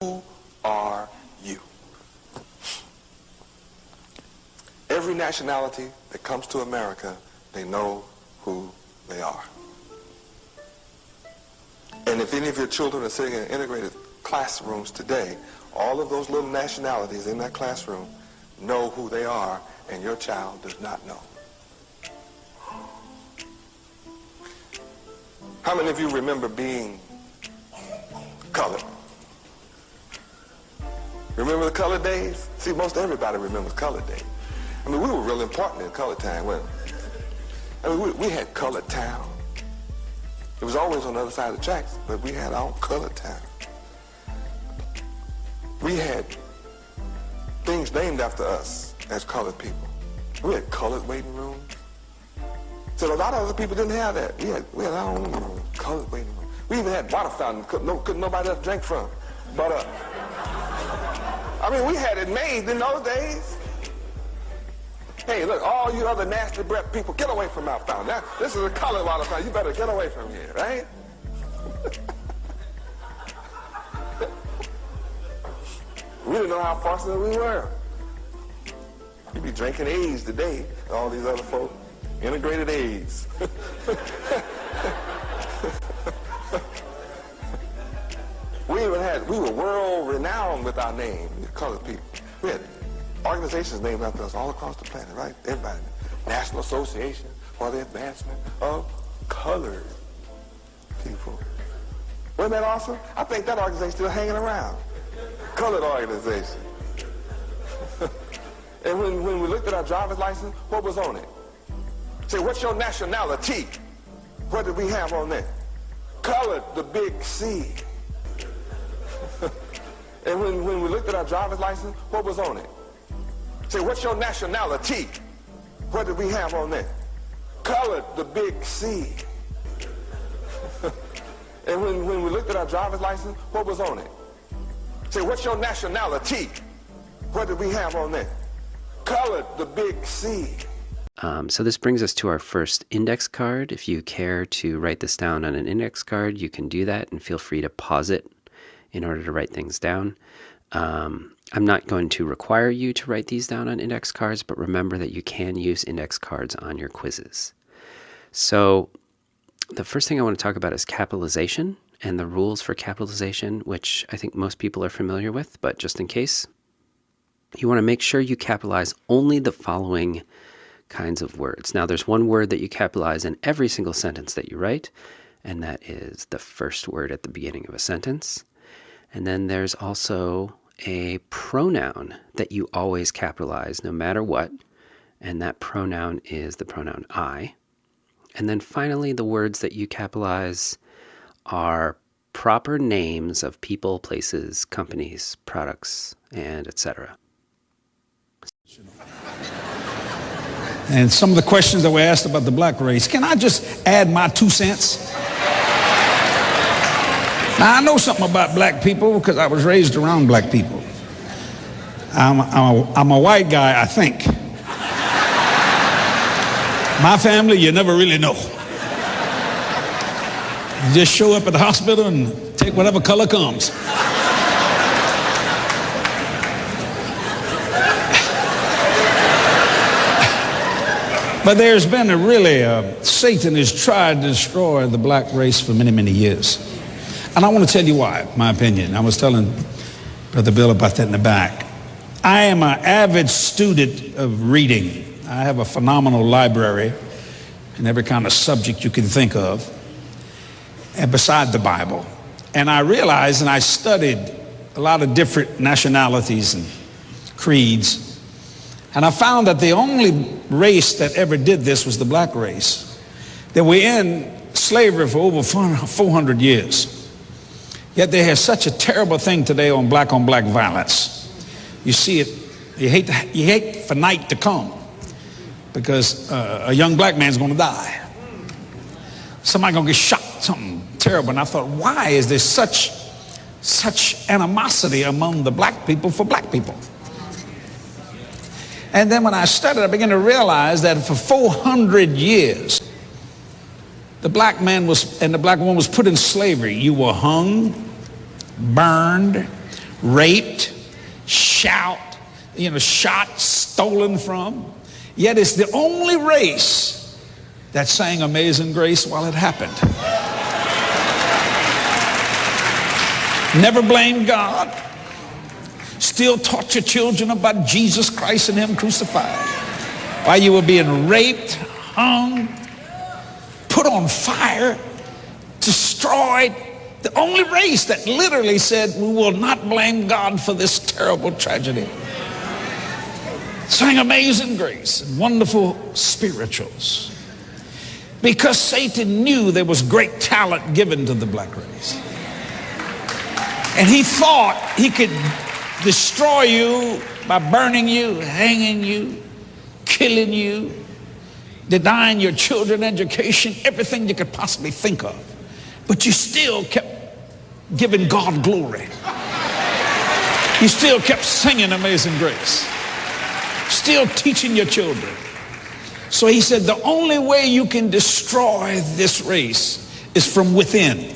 Who are you? Every nationality that comes to America, they know who they are. And if any of your children are sitting in integrated classrooms today, all of those little nationalities in that classroom know who they are, and your child does not know. How many of you remember being colored? Remember the colored days? See, most everybody remembers colored days. I mean, we were real important in colored time, weren't we? I mean, we had colored town. It was always on the other side of the tracks, but we had our own colored town. We had things named after us as colored people. We had colored waiting rooms. So a lot of other people didn't have that. We had our own room, colored waiting room. We even had water fountains couldn't nobody else drink from. But I mean, we had it made in those days. Hey, look, all you other nasty breath people, get away from our fountain. Now, this is a colored water fountain. You better get away from here, right? We didn't know how fortunate we were. You'd be drinking AIDS today, all these other folk. Integrated AIDS. We were world renowned with our name, the colored people. We had organizations named after us all across the planet, right? Everybody. National Association for the Advancement of Colored People. Wasn't that awesome? I think that organization's still hanging around. Colored organization. And when we looked at our driver's license, what was on it? Say, what's your nationality? What did we have on there? Colored, the big C. And when we looked at our driver's license, what was on it? Say, what's your nationality? What did we have on there? Colored, the big C. And when we looked at our driver's license, what was on it? Say, what's your nationality? What did we have on there? Colored, the big C. So this brings us to our first index card. If you care to write this down on an index card, you can do that, and feel free to pause it in order to write things down. I'm not going to require you to write these down on index cards, but remember that you can use index cards on your quizzes. So the first thing I want to talk about is capitalization and the rules for capitalization, which I think most people are familiar with, but just in case, you want to make sure you capitalize only the following kinds of words. Now, there's one word that you capitalize in every single sentence that you write, and that is the first word at the beginning of a sentence. And then there's also a pronoun that you always capitalize no matter what, and that pronoun is the pronoun I. And then finally, the words that you capitalize are proper names of people, places, companies, products, and etc. And some of the questions that were asked about the black race, can I just add my 2 cents? Now, I know something about black people because I was raised around black people. I'm a white guy, I think. My family, you never really know. You just show up at the hospital and take whatever color comes. But there's been Satan has tried to destroy the black race for many, many years. And I want to tell you why, my opinion. I was telling Brother Bill about that in the back. I am an avid student of reading. I have a phenomenal library in every kind of subject you can think of, and beside the Bible. And I realized, and I studied a lot of different nationalities and creeds, and I found that the only race that ever did this was the black race. That we're in slavery for over 400 years. Yet they have such a terrible thing today on black violence. You see it, you hate for night to come because a young black man's gonna die. Somebody gonna get shot, something terrible. And I thought, why is there such animosity among the black people for black people? And then when I studied, I began to realize that for 400 years, the black man and the black woman was put in slavery. You were hung, burned, raped, shot, stolen from. Yet it's the only race that sang Amazing Grace while it happened. Never blamed God. Still taught your children about Jesus Christ and Him crucified. While you were being raped, hung, put on fire, destroyed. The only race that literally said, we will not blame God for this terrible tragedy. Sang Amazing Grace and wonderful spirituals. Because Satan knew there was great talent given to the black race. And he thought he could destroy you by burning you, hanging you, killing you, denying your children education, everything you could possibly think of. But you still kept giving God glory. You still kept singing Amazing Grace. Still teaching your children. So he said the only way you can destroy this race is from within.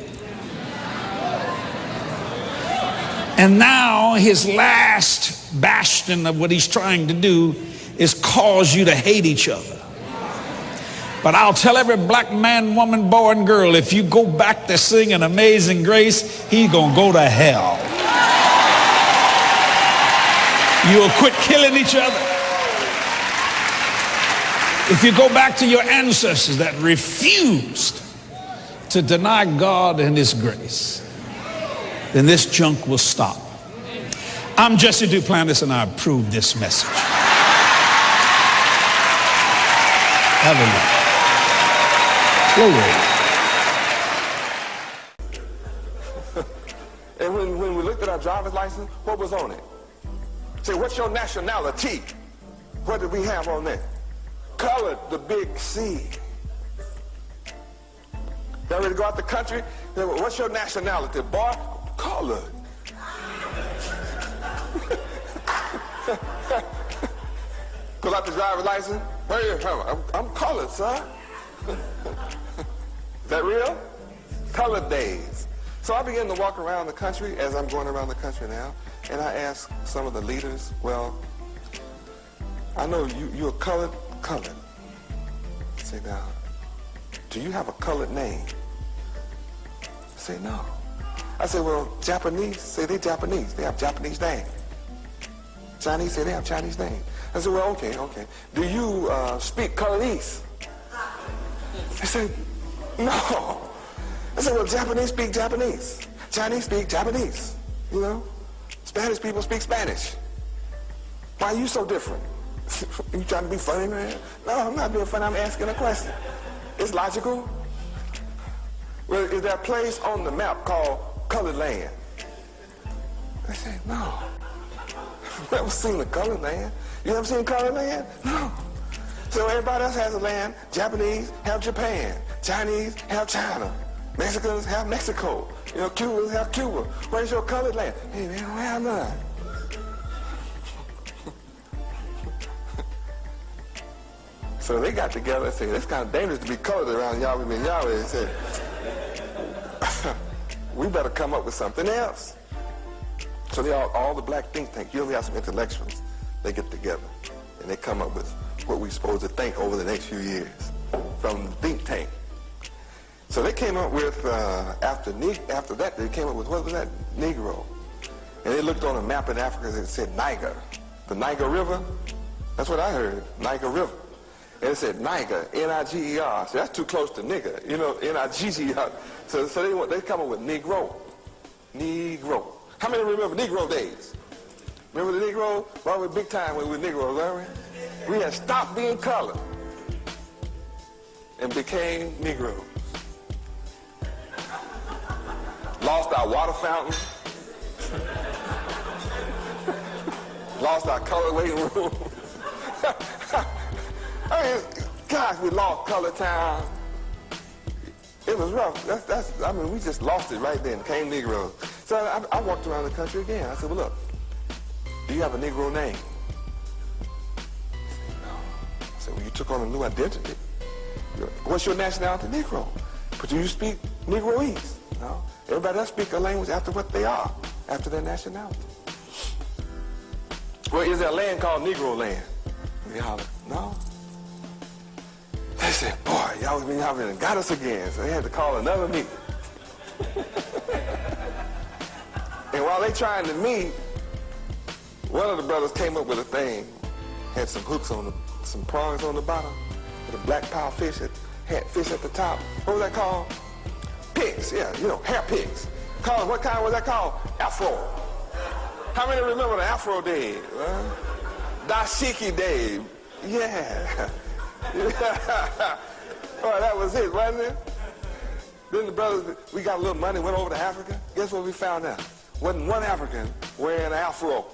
And now his last bastion of what he's trying to do is cause you to hate each other. But I'll tell every black man, woman, boy, and girl, if you go back to singing Amazing Grace, he's gonna go to hell. You'll quit killing each other. If you go back to your ancestors that refused to deny God and His grace, then this junk will stop. I'm Jesse Duplantis and I approve this message. Hallelujah. Glory. And when we looked at our driver's license, what was on it? Say, what's your nationality? What did we have on there? Colored, the big C. Y'all ready to go out the country? What's your nationality? Boy, colored. Goes out the driver's license. Where are you from? I'm colored, sir. Is that real? Colored days. So I began to walk around the country as I'm going around the country now, and I asked some of the leaders, well, I know you're colored. I say, now, do you have a colored name? I say, no. I say, well, Japanese say they Japanese. They have Japanese name. Chinese say they have Chinese name. I said, well, okay. Do you speak Colonese? They said, no. I said, well, Japanese speak Japanese. Chinese speak Japanese. You know? Spanish people speak Spanish. Why are you so different? You trying to be funny, man? No, I'm not being funny. I'm asking a question. It's logical. Well, is there a place on the map called Colored Land? I said, no. I've never seen the Colored Land. You never seen Colored Land? No. So everybody else has a land. Japanese have Japan. Chinese have China. Mexicans have Mexico. You know, Cubans have Cuba. Where's your colored land? Hey, they don't have none. So they got together and said, it's kind of dangerous to be colored around Yahweh and Yahweh. They said, we better come up with something else. So they all the black think tanks, you only have some intellectuals, they get together and they come up with what we're supposed to think over the next few years from the think tank. So they came up with, after that, they came up with, what was that? Negro. And they looked on a map in Africa and it said Niger. The Niger River, that's what I heard, Niger River. And it said Niger, N-I-G-E-R. So that's too close to nigger, you know, N-I-G-G-E-R. So they come up with Negro. Negro. How many remember Negro days? Remember the Negro? Well, we were big time when we were Negroes, weren't we? We had stopped being colored and became Negroes. Lost our water fountain. Lost our colored waiting room. I mean, gosh, we lost Color Town. It was rough. I mean, we just lost it right then, came Negroes. So I walked around the country again. I said, well, look, do you have a Negro name? No. I said, well, you took on a new identity. What's your nationality? Negro. But do you speak Negroese? No. Everybody else speaks a language after what they are, after their nationality. Well, is there a land called Negro land? We holler, no. They said, boy, y'all was being hollering and got us again. So they had to call another meeting. And while they trying to meet, one of the brothers came up with a thing, had some hooks on some prongs on the bottom, with a black power fish, had fish at the top. What was that called? Pigs, yeah, you know, hair pigs. What kind was that called? Afro. How many remember the Afro Day? Dashiki Day. Yeah. Boy, that was it, wasn't it? Then the brothers, we got a little money, went over to Africa. Guess what we found out? Wasn't one African wearing an afro.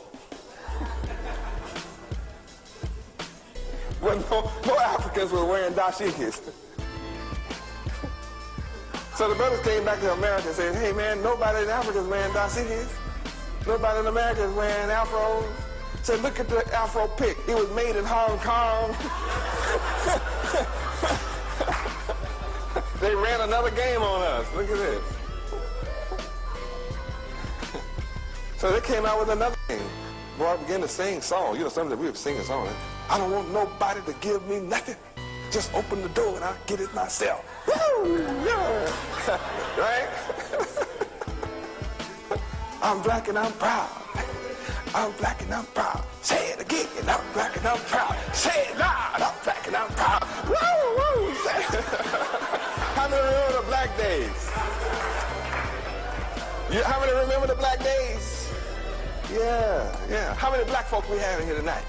Wasn't no Africans were wearing dashikis. So the brothers came back to America and said, hey man, nobody in Africa is wearing dashikis. Nobody in America is wearing afros. Said, look at the afro pick. It was made in Hong Kong. They ran another game on us. Look at this. So they came out with another thing. Boy, I began to sing songs. You know, something that we were singing songs. I don't want nobody to give me nothing. Just open the door and I'll get it myself. Woo! Yeah. Right? I'm black and I'm proud. I'm black and I'm proud. Say it again. I'm black and I'm proud. Say it loud. I'm black and I'm proud. Woo! Woo! How many remember the black days? How many remember the black days? Yeah, yeah. How many black folk we have in here tonight?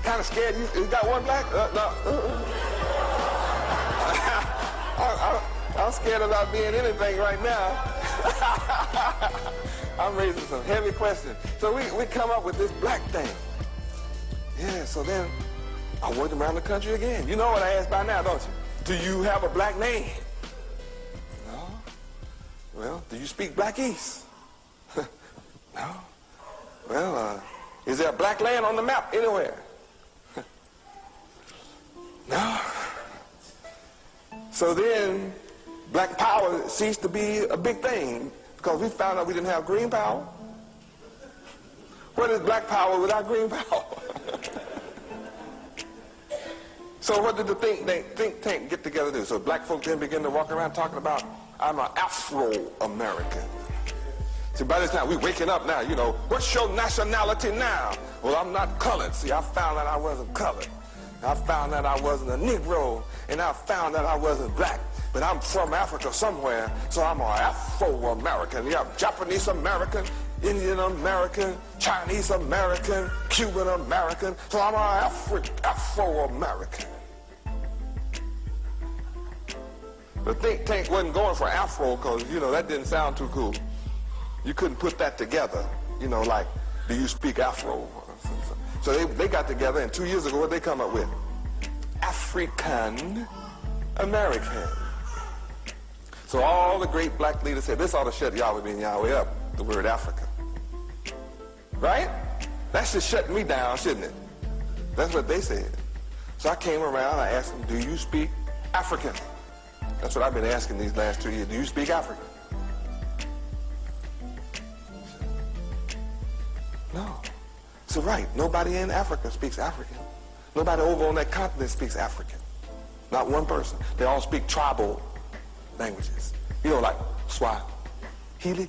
Kind of scared? You got one black? No. I'm scared about being anything right now. I'm raising some heavy questions. So we come up with this black thing. Yeah, so then I went around the country again. You know what I asked by now, don't you? Do you have a black name? No. Well, do you speak Blackese? No. Well, is there a black land on the map anywhere? No. So then black power ceased to be a big thing because we found out we didn't have green power. What is black power without green power? So what did the think tank get together to do? So black folks then begin to walk around talking about, I'm an Afro-American. See, by this time, we're waking up now, you know, what's your nationality now? Well, I'm not colored. See, I found out I wasn't colored. I found out I wasn't a Negro, and I found out I wasn't black. But I'm from Africa somewhere, so I'm an Afro-American. Yeah, Japanese-American, Indian-American, Chinese-American, Cuban-American, so I'm an Afro-American. The think tank wasn't going for Afro because, you know, that didn't sound too cool. You couldn't put that together, you know, like, do you speak Afro? So they got together, and 2 years ago, what they come up with? African American. So all the great black leaders said, this ought to shut Yahweh being Yahweh up, the word Africa. Right? That should shut me down, shouldn't it? That's what they said. So I came around, I asked them, do you speak African? That's what I've been asking these last 2 years. Do you speak African? No. So right, nobody in Africa speaks African. Nobody over on that continent speaks African. Not one person. They all speak tribal languages. You know, like Swahili.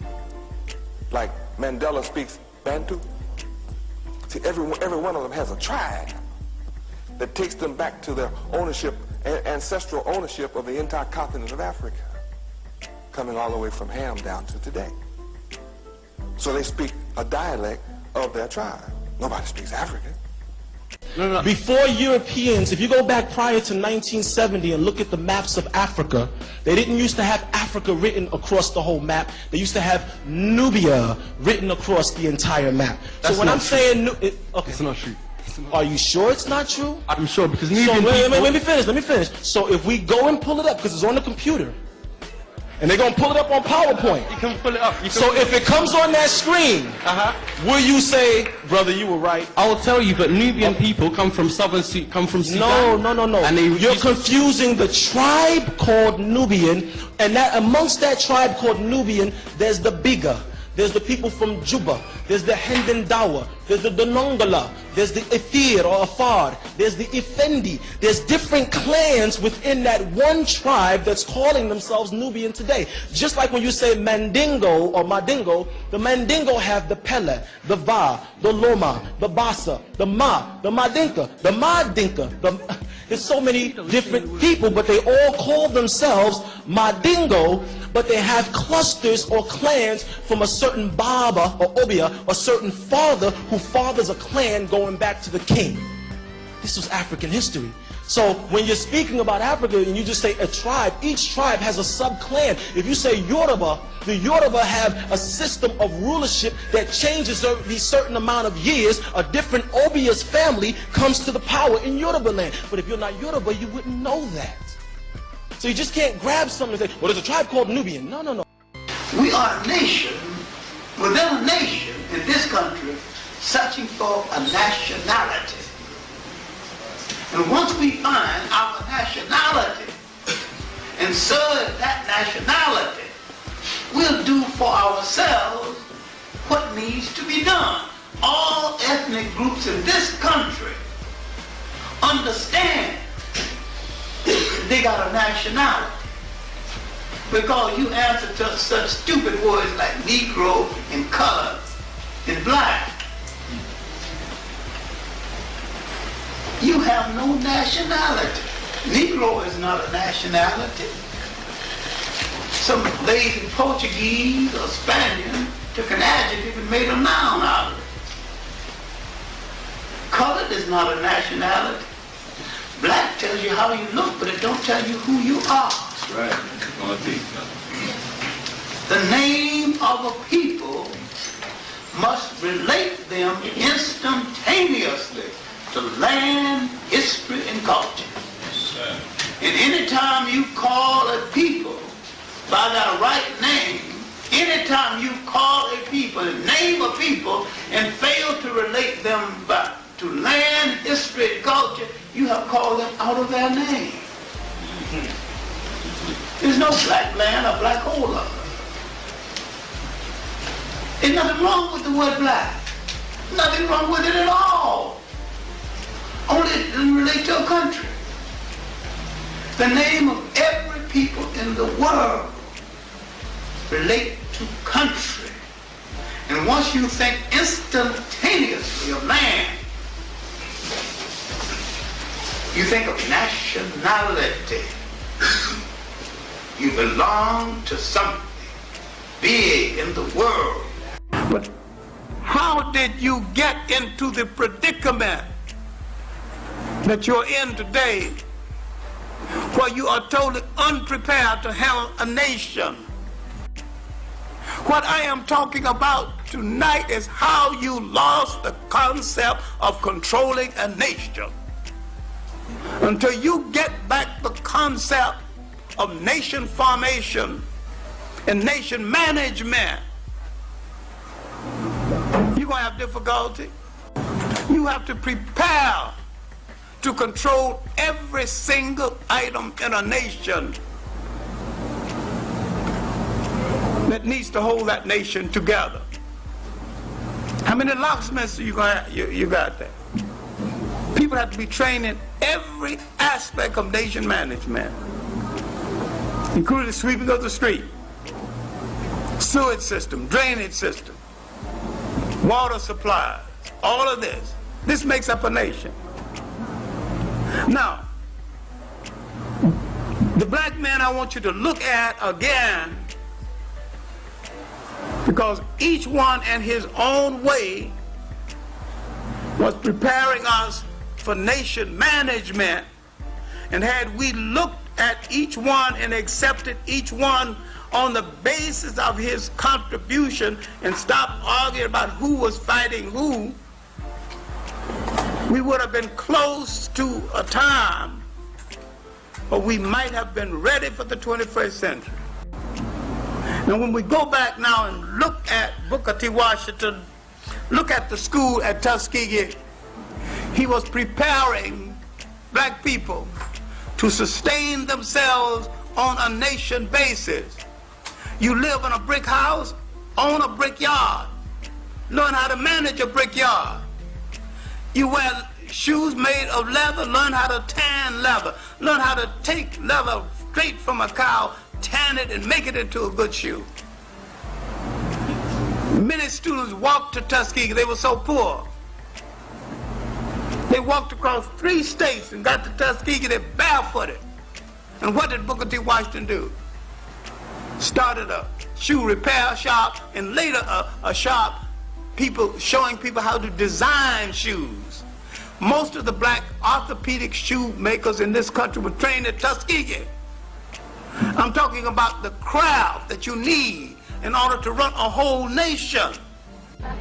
Like Mandela speaks Bantu. See, every one of them has a tribe that takes them back to their ownership, ancestral ownership of the entire continent of Africa, coming all the way from Ham down to today. So they speak a dialect of their tribe. Nobody speaks African. No. Before Europeans, if you go back prior to 1970 and look at the maps of Africa, they didn't used to have Africa written across the whole map. They used to have Nubia written across the entire map. That's so when I'm saying, okay, it's not true. Are you sure it's not true? I'm sure because Nubian people... Let me finish. So if we go and pull it up, because it's on the computer, and they're going to pull it up on PowerPoint. You can pull it up. So if it comes on that screen, will you say, brother, you were right? I will tell you, but Nubian people come from Sudan. No. And you're confusing the tribe called Nubian, and that amongst that tribe called Nubian, there's the Biga. there's the people from Juba, there's the Hendendawa, there's the Donongala, there's the Ifir or Afar, there's the Ifendi. There's different clans within that one tribe that's calling themselves Nubian today. Just like when you say Mandingo or Madingo, the Mandingo have the Pele, the Va, the Loma, the Bassa, the Ma, the Madinka, the Madinka. There's so many different people, but they all call themselves Madingo, but they have clusters or clans from a certain Baba or Obia, a certain father who fathers a clan going back to the king. This was African history. So when you're speaking about Africa and you just say a tribe, each tribe has a sub-clan. If you say Yoruba, the Yoruba have a system of rulership that changes every certain amount of years. A different Obia's family comes to the power in Yoruba land. But if you're not Yoruba, you wouldn't know that. So you just can't grab something and say, well, there's a tribe called Nubian. No, no, no. We are a nation, within a nation in this country, searching for a nationality. And once we find our nationality and serve that nationality, we'll do for ourselves what needs to be done. All ethnic groups in this country understand they got a nationality. Because you answer to such stupid words like Negro and color and black. You have no nationality. Negro is not a nationality. Some lazy Portuguese or Spaniard took an adjective and made a noun out of it. Colored is not a nationality. Black tells you how you look, but it don't tell you who you are. That's right. The name of a people must relate them instantaneously to land, history, and culture. And anytime you call a people by their right name, anytime you call a people, name a people, and fail to relate them back to land, history, and culture, you have called them out of their name. There's no black land or black holder. There's nothing wrong with the word black. Nothing wrong with it at all. Only it doesn't relate to a country. The name of every people in the world relate to country. And once you think instantaneously of land, you think of nationality. You belong to something big in the world. But how did you get into the predicament that you're in today, where you are totally unprepared to handle a nation? What I am talking about tonight is how you lost the concept of controlling a nation. Until you get back the concept of nation formation and nation management, you're going to have difficulty. You have to prepare to control every single item in a nation that needs to hold that nation together. How many locksmiths you got there? People have to be trained in every aspect of nation management, including the sweeping of the street, sewage system, drainage system, water supplies, all of this. This makes up a nation. Now, the black man I want you to look at again, because each one in his own way was preparing us for nation management. And had we looked at each one and accepted each one on the basis of his contribution and stopped arguing about who was fighting who, we would have been close to a time where we might have been ready for the 21st century. Now when we go back now and look at Booker T. Washington, look at the school at Tuskegee, he was preparing black people to sustain themselves on a nation basis. You live in a brick house, own a brickyard. Learn how to manage a brickyard. You wear shoes made of leather, learn how to tan leather. Learn how to take leather straight from a cow, tan it, and make it into a good shoe. Many students walked to Tuskegee. They were so poor. They walked across 3 states and got to Tuskegee. They barefooted. And what did Booker T. Washington do? Started a shoe repair shop, and later a shop showing people how to design shoes. Most of the black orthopedic shoe makers in this country were trained at Tuskegee. I'm talking about the craft that you need in order to run a whole nation.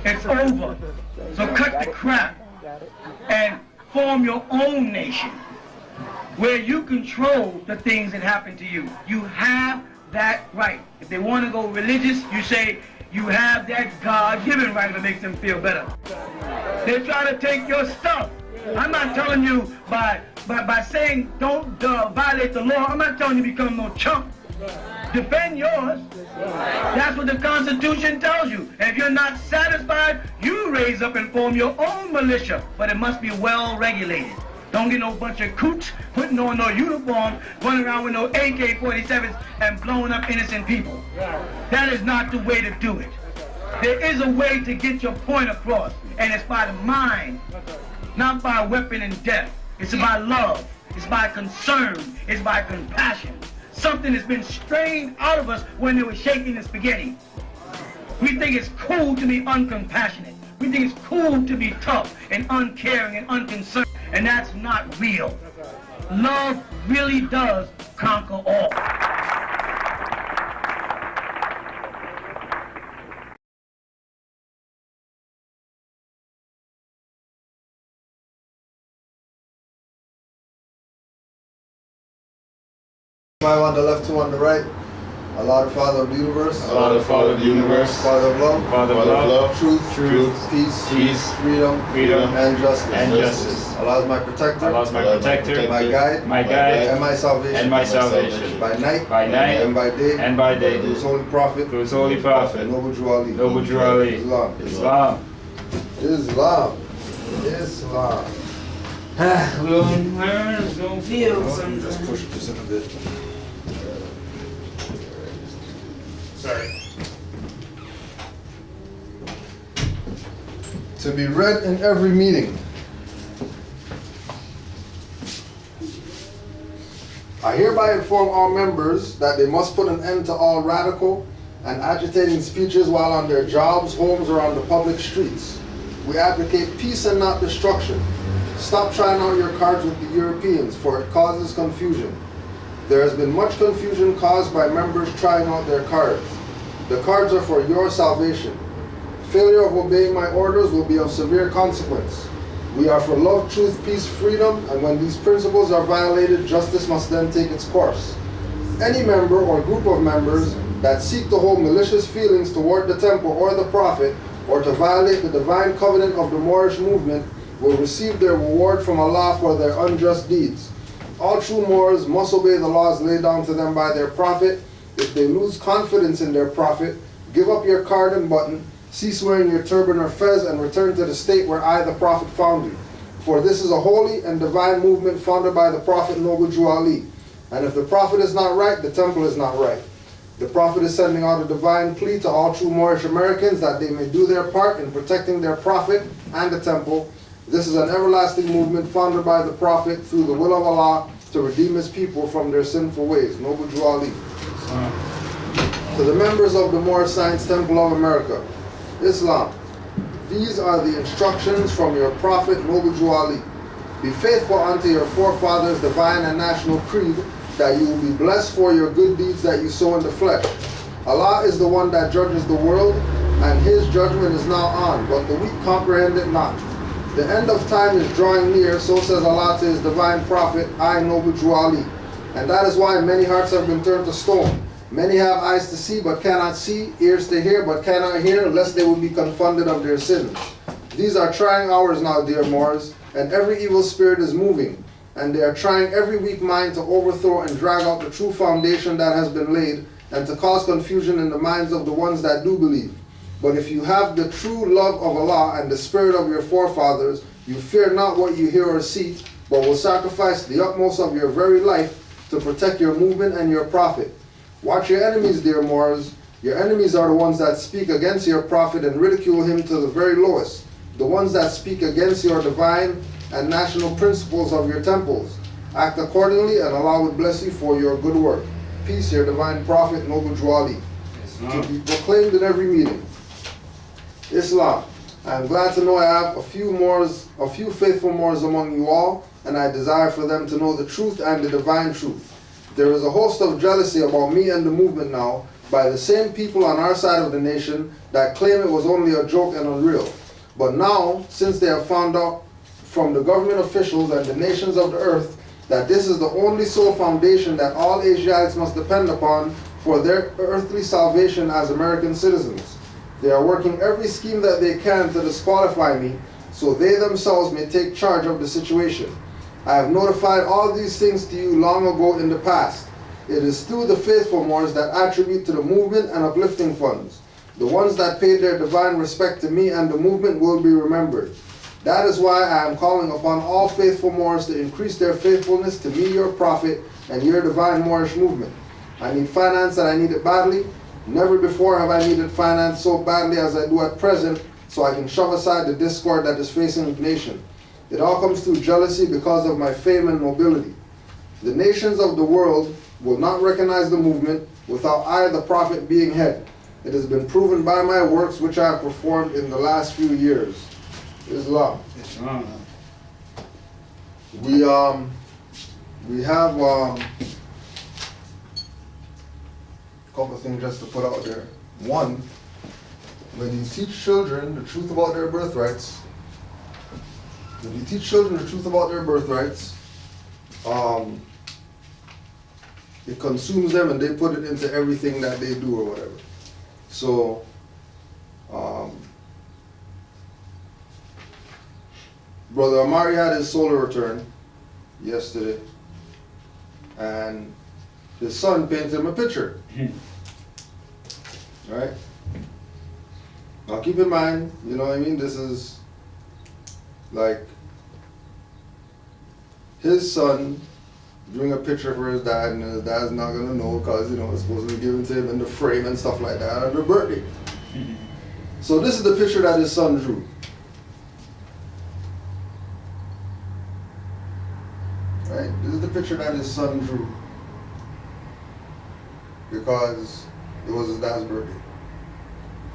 It's over. So cut the crap and form your own nation where you control the things that happen to you. You have that right. If they want to go religious, you say you have that God-given right that makes them feel better. They try to take your stuff. I'm not telling you by saying don't violate the law. I'm not telling you become no chump. Defend yours. That's what the Constitution tells you. And if you're not satisfied, you raise up and form your own militia, but it must be well regulated. Don't get no bunch of coots putting on no uniform, running around with no AK-47s and blowing up innocent people. That is not the way to do it. There is a way to get your point across, and it's by the mind, not by weapon and death. It's by love. It's by concern. It's by compassion. Something has been strained out of us when they were shaking the spaghetti. We think it's cool to be uncompassionate. We think it's cool to be tough and uncaring and unconcerned, and that's not real. Love really does conquer all. Five on the left, 2 on the right. Allah, the Father of the universe. Allah, the Father of the universe. Father of love. Father of love. Truth. Peace. Freedom. And justice. Allah is my protector. Allah is my protector. My guide. And my salvation. By night. And by day. Through his holy prophet. Noble Drew Ali. Islam. We're gonna feel something. Just push this in a bit. Sorry. To be read in every meeting. I hereby inform all members that they must put an end to all radical and agitating speeches while on their jobs, homes, or on the public streets. We advocate peace and not destruction. Stop trying out your cards with the Europeans, for it causes confusion. There has been much confusion caused by members trying out their cards. The cards are for your salvation. Failure of obeying my orders will be of severe consequence. We are for love, truth, peace, freedom, and when these principles are violated, justice must then take its course. Any member or group of members that seek to hold malicious feelings toward the temple or the prophet, or to violate the divine covenant of the Moorish movement, will receive their reward from Allah for their unjust deeds. All true Moors must obey the laws laid down to them by their prophet. If they lose confidence in their prophet, give up your card and button, cease wearing your turban or fez, and return to the state where I, the prophet, found you. For this is a holy and divine movement founded by the prophet Noble Drew Ali. And if the prophet is not right, the temple is not right. The prophet is sending out a divine plea to all true Moorish Americans that they may do their part in protecting their prophet and the temple. This is an everlasting movement founded by the prophet through the will of Allah to redeem his people from their sinful ways. Noble Drew Ali. To the members of the Moorish Science Temple of America, Islam. These are the instructions from your prophet Noble Drew Ali. Be faithful unto your forefathers' divine and national creed, that you will be blessed for your good deeds that you sow in the flesh. Allah is the one that judges the world, and his judgment is now on, but the weak comprehend it not. The end of time is drawing near, so says Allah to his divine prophet, I, Noble Drew Ali. And that is why many hearts have been turned to stone. Many have eyes to see but cannot see, ears to hear but cannot hear, lest they will be confounded of their sins. These are trying hours now, dear Moors, and every evil spirit is moving, and they are trying every weak mind to overthrow and drag out the true foundation that has been laid, and to cause confusion in the minds of the ones that do believe. But if you have the true love of Allah and the spirit of your forefathers, you fear not what you hear or see, but will sacrifice the utmost of your very life to protect your movement and your prophet. Watch your enemies, dear Moors. Your enemies are the ones that speak against your prophet and ridicule him to the very lowest, the ones that speak against your divine and national principles of your temples. Act accordingly, and Allah will bless you for your good work. Peace, your divine prophet, noble Juali. To be proclaimed in every meeting. Islam. I am glad to know I have a few faithful Moors among you all, and I desire for them to know the truth and the divine truth. There is a host of jealousy about me and the movement now by the same people on our side of the nation that claim it was only a joke and unreal. But now, since they have found out from the government officials and the nations of the earth that this is the only sole foundation that all Asiatics must depend upon for their earthly salvation as American citizens, they are working every scheme that they can to disqualify me so they themselves may take charge of the situation. I have notified all these things to you long ago in the past. It is through the faithful Moors that attribute to the movement and uplifting funds. The ones that paid their divine respect to me and the movement will be remembered. That is why I am calling upon all faithful Moors to increase their faithfulness to me, your prophet, and your divine Moorish movement. I need finance and I need it badly. Never before have I needed finance so badly as I do at present, so I can shove aside the discord that is facing the nation. It all comes through jealousy because of my fame and nobility. The nations of the world will not recognize the movement without I, the prophet, being head. It has been proven by my works which I have performed in the last few years. Islam. We have a couple of things just to put out there. One, when you teach children the truth about their birthrights, it consumes them and they put it into everything that they do or whatever. So, Brother Amari had his solar return yesterday, and his son painted him a picture. Right? Now keep in mind, you know what I mean, this is like his son doing a picture for his dad, and his dad's not gonna know because, you know, it's supposed to be given to him in the frame and stuff like that on their birthday. So this is the picture that his son drew. Right? This is the picture that his son drew because it was his dad's birthday.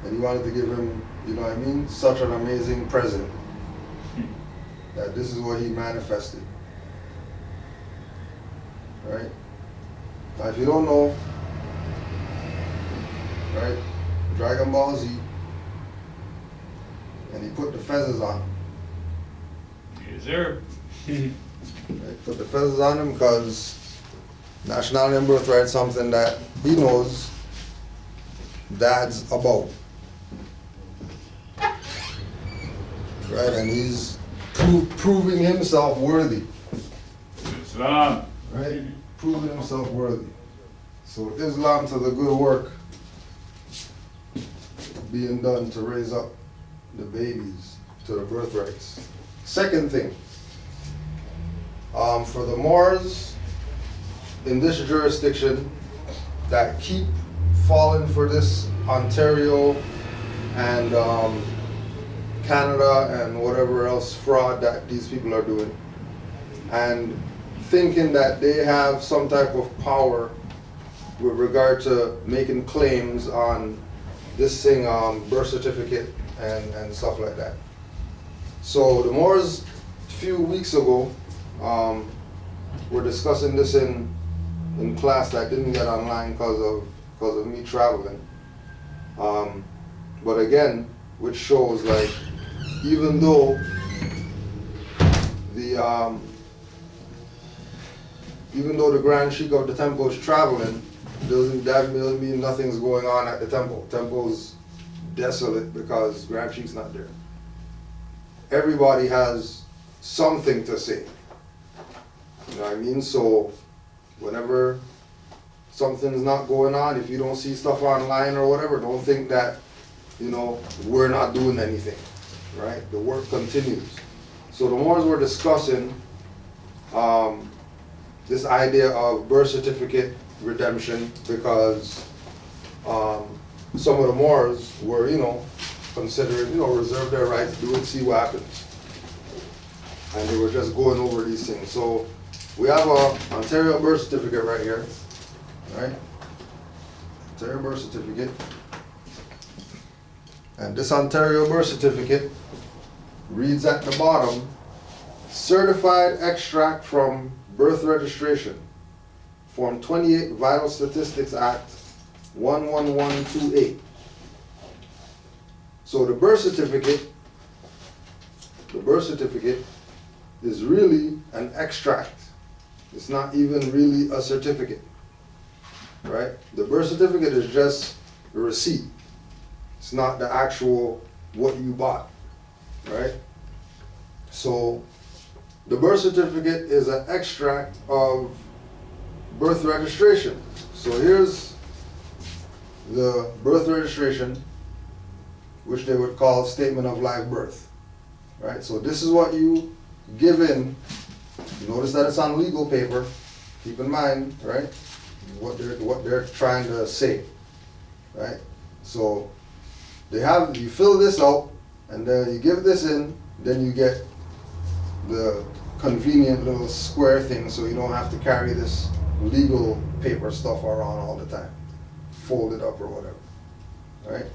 And he wanted to give him, you know what I mean, such an amazing present that this is what he manifested. Right? Now if you don't know, right, Dragon Ball Z, and he put the feathers on him. Yes, sir. Right? Put the feathers on him because nationality and birthright is something that he knows Dad's about. Right? And he's proving himself worthy. Islam. Right? Proving himself worthy. So Islam to the good work being done to raise up the babies to the birthrights. Second thing, for the Moors in this jurisdiction that keep falling for this Ontario and Canada and whatever else fraud that these people are doing, and thinking that they have some type of power with regard to making claims on this thing, birth certificate and stuff like that. So the Moors a few weeks ago were discussing this in class that didn't get online because of me traveling. But again, which shows like even though the Grand Sheik of the temple is traveling, doesn't mean nothing's going on at the temple. Temple's desolate because Grand Sheik's not there. Everybody has something to say. You know what I mean? So whenever something's not going on, if you don't see stuff online or whatever, don't think that, we're not doing anything, right? The work continues. So the Moors were discussing this idea of birth certificate redemption because some of the Moors were, considered, reserve their rights, do it, see what happens. And they were just going over these things. So we have a Ontario birth certificate right here, right? Ontario birth certificate. And this Ontario birth certificate reads at the bottom, certified extract from birth registration, Form 28 Vital Statistics Act 11128. So the birth certificate is really an extract. It's not even really a certificate, right? The birth certificate is just a receipt. It's not the actual what you bought, right? So the birth certificate is an extract of birth registration. So here's the birth registration, which they would call statement of live birth, right? So this is what you give in. You notice that it's on legal paper. Keep in mind, right, what they're trying to say, right? So you fill this out, and then you give this in, then you get the convenient little square thing, so you don't have to carry this legal paper stuff around all the time, fold it up or whatever, right?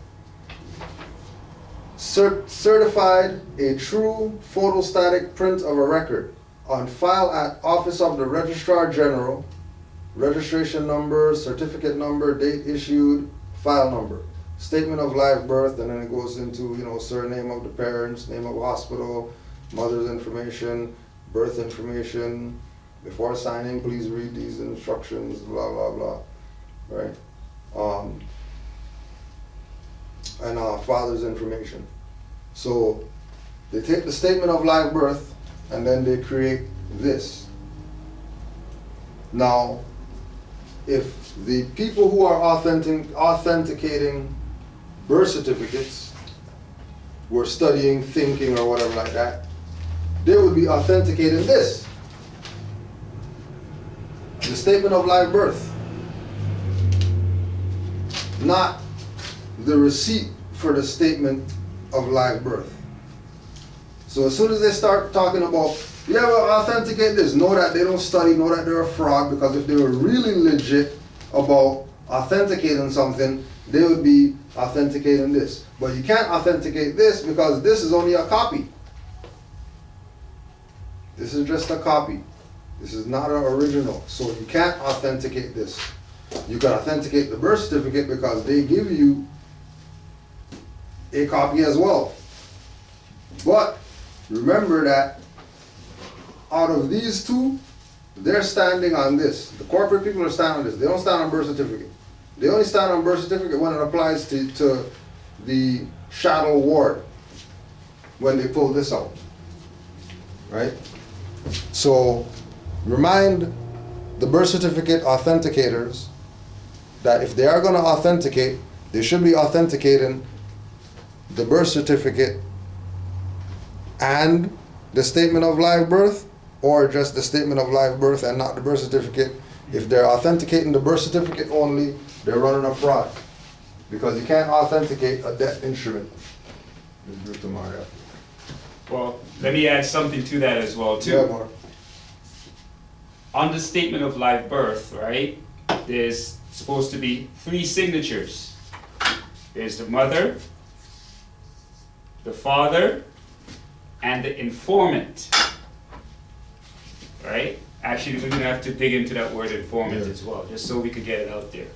Certified, a true photostatic print of a record on file at Office of the Registrar General, registration number, certificate number, date issued, file number, statement of live birth, and then it goes into, surname of the parents, name of hospital, mother's information, birth information. Before signing, please read these instructions, blah, blah, blah, right? And father's information. So they take the statement of live birth and then they create this. Now, if the people who are authenticating birth certificates were studying, thinking, or whatever like that, they would be authenticating this, the statement of live birth, not the receipt for the statement of live birth. So as soon as they start talking about, yeah, well, authenticate this, know that they don't study, know that they're a fraud, because if they were really legit about authenticating something, they would be authenticating this. But you can't authenticate this because this is only a copy. This is just a copy. This is not an original. So you can't authenticate this. You can authenticate the birth certificate because they give you a copy as well. But remember that out of these two, they're standing on this. The corporate people are standing on this. They don't stand on birth certificate. They only stand on birth certificate when it applies to the chattel ward, when they pull this out, right? So remind the birth certificate authenticators that if they are going to authenticate, they should be authenticating the birth certificate and the statement of live birth, or just the statement of live birth and not the birth certificate. If they're authenticating the birth certificate only, they're running a fraud, because you can't authenticate a debt instrument. Well, let me add something to that as well, too. Yeah, Mark. On the statement of live birth, right, there's supposed to be 3 signatures. There's the mother, the father, and the informant, right? Actually, we're going to have to dig into that word informant as well, just so we could get it out there.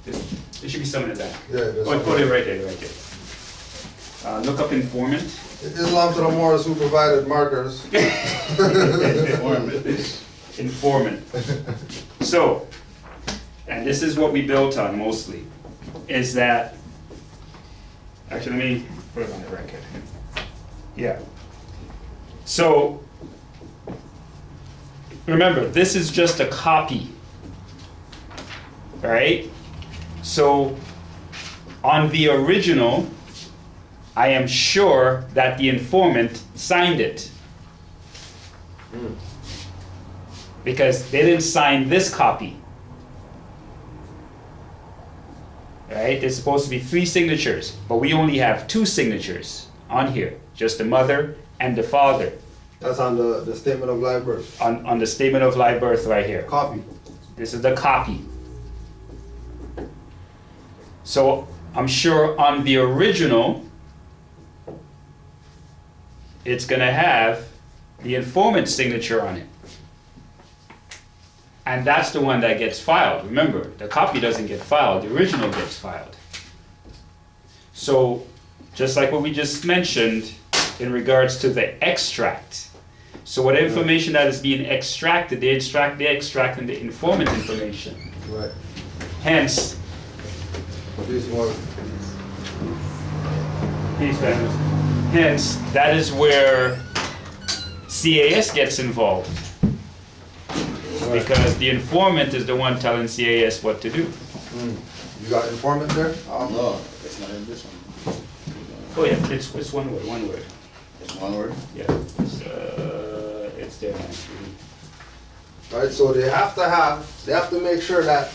There should be some in the back. Yeah, put it right there, right there. Look up informant. Islam to the Moors who provided markers. Informant. So, and this is what we built on mostly, is that, actually let me put it on the record. Yeah. So, remember, this is just a copy, right? So, on the original, I am sure that the informant signed it. Because they didn't sign this copy. Right? There's supposed to be 3 signatures, but we only have 2 signatures on here, just the mother and the father. That's on the statement of live birth. On the statement of live birth right here. Copy. This is the copy. So I'm sure on the original, it's going to have the informant's signature on it. And that's the one that gets filed. Remember, the copy doesn't get filed, the original gets filed. So, just like what we just mentioned in regards to the extract. So what information that is being extracted, they're extracting the informant information. Right. Hence, This one. hence, that is where CAS gets involved. Because the informant is the one telling CAS what to do. You got informant there? No, it's not in this one. Oh yeah, it's one word. It's one word? Yeah, it's there. Right, so they have to make sure that,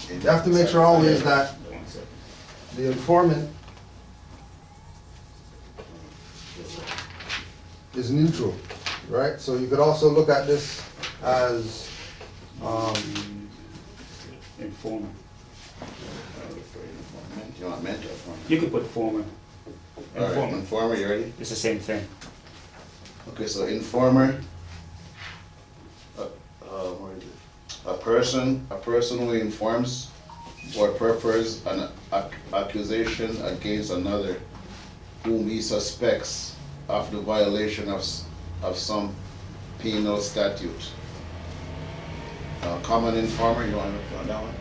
they have to make sure always that the informant is neutral, right? So you could also look at this as Informer. You want mentor former? You could put former. All right, Informer. informer, you ready? It's the same thing. Okay, so informer, where is it? A person who informs or prefers an accusation against another whom he suspects of the violation of some penal statute. Common informer, you want to put that one?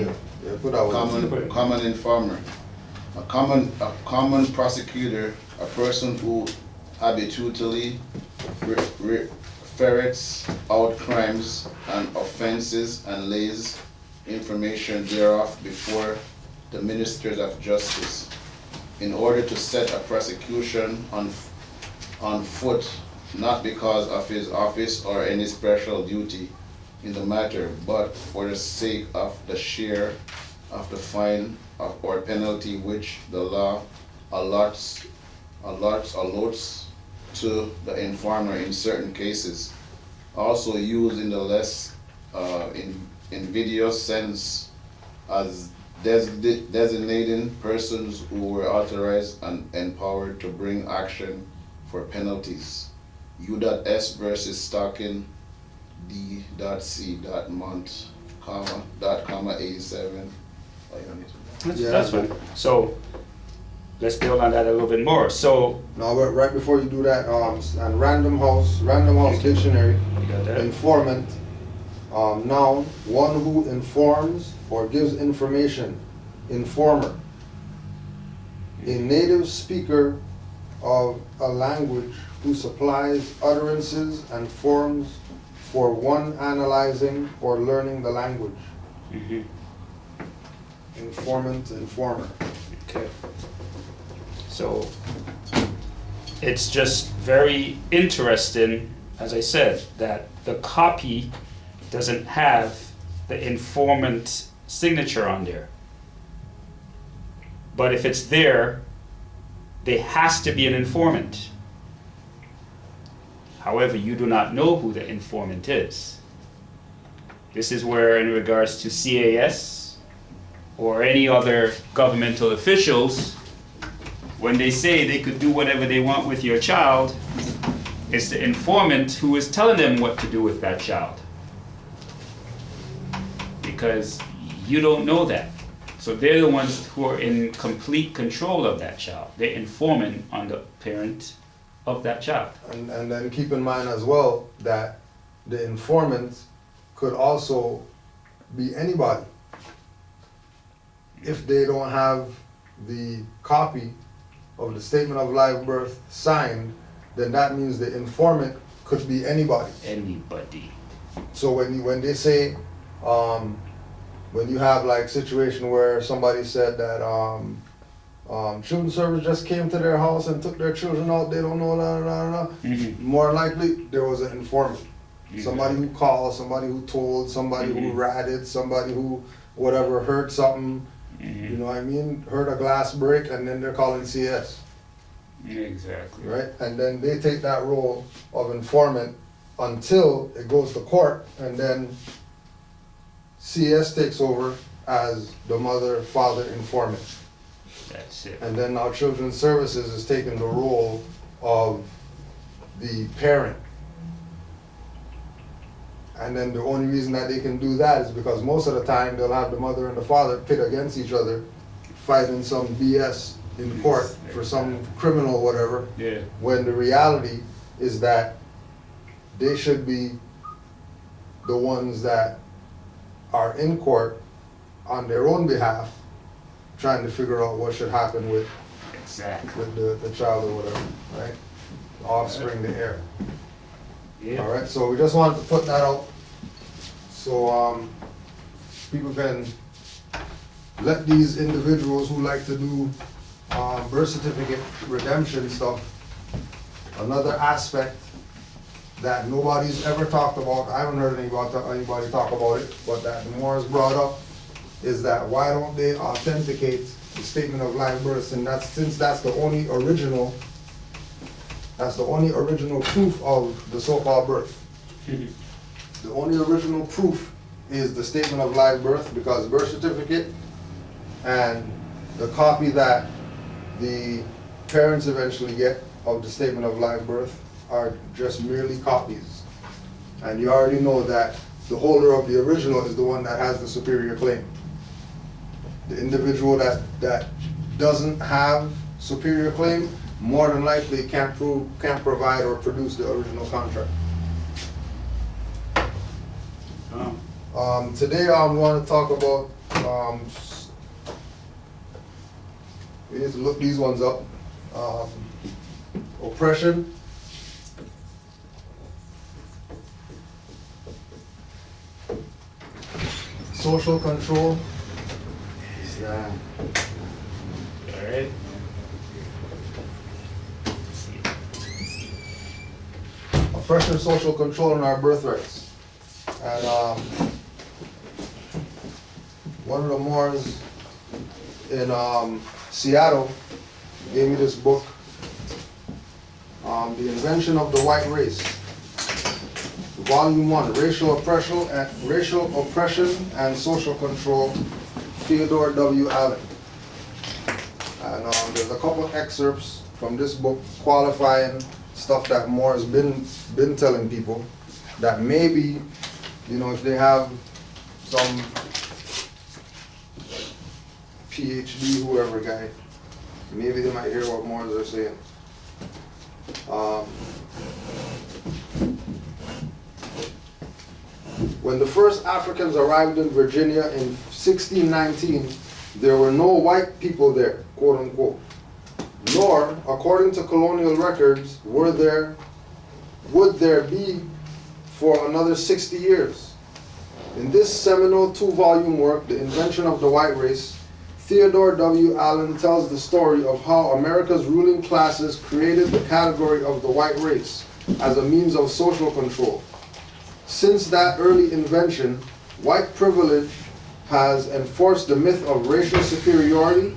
yeah, put that one. Common informer. A common prosecutor, a person who habitually ferrets out crimes and offenses and lays information thereof before the ministers of justice in order to set a prosecution on foot, not because of his office or any special duty in the matter, but for the sake of the share of the fine or penalty which the law allots to the informer in certain cases. Also used in the less invidious sense as designating persons who were authorized and empowered to bring action for penalties. U.S. versus Stocking D.C. Mont, comma 87. That's fine. So let's build on that a little bit more. So Now, but right before you do that, and Random House Dictionary, you got that? informant, noun, one who informs or gives information, informer. A native speaker of a language who supplies utterances and forms for one analyzing or learning the language. Mhm. Informant, informer. Okay. So it's just very interesting, as I said, that the copy doesn't have the informant signature on there. But if it's there, there has to be an informant. However, you do not know who the informant is. This is where, in regards to CAS or any other governmental officials, when they say they could do whatever they want with your child, it's the informant who is telling them what to do with that child. Because you don't know that. So they're the ones who are in complete control of that child. They're informing on the parent of that child. And then keep in mind as well that the informant could also be anybody. If they don't have the copy of the statement of live birth signed, then that means the informant could be anybody. Anybody. So when they say, when you have like situation where somebody said that Children's service just came to their house and took their children out, they don't know, more likely there was an informant. Somebody who called, somebody who told, somebody who ratted, somebody who whatever heard something, you know what I mean, heard a glass break, and then they're calling CS. Exactly. Right? And then they take that role of informant until it goes to court, and then CS takes over as the mother, father, informant. That's it. And then now Children's Services is taking the role of the parent. And then the only reason that they can do that is because most of the time they'll have the mother and the father pit against each other, fighting some BS in court for some criminal whatever. Yeah. When the reality is that they should be the ones that are in court on their own behalf, trying to figure out what should happen with the child or whatever, right? The offspring, the heir. Yeah. All right, so we just wanted to put that out so people can let these individuals who like to do birth certificate redemption stuff, another aspect that nobody's ever talked about, I haven't heard anybody talk about it, but that Moore has brought up, is that why don't they authenticate the statement of live birth, and since that's the only original proof of the so-called birth. The only original proof is the statement of live birth, because birth certificate and the copy that the parents eventually get of the statement of live birth are just merely copies. And you already know that the holder of the original is the one that has the superior claim. The individual that doesn't have superior claim more than likely can't provide or produce the original contract. Today I want to talk about, we need to look these ones up. Oppression, social control. Alright. Oppression, social control, and our birthrights. And one of the Moors in Seattle gave me this book, The Invention of the White Race, Volume 1, Racial Oppression and Social Control, Theodore W. Allen. And there's a couple of excerpts from this book qualifying stuff that Moore has been telling people, that maybe, you know, if they have some PhD, whoever guy, maybe they might hear what Moors are saying. When the first Africans arrived in Virginia in 1619, there were no white people there, quote unquote. Nor, according to colonial records, would there be for another 60 years. In this seminal 2-volume work, The Invention of the White Race, Theodore W. Allen tells the story of how America's ruling classes created the category of the white race as a means of social control. Since that early invention, white privilege has enforced the myth of racial superiority,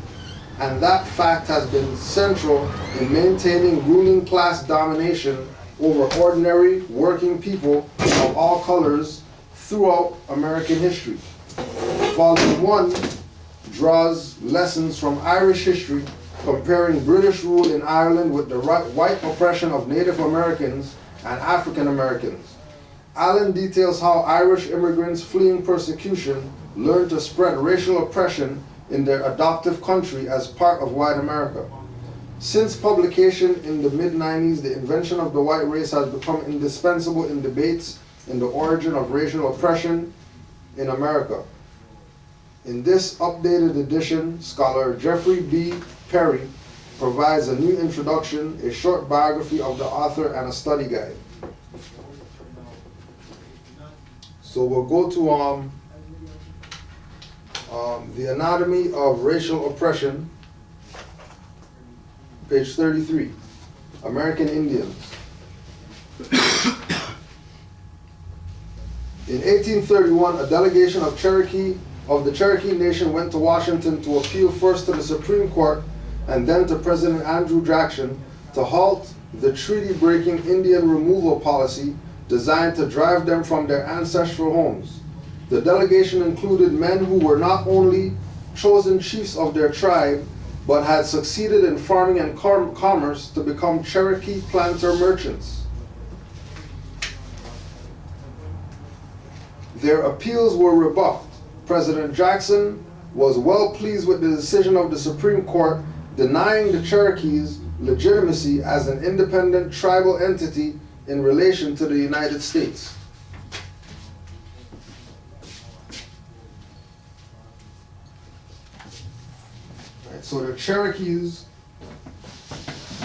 and that fact has been central in maintaining ruling class domination over ordinary working people of all colors throughout American history. Volume 1 draws lessons from Irish history, comparing British rule in Ireland with the white oppression of Native Americans and African Americans. Allen details how Irish immigrants fleeing persecution learned to spread racial oppression in their adoptive country as part of white America. Since publication in the mid-90s, The Invention of the White Race has become indispensable in debates in the origin of racial oppression in America. In this updated edition, scholar Jeffrey B. Perry provides a new introduction, a short biography of the author, and a study guide. So we'll go to The Anatomy of Racial Oppression page 33, American Indians. In 1831, a delegation of the Cherokee Nation went to Washington to appeal first to the Supreme Court and then to President Andrew Jackson to halt the treaty-breaking Indian removal policy designed to drive them from their ancestral homes. The delegation included men who were not only chosen chiefs of their tribe, but had succeeded in farming and commerce to become Cherokee planter merchants. Their appeals were rebuffed. President Jackson was well pleased with the decision of the Supreme Court denying the Cherokees legitimacy as an independent tribal entity in relation to the United States. Right, so the Cherokees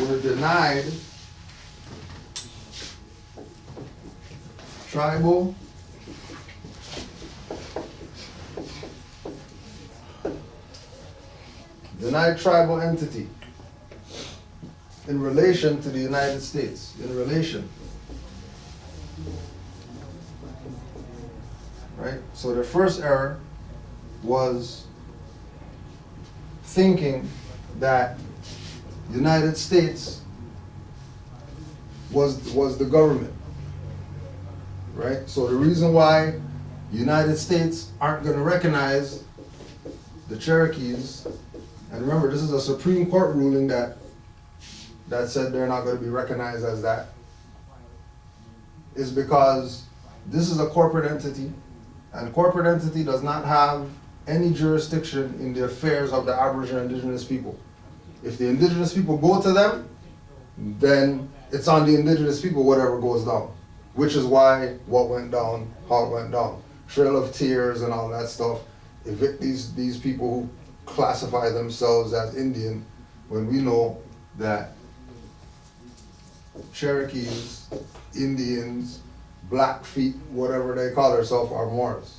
were denied tribal entity in relation to the United States, in relation. Right? So the first error was thinking that the United States was the government. Right? So the reason why the United States aren't going to recognize the Cherokees, and remember, this is a Supreme Court ruling that said they're not going to be recognized as that, is because this is a corporate entity, and corporate entity does not have any jurisdiction in the affairs of the Aboriginal indigenous people. If the indigenous people go to them, then it's on the indigenous people whatever goes down, which is why what went down, how it went down. Trail of Tears and all that stuff. Evict these people who classify themselves as Indian, when we know that Cherokees, Indians, Blackfeet, whatever they call themselves, are Moors.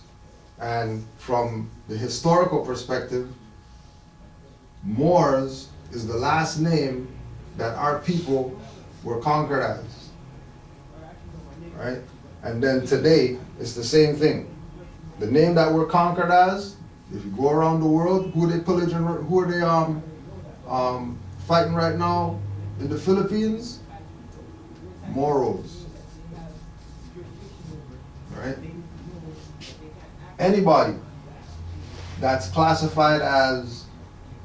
And from the historical perspective, Moors is the last name that our people were conquered as. Right? And then today, it's the same thing. The name that we're conquered as, if you go around the world, who are they pillaging, who are they fighting right now in the Philippines? Moros. Right? Anybody that's classified as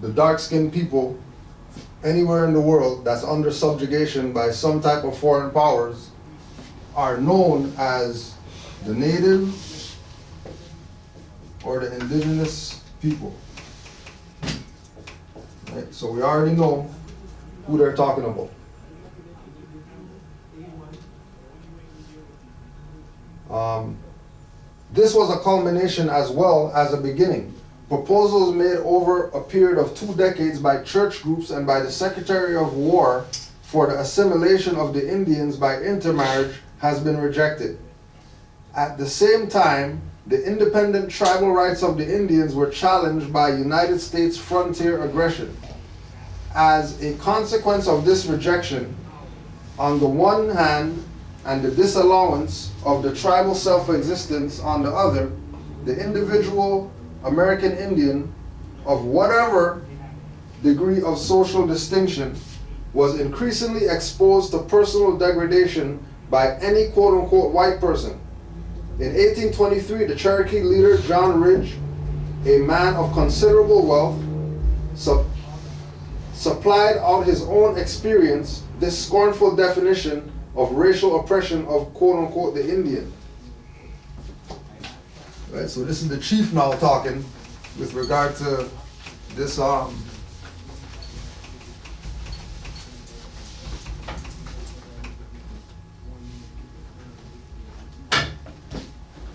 the dark-skinned people anywhere in the world that's under subjugation by some type of foreign powers are known as the native or the indigenous people. Right? So we already know who they're talking about. This was a culmination as well as a beginning. Proposals made over a period of 2 decades by church groups and by the Secretary of War for the assimilation of the Indians by intermarriage has been rejected. At the same time, the independent tribal rights of the Indians were challenged by United States frontier aggression. As a consequence of this rejection, on the one hand, and the disallowance of the tribal self-existence on the other, the individual American Indian of whatever degree of social distinction was increasingly exposed to personal degradation by any quote-unquote white person. In 1823, the Cherokee leader John Ridge, a man of considerable wealth, supplied out his own experience this scornful definition of racial oppression of quote-unquote the Indian. Right, so this is the chief now talking with regard to this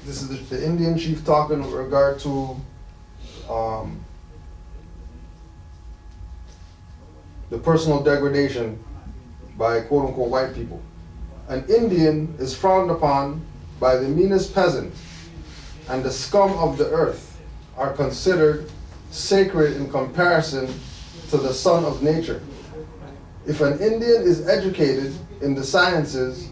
this is the Indian chief talking with regard to the personal degradation by quote-unquote white people. An Indian is frowned upon by the meanest peasant, and the scum of the earth are considered sacred in comparison to the son of nature. If an Indian is educated in the sciences,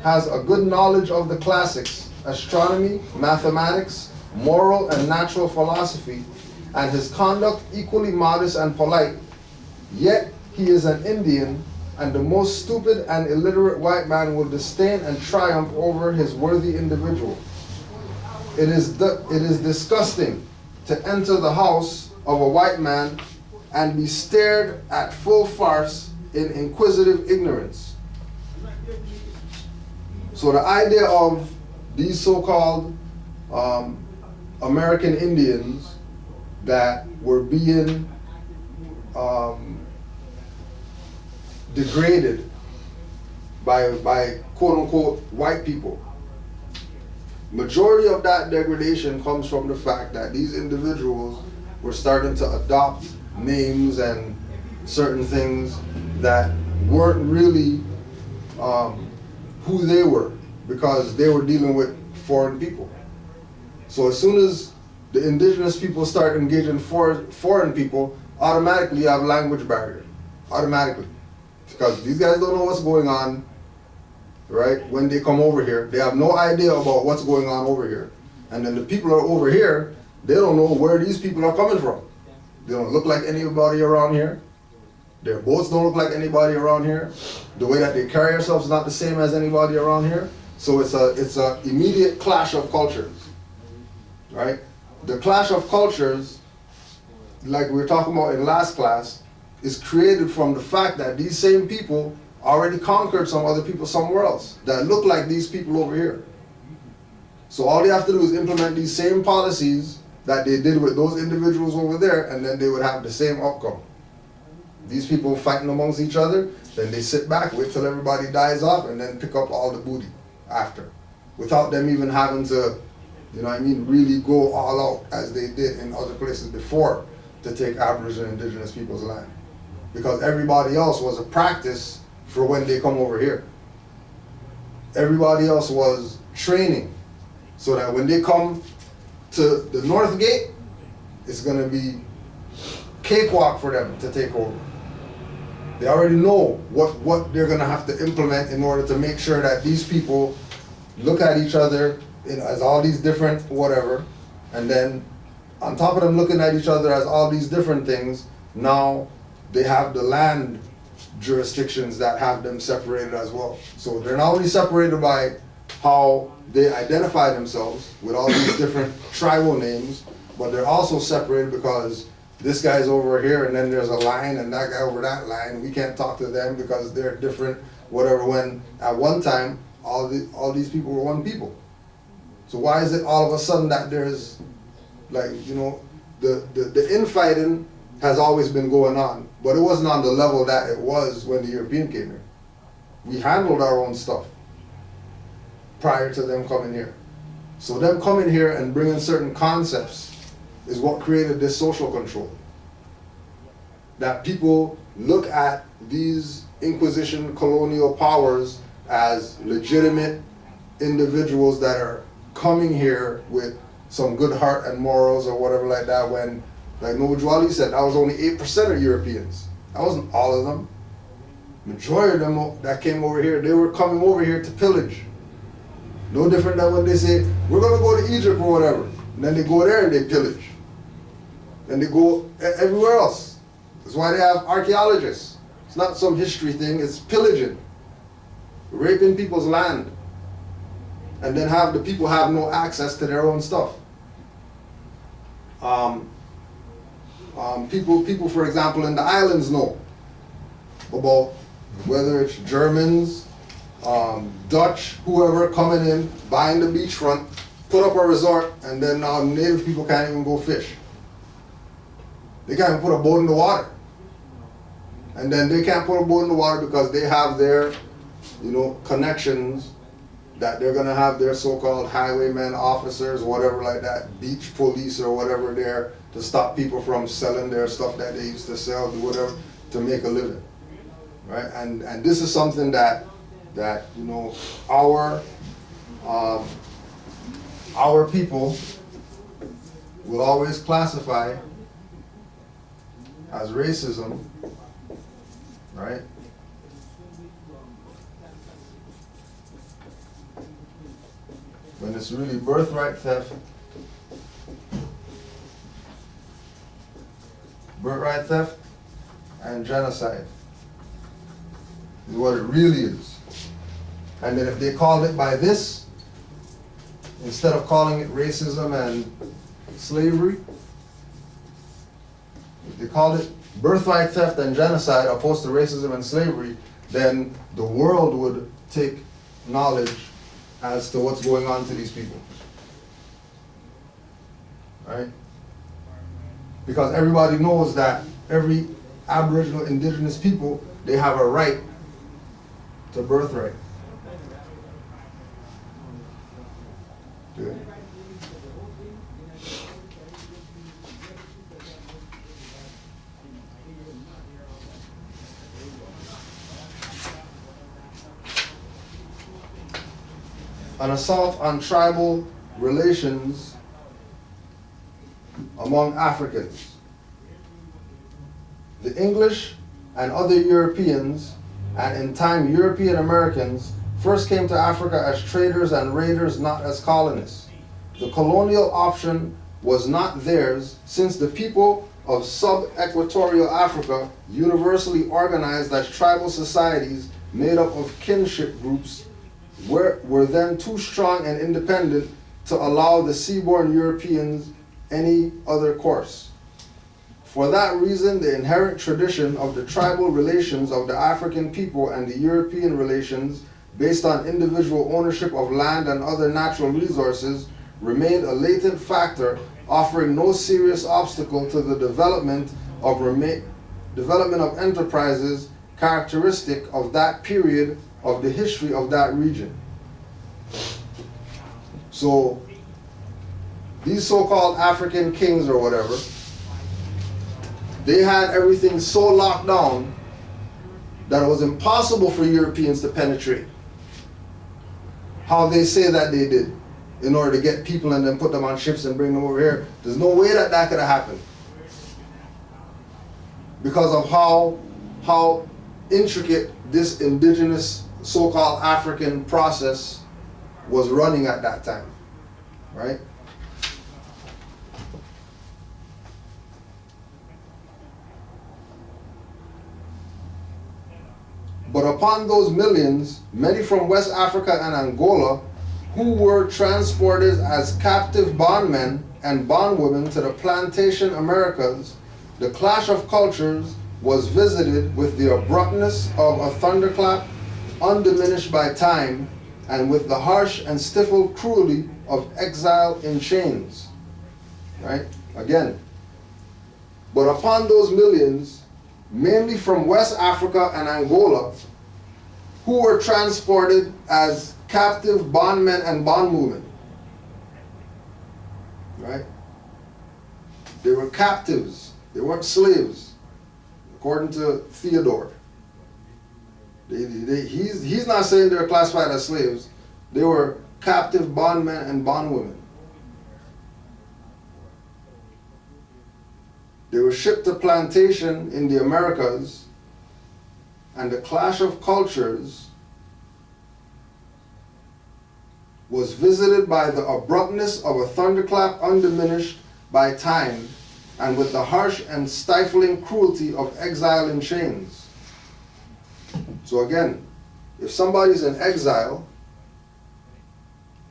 has a good knowledge of the classics, astronomy, mathematics, moral and natural philosophy, and his conduct equally modest and polite, yet he is an Indian, and the most stupid and illiterate white man will disdain and triumph over his worthy individual. It is disgusting to enter the house of a white man and be stared at full farce in inquisitive ignorance. So the idea of these so-called American Indians that were being degraded by quote-unquote white people. Majority of that degradation comes from the fact that these individuals were starting to adopt names and certain things that weren't really who they were, because they were dealing with foreign people. So as soon as the indigenous people start engaging foreign people, automatically you have language barrier, automatically. Because these guys don't know what's going on, right? When they come over here, they have no idea about what's going on over here. And then the people are over here, they don't know where these people are coming from. They don't look like anybody around here. Their boats don't look like anybody around here. The way that they carry themselves is not the same as anybody around here. So it's a immediate clash of cultures, right? The clash of cultures, like we were talking about in last class, is created from the fact that these same people already conquered some other people somewhere else that look like these people over here. So all they have to do is implement these same policies that they did with those individuals over there, and then they would have the same outcome. These people fighting amongst each other, then they sit back, wait till everybody dies off, and then pick up all the booty after, without them even having to, you know what I mean, really go all out as they did in other places before to take Aboriginal and Indigenous people's land. Because everybody else was a practice for when they come over here. Everybody else was training so that when they come to the North Gate, it's going to be cakewalk for them to take over. They already know what they're going to have to implement in order to make sure that these people look at each other as all these different whatever, and then on top of them looking at each other as all these different things, now they have the land jurisdictions that have them separated as well. So they're not only separated by how they identify themselves with all these different tribal names, but they're also separated because this guy's over here and then there's a line and that guy over that line. We can't talk to them because they're different, whatever, when at one time all these people were one people. So why is it all of a sudden that there's, like, you know, the infighting has always been going on, but it wasn't on the level that it was when the European came here. We handled our own stuff prior to them coming here. So them coming here and bringing certain concepts is what created this social control. That people look at these Inquisition colonial powers as legitimate individuals that are coming here with some good heart and morals or whatever like that, when, like Nobujuali said, that was only 8% of Europeans. That wasn't all of them. Majority of them that came over here, they were coming over here to pillage. No different than when they say, we're going to go to Egypt or whatever. And then they go there and they pillage. And they go everywhere else. That's why they have archaeologists. It's not some history thing, it's pillaging. Raping people's land. And then have the people have no access to their own stuff. People, for example, in the islands know about whether it's Germans, Dutch, whoever coming in, buying the beachfront, put up a resort, and then now native people can't even go fish. They can't even put a boat in the water. And then they can't put a boat in the water because they have their, you know, connections that they're gonna have their so-called highwaymen, officers, whatever like that, beach police or whatever there to stop people from selling their stuff that they used to sell, do whatever, to make a living, right? And this is something that you know, our people will always classify as racism, right? when it's really birthright theft. Birthright theft and genocide is what it really is. And then if they called it by this, instead of calling it racism and slavery, if they called it birthright theft and genocide opposed to racism and slavery, then the world would take knowledge as to what's going on to these people. Right? Because everybody knows that every Aboriginal indigenous people, they have a right to birthright. Good. An assault on tribal relations among Africans. The English and other Europeans, and in time European Americans, first came to Africa as traders and raiders, not as colonists. The colonial option was not theirs, since the people of sub-equatorial Africa, universally organized as tribal societies made up of kinship groups, were then too strong and independent to allow the seaborne Europeans any other course. For that reason, the inherent tradition of the tribal relations of the African people and the European relations based on individual ownership of land and other natural resources remained a latent factor, offering no serious obstacle to the development of enterprises characteristic of that period of the history of that region. So these so-called African kings or whatever, they had everything so locked down that it was impossible for Europeans to penetrate. How they say that they did in order to get people and then put them on ships and bring them over here. There's no way that that could have happened because of how intricate this indigenous so-called African process was running at that time, right? But upon those millions, many from West Africa and Angola, who were transported as captive bondmen and bondwomen to the plantation Americas, the clash of cultures was visited with the abruptness of a thunderclap, undiminished by time, and with the harsh and stifled cruelty of exile in chains. Right? Again. But upon those millions, mainly from West Africa and Angola, who were transported as captive bondmen and bondwomen. Right? They were captives. They weren't slaves, according to Theodore. He's not saying they're classified as slaves. They were captive bondmen and bondwomen. They were shipped to plantation in the Americas, and the clash of cultures was visited by the abruptness of a thunderclap undiminished by time, and with the harsh and stifling cruelty of exile in chains. So again, if somebody's in exile,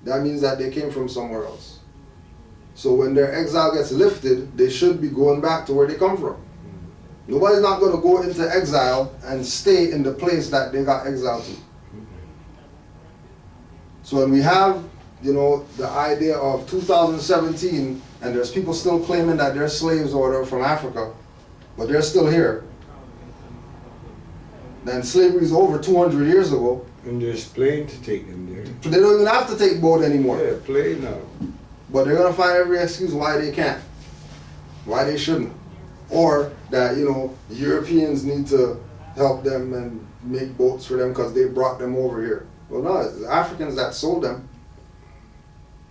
that means that they came from somewhere else. So when their exile gets lifted, they should be going back to where they come from. Nobody's not going to go into exile and stay in the place that they got exiled to. So when we have, the idea of 2017, and there's people still claiming that they're slaves or whatever from Africa, but they're still here, then slavery is over 200 years ago. And there's plane to take them there. They don't even have to take boat anymore. Yeah, plane now. But they're going to find every excuse why they can't, why they shouldn't. Or that, Europeans need to help them and make boats for them because they brought them over here. Well, no, it's the Africans that sold them.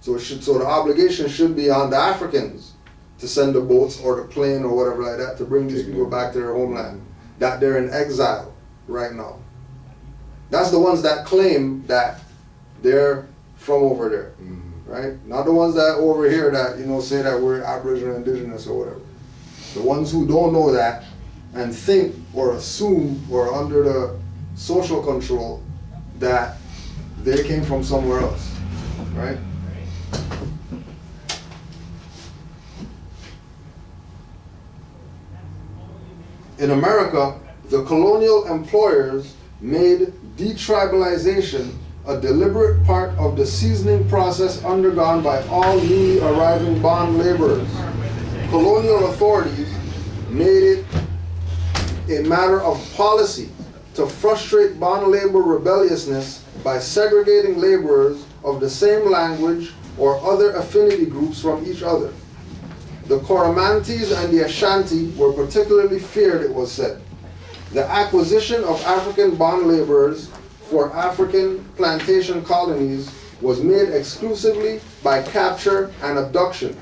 So the obligation should be on the Africans to send the boats or the plane or whatever like that to bring these people back to their homeland, that they're in exile right now. That's the ones that claim that they're from over there. Mm-hmm. right? Not the ones that over here that, you know, say that we're Aboriginal, indigenous, or whatever. The ones who don't know that and think or assume or are under the social control that they came from somewhere else, right? In America, the colonial employers made detribalization a deliberate part of the seasoning process undergone by all newly arriving bond laborers. Colonial authorities made it a matter of policy to frustrate bond labor rebelliousness by segregating laborers of the same language or other affinity groups from each other. The Coromantes and the Ashanti were particularly feared, it was said. The acquisition of African bond laborers for African plantation colonies was made exclusively by capture and abduction.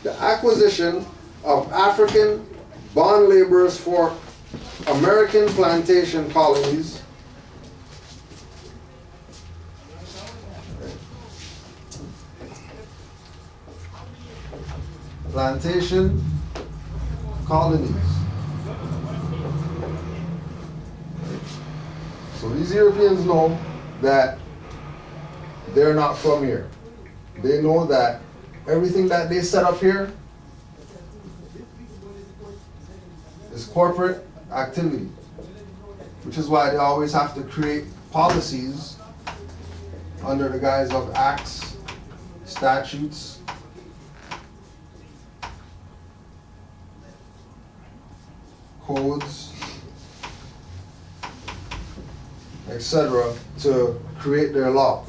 The acquisition of African bond laborers for American plantation colonies So these Europeans know that they're not from here. They know that everything that they set up here is corporate activity, which is why they always have to create policies under the guise of acts, statutes, codes, etc., to create their law.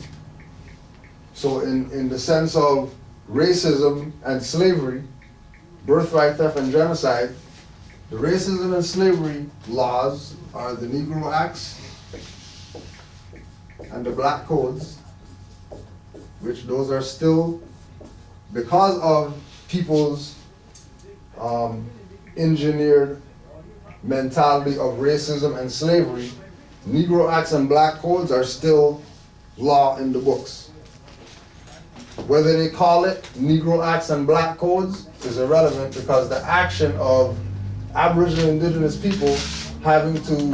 So in the sense of racism and slavery, birthright theft and genocide, the racism and slavery laws are the Negro Acts and the Black Codes, which those are still, because of people's engineered mentality of racism and slavery, Negro Acts and Black Codes are still law in the books. Whether they call it Negro Acts and Black Codes is irrelevant, because the action of Aboriginal indigenous people having to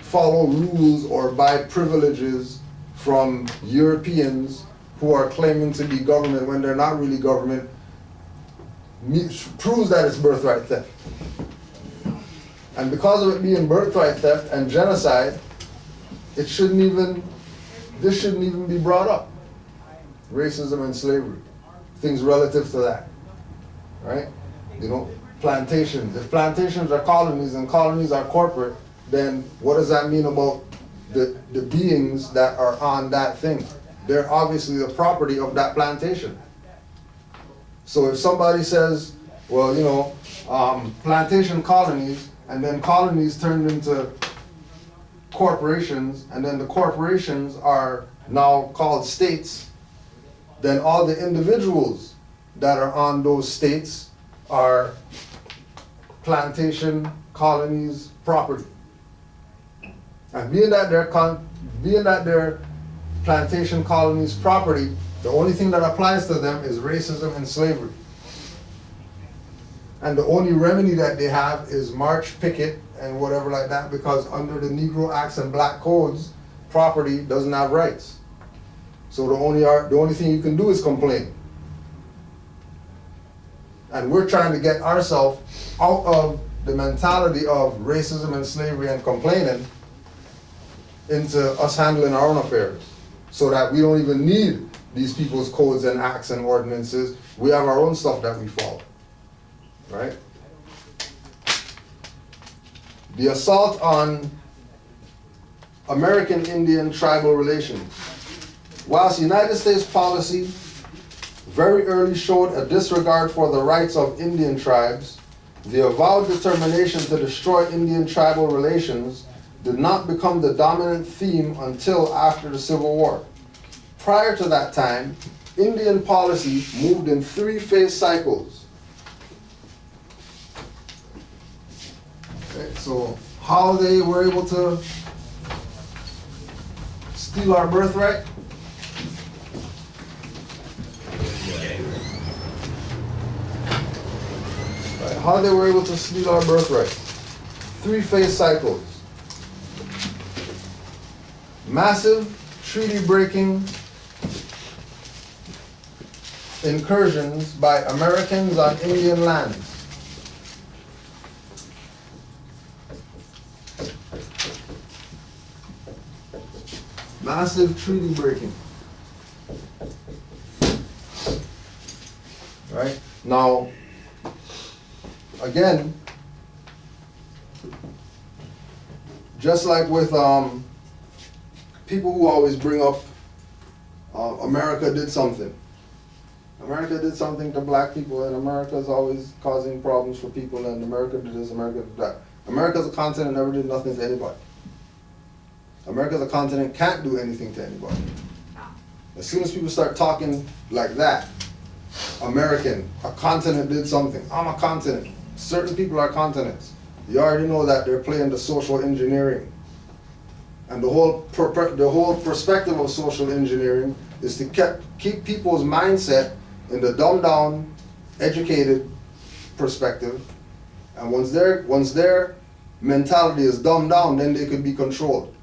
follow rules or buy privileges from Europeans who are claiming to be government when they're not really government proves that it's birthright theft. And because of it being birthright theft and genocide, this shouldn't even be brought up. Racism and slavery, things relative to that, right? You know, plantations. If plantations are colonies and colonies are corporate, then what does that mean about the beings that are on that thing? They're obviously the property of that plantation. So if somebody says, well, you know, plantation colonies, and then colonies turned into corporations, and then the corporations are now called states, then all the individuals that are on those states are plantation colonies property. And being that they're plantation colonies property, the only thing that applies to them is racism and slavery. And the only remedy that they have is march, picket, and whatever like that, because under the Negro Acts and Black Codes, property doesn't have rights. So the only thing you can do is complain. And we're trying to get ourselves out of the mentality of racism and slavery and complaining into us handling our own affairs, so that we don't even need these people's codes and acts and ordinances. We have our own stuff that we follow, right? The assault on American Indian tribal relations. Whilst United States policy very early showed a disregard for the rights of Indian tribes, the avowed determination to destroy Indian tribal relations did not become the dominant theme until after the Civil War. Prior to that time, Indian policy moved in three-phase cycles. Okay, so how they were able to steal our birthright how they were able to steal our birthright. Three-phase cycles. Massive treaty-breaking incursions by Americans on Indian lands. Massive treaty breaking. Right? Now, again, just like with people who always bring up America did something. America did something to black people, and America is always causing problems for people, and America did this, America did that. America's a continent that never did nothing to anybody. America's a continent can't do anything to anybody. As soon as people start talking like that, American, a continent did something. I'm a continent. Certain people are continents. You already know that they're playing the social engineering. And the whole perspective of social engineering is to keep people's mindset in the dumbed down, educated perspective. And once their mentality is dumbed down, then they could be controlled.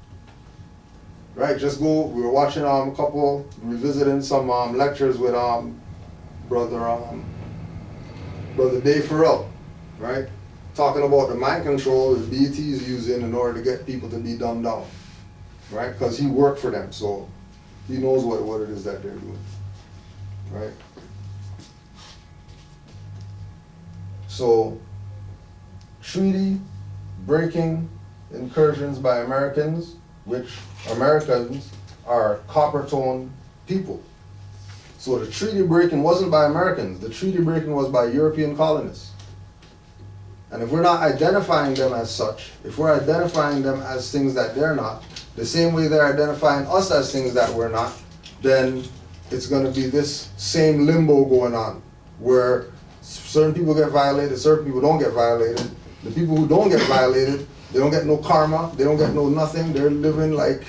Right? We were watching revisiting some lectures with Brother Dave Farrell, right? Talking about the mind control that BET is using in order to get people to be dumbed down, right? Because he worked for them, so he knows what it is that they're doing, right? So, treaty breaking incursions by Americans, which Americans are copper-toned people. So the treaty breaking wasn't by Americans, the treaty breaking was by European colonists. And if we're not identifying them as such, if we're identifying them as things that they're not, the same way they're identifying us as things that we're not, then it's going to be this same limbo going on, where certain people get violated, certain people don't get violated. The people who don't get violated, they don't get no karma, they don't get no nothing, they're living like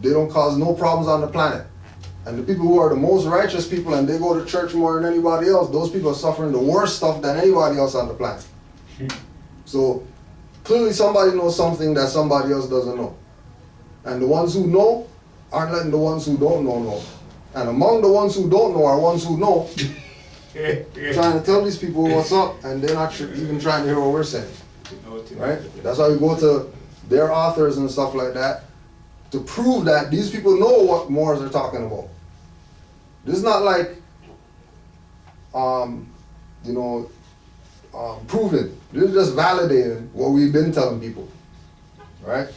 they don't cause no problems on the planet. And the people who are the most righteous people and they go to church more than anybody else, those people are suffering the worst stuff than anybody else on the planet. So clearly somebody knows something that somebody else doesn't know. And the ones who know aren't letting the ones who don't know. And among the ones who don't know are ones who know, trying to tell these people what's up, and they're not even trying to hear what we're saying. Right? That's why we go to their authors and stuff like that, to prove that these people know what Moors are talking about. This is not like, proving. This is just validating what we've been telling people, right?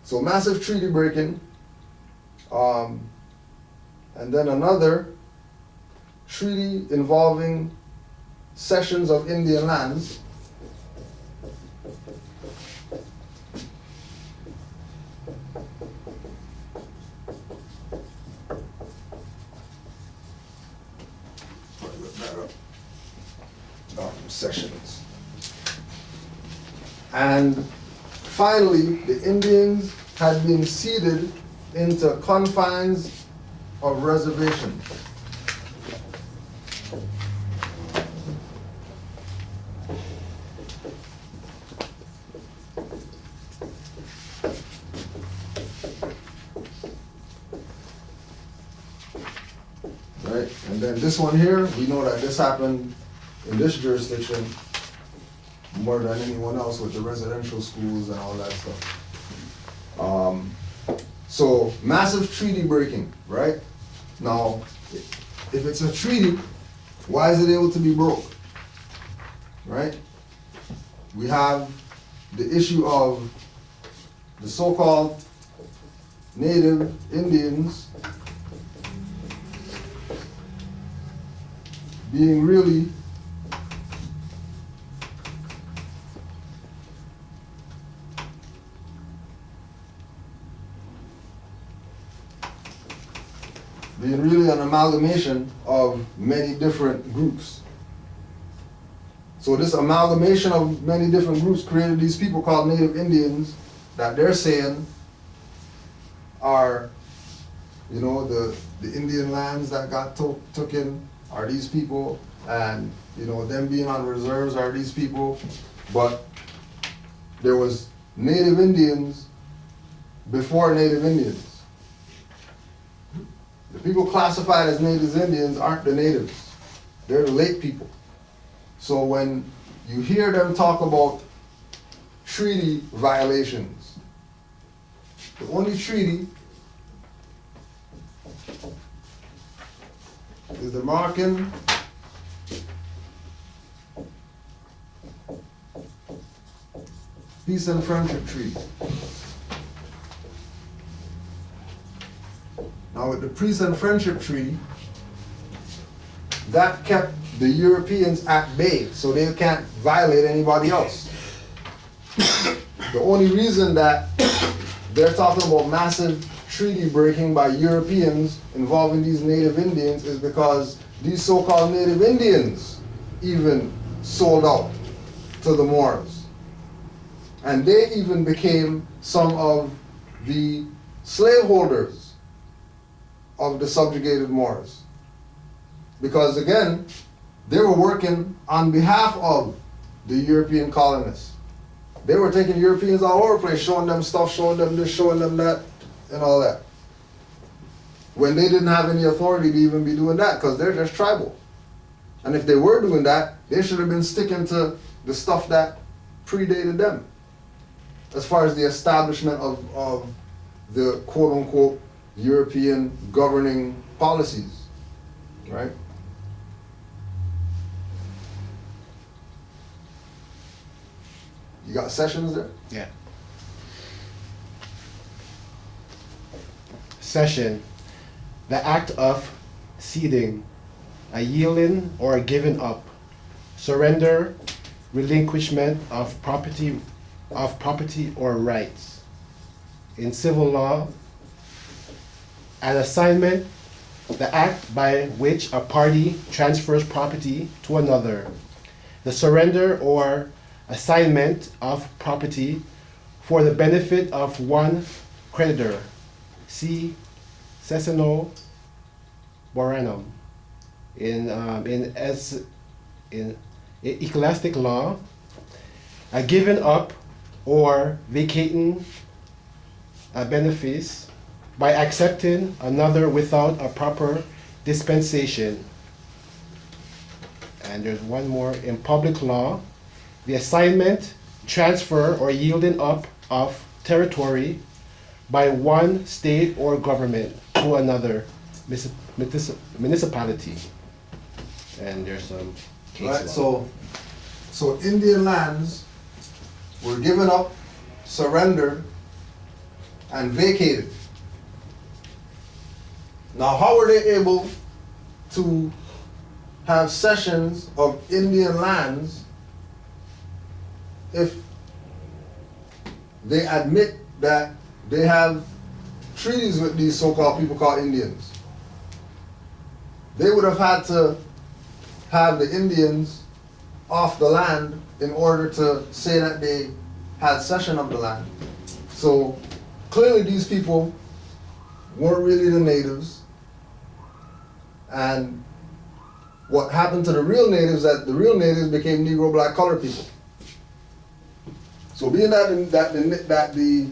So massive treaty breaking, and then another treaty involving cessions of Indian lands. Sessions. And finally, the Indians had been ceded into confines of reservation. Right? And then this one here, we know that this happened in this jurisdiction more than anyone else with the residential schools and all that stuff. So massive treaty breaking, right? Now, if it's a treaty, why is it able to be broke? Right? We have the issue of the so-called native Indians being really an amalgamation of many different groups. So this amalgamation of many different groups created these people called Native Indians that they're saying are, the Indian lands that got took in are these people, and you know, them being on reserves are these people, but there was Native Indians before Native Indians. The people classified as Native Indians aren't the natives. They're the late people. So when you hear them talk about treaty violations, the only treaty is the Moroccan Peace and Friendship Treaty. Now with the Peace and Friendship Treaty, that kept the Europeans at bay, so they can't violate anybody else. The only reason that they're talking about massive treaty breaking by Europeans involving these Native Indians is because these so-called Native Indians even sold out to the Moors. And they even became some of the slaveholders of the subjugated Moors. Because again, they were working on behalf of the European colonists. They were taking Europeans all over the place, showing them stuff, showing them this, showing them that, and all that. When they didn't have any authority to even be doing that, because they're just tribal. And if they were doing that, they should have been sticking to the stuff that predated them, as far as the establishment of the quote-unquote European governing policies, right? You got sessions there? Yeah. Cession, the act of ceding, a yielding or a giving up, surrender, relinquishment of property or rights. In civil law, an assignment, the act by which a party transfers property to another. The surrender or assignment of property for the benefit of one creditor. See Cessino Boranum. In ecclesiastic law, a giving up or vacating a benefice by accepting another without a proper dispensation. And there's one more in public law, the assignment, transfer, or yielding up of territory by one state or government to another municipality. And there's some case law. So Indian lands were given up, surrendered, and vacated. Now, how were they able to have cessions of Indian lands if they admit that they have treaties with these so-called people called Indians? They would have had to have the Indians off the land in order to say that they had cession of the land. So clearly these people weren't really the natives. And what happened to the real natives, that the real natives became Negro black colored people. So being that the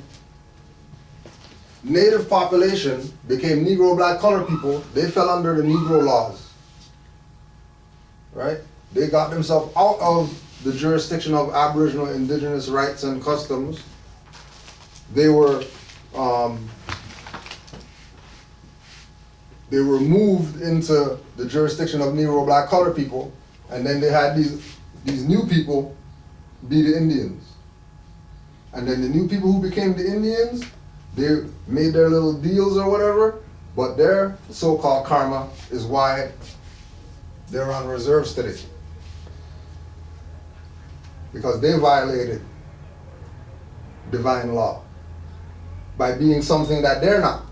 native population became Negro black colored people, they fell under the Negro laws. Right? They got themselves out of the jurisdiction of Aboriginal indigenous rights and customs. They were moved into the jurisdiction of Negro black colored people, and then they had these new people be the Indians. And then the new people who became the Indians, they made their little deals or whatever, but their so-called karma is why they're on reserves today. Because they violated divine law by being something that they're not.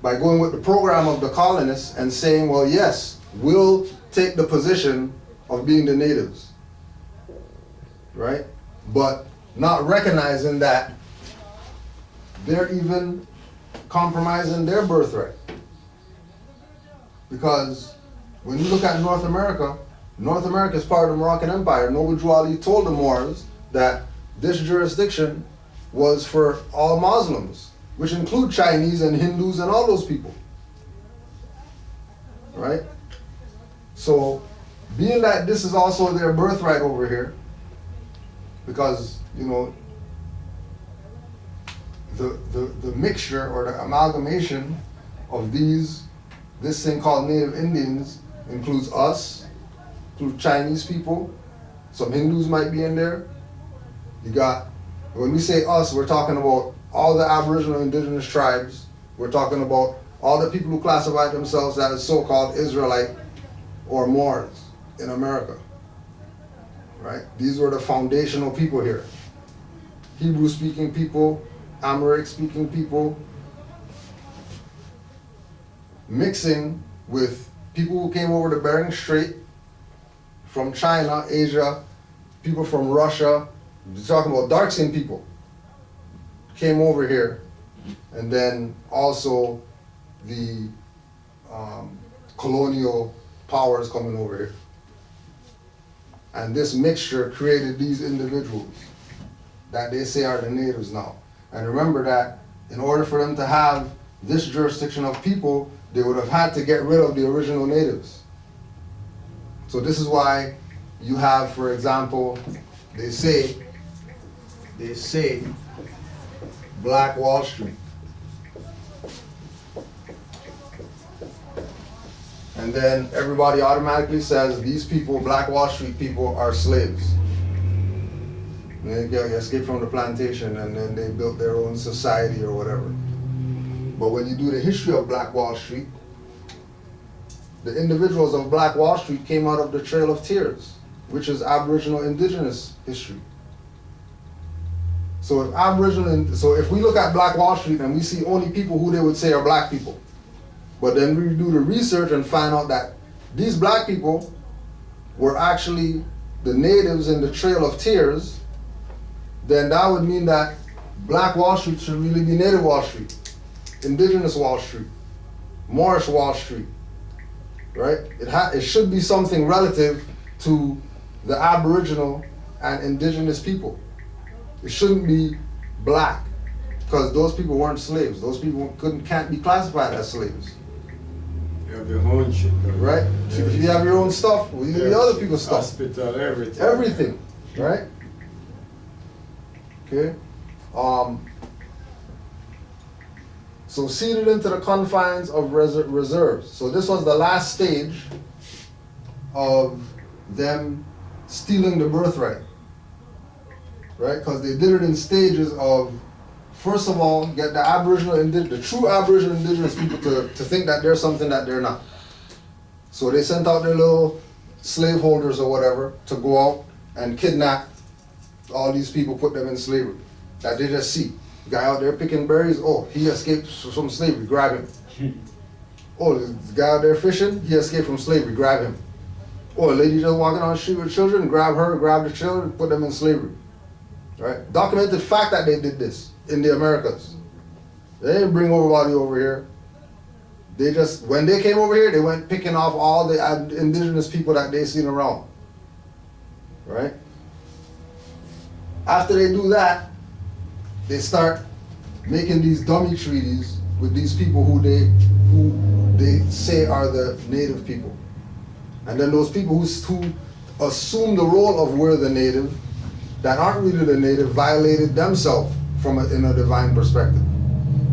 By going with the program of the colonists and saying, well, yes, we'll take the position of being the natives, right? But not recognizing that they're even compromising their birthright. Because when you look at North America is part of the Moroccan Empire. Noble Ali told the Moors that this jurisdiction was for all Muslims, which include Chinese and Hindus and all those people. Right? So, being that this is also their birthright over here, because, you know, the mixture or the amalgamation of this thing called Native Indians includes us, includes Chinese people, some Hindus might be in there. You got, when we say us, we're talking about all the Aboriginal indigenous tribes. We're talking about all the people who classify themselves as so-called Israelite or Moors in America. Right? These were the foundational people here. Hebrew-speaking people, Amharic-speaking people, mixing with people who came over the Bering Strait from China, Asia, people from Russia. We're talking about dark-skinned people came over here, and then also the colonial powers coming over here. And this mixture created these individuals that they say are the natives now. And remember that in order for them to have this jurisdiction of people, they would have had to get rid of the original natives. So this is why you have, for example, they say Black Wall Street. And then everybody automatically says these people, Black Wall Street people, are slaves. And they escaped from the plantation and then they built their own society or whatever. But when you do the history of Black Wall Street, the individuals of Black Wall Street came out of the Trail of Tears, which is Aboriginal indigenous history. So if we look at Black Wall Street and we see only people who they would say are black people, but then we do the research and find out that these black people were actually the natives in the Trail of Tears, then that would mean that Black Wall Street should really be Native Wall Street, Indigenous Wall Street, Moorish Wall Street, right? It should be something relative to the Aboriginal and Indigenous people. It shouldn't be black, because those people weren't slaves. Those people can't be classified as slaves. You have your own shit, though. Right? If you have your own stuff, well, you need other people's stuff. Hospital, everything. Everything, right? Okay. So seeded into the confines of reserves. So this was the last stage of them stealing the birthright, right? Because they did it in stages of, first of all, get the true Aboriginal indigenous people to think that they're something that they're not. So they sent out their little slaveholders or whatever to go out and kidnap all these people, put them in slavery. That they just see. Guy out there picking berries, oh, he escaped from slavery, grab him. Oh, the guy out there fishing, he escaped from slavery, grab him. Oh, a lady just walking on the street with children, grab her, grab the children, put them in slavery. Right? Documented fact that they did this in the Americas. They didn't bring everybody over here. They just, when they came over here, they went picking off all the indigenous people that they seen around. Right? After they do that, they start making these dummy treaties with these people who they say are the native people. And then those people who assume the role of we're the native, that aren't really the native, violated themselves in a divine perspective,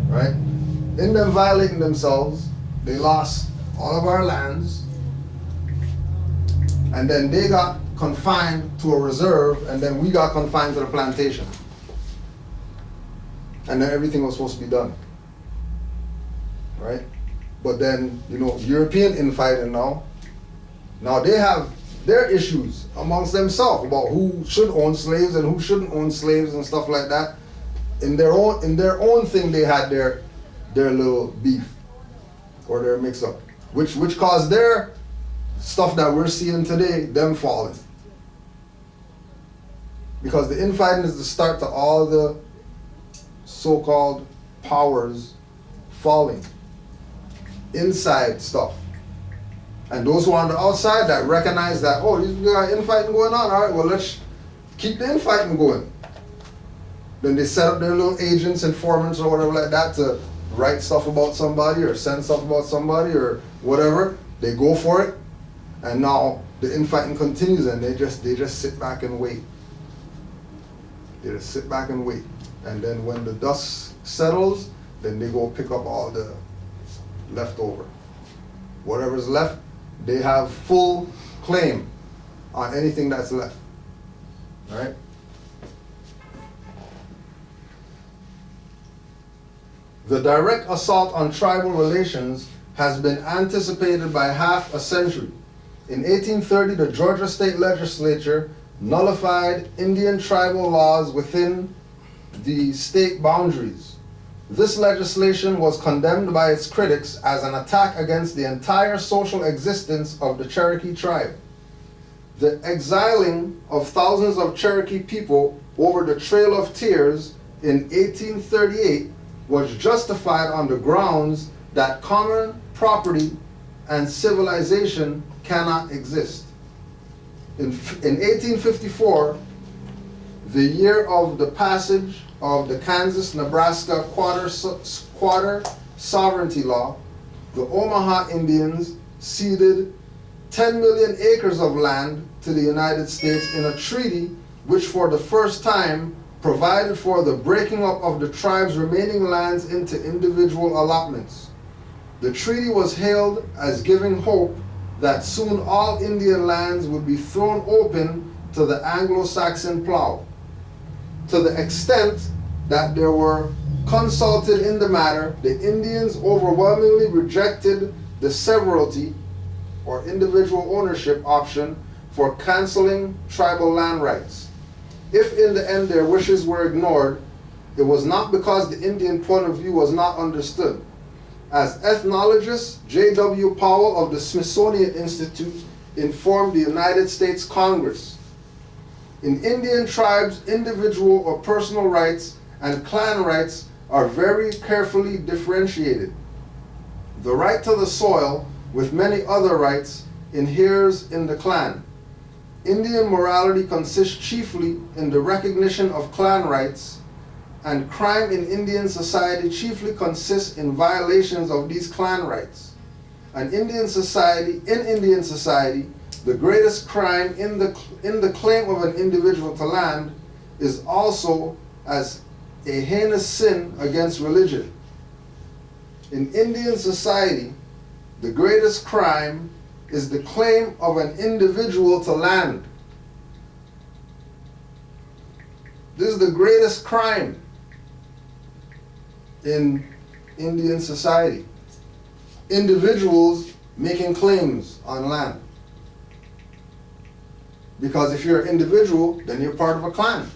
right? In them violating themselves, they lost all of our lands, and then they got confined to a reserve, and then we got confined to the plantation. And then everything was supposed to be done, right? But then, European infighting now they have their issues amongst themselves about who should own slaves and who shouldn't own slaves and stuff like that. In their own thing, they had their little beef or their mix-up, which caused their stuff that we're seeing today, them falling. Because the infighting is the start to all the so-called powers falling inside stuff. And those who are on the outside that recognize that, oh, you got infighting going on, all right, well, let's keep the infighting going. Then they set up their little agents, informants, or whatever like that to write stuff about somebody or send stuff about somebody or whatever. They go for it, and now the infighting continues, and they just sit back and wait. They just sit back and wait. And then when the dust settles, then they go pick up all the leftover. Whatever's left, they have full claim on anything that's left. All right? The direct assault on tribal relations has been anticipated by half a century. In 1830, the Georgia State Legislature nullified Indian tribal laws within the state boundaries. This legislation was condemned by its critics as an attack against the entire social existence of the Cherokee tribe. The exiling of thousands of Cherokee people over the Trail of Tears in 1838 was justified on the grounds that common property and civilization cannot exist. In 1854, the year of the passage of the Kansas-Nebraska quarter sovereignty law, the Omaha Indians ceded 10 million acres of land to the United States in a treaty which for the first time provided for the breaking up of the tribe's remaining lands into individual allotments. The treaty was hailed as giving hope that soon all Indian lands would be thrown open to the Anglo-Saxon plow. To the extent that they were consulted in the matter, the Indians overwhelmingly rejected the severalty or individual ownership option for canceling tribal land rights. If in the end their wishes were ignored, it was not because the Indian point of view was not understood. As ethnologist J.W. Powell of the Smithsonian Institute informed the United States Congress, in Indian tribes, individual or personal rights and clan rights are very carefully differentiated. The right to the soil, with many other rights, inheres in the clan. Indian morality consists chiefly in the recognition of clan rights, and crime in Indian society chiefly consists in violations of these clan rights. In Indian society, the greatest crime in the claim of an individual to land is also as a heinous sin against religion. In Indian society, the greatest crime is the claim of an individual to land. This is the greatest crime in Indian society. Individuals making claims on land. Because if you're an individual, then you're part of a clan.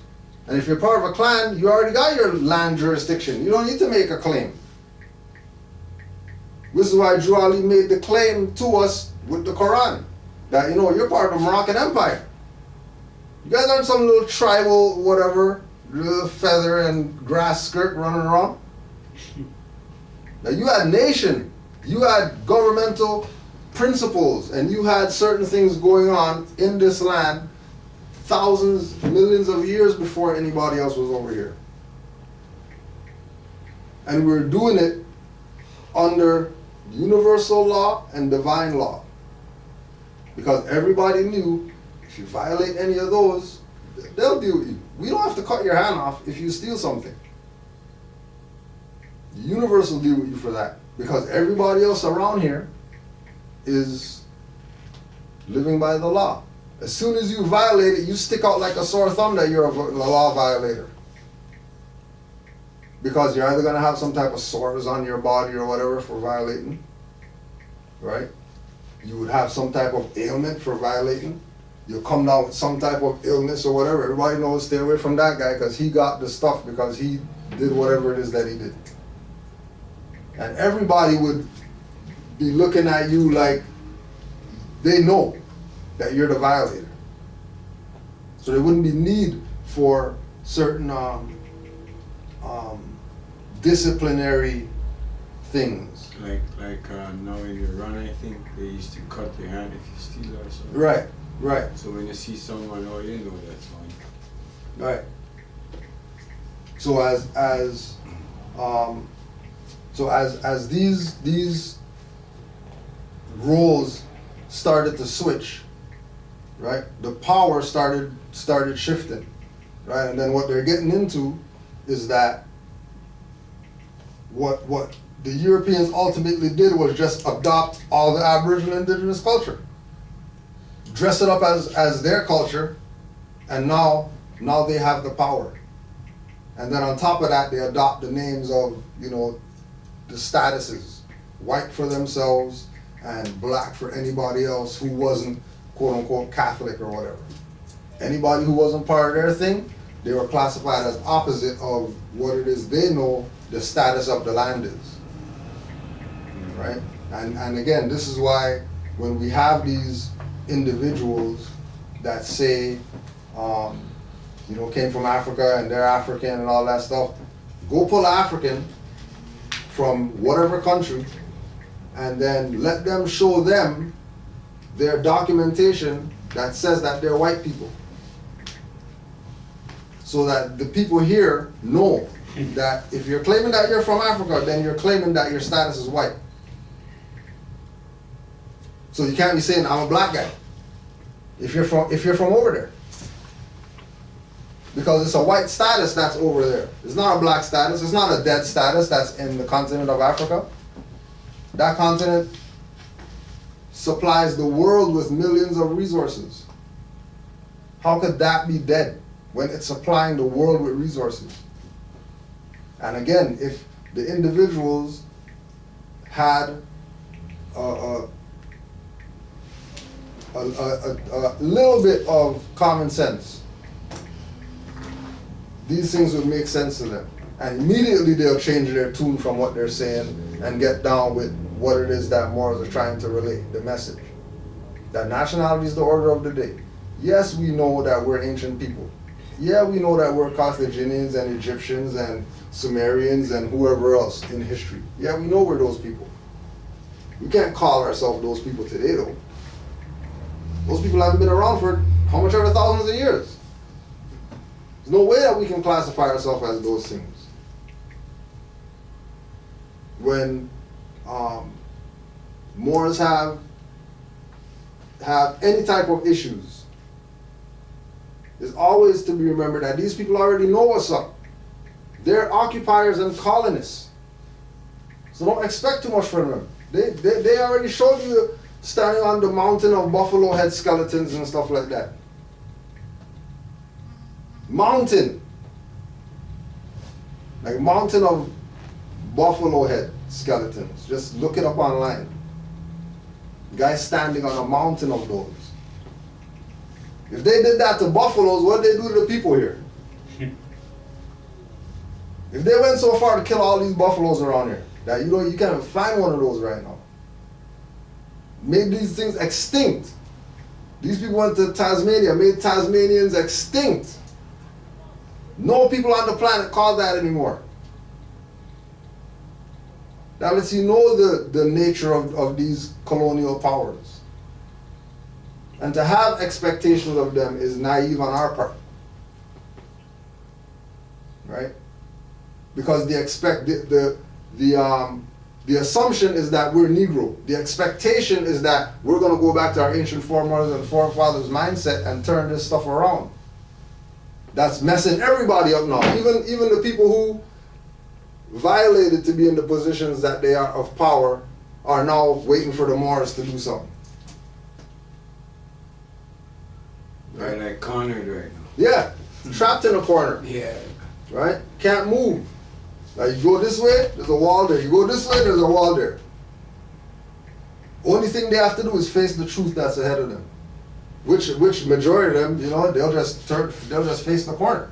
And if you're part of a clan, you already got your land jurisdiction. You don't need to make a claim. This is why Drew Ali made the claim to us with the Quran, that, you know, you're part of the Moroccan Empire. You guys aren't some little tribal whatever, little feather and grass skirt running around. Now you had nation, you had governmental principles, and you had certain things going on in this land thousands, millions of years before anybody else was over here. And we're doing it under universal law and divine law. Because everybody knew if you violate any of those, they'll deal with you. We don't have to cut your hand off if you steal something. The universe will deal with you for that. Because everybody else around here is living by the law. As soon as you violate it, you stick out like a sore thumb that you're a law violator. Because you're either going to have some type of sores on your body or whatever for violating, right? You would have some type of ailment for violating. You'll come down with some type of illness or whatever. Everybody knows, stay away from that guy because he got the stuff because he did whatever it is that he did. And everybody would be looking at you like they know that you're the violator. So there wouldn't be need for certain disciplinary things. Like now in Iran, I think they used to cut your hand if you steal or something. Right, right. So when you see someone, oh, you know that's one. Right. So as these roles started to switch, right? The power started shifting, right? And then what they're getting into is that what the Europeans ultimately did was just adopt all the Aboriginal indigenous culture, dress it up as their culture, and now they have the power. And then on top of that, they adopt the names of, you know, the statuses, white for themselves and black for anybody else who wasn't quote unquote Catholic or whatever. Anybody who wasn't part of their thing, they were classified as opposite of what it is they know the status of the land is. Right? And again, this is why when we have these individuals that say, you know, came from Africa and they're African and all that stuff, go pull an African from whatever country and then let them show them their documentation that says that they're white people. So that the people here know that if you're claiming that you're from Africa, then you're claiming that your status is white. So you can't be saying I'm a black guy if you're from over there. Because it's a white status that's over there. It's not a black status. It's not a dead status that's in the continent of Africa. That continent supplies the world with millions of resources. How could that be dead when it's supplying the world with resources? And again, if the individuals had a little bit of common sense, these things would make sense to them. And immediately they'll change their tune from what they're saying and get down with what it is that Moors are trying to relay, the message. That nationality is the order of the day. Yes, we know that we're ancient people. Yeah, we know that we're Carthaginians and Egyptians and Sumerians and whoever else in history. Yeah, we know we're those people. We can't call ourselves those people today, though. Those people haven't been around for how much ever thousands of years. There's no way that we can classify ourselves as those things. When Moors have any type of issues, it's always to be remembered that these people already know what's up. They're occupiers and colonists. So don't expect too much from them. They already showed you standing on the mountain of buffalo head skeletons and stuff like that. Mountain. Like mountain of buffalo head skeletons. Just look it up online. Guys standing on a mountain of those. If they did that to buffaloes, what did they do to the people here? If they went so far to kill all these buffaloes around here, that you can't find one of those right now. Made these things extinct. These people went to Tasmania, made Tasmanians extinct. No people on the planet call that anymore. That lets you know the nature of these colonial powers. And to have expectations of them is naive on our part. Right? Because the assumption is that we're Negro. The expectation is that we're going to go back to our ancient foremothers and forefathers mindset and turn this stuff around. That's messing everybody up now. Even the people who violated to be in the positions that they are of power are now waiting for the Moors to do something. Right, like cornered right now. Yeah, trapped in a corner. Yeah. Right? Can't move. Like you go this way, there's a wall there. You go this way, there's a wall there. Only thing they have to do is face the truth that's ahead of them. Which majority of them, they'll just face the corner.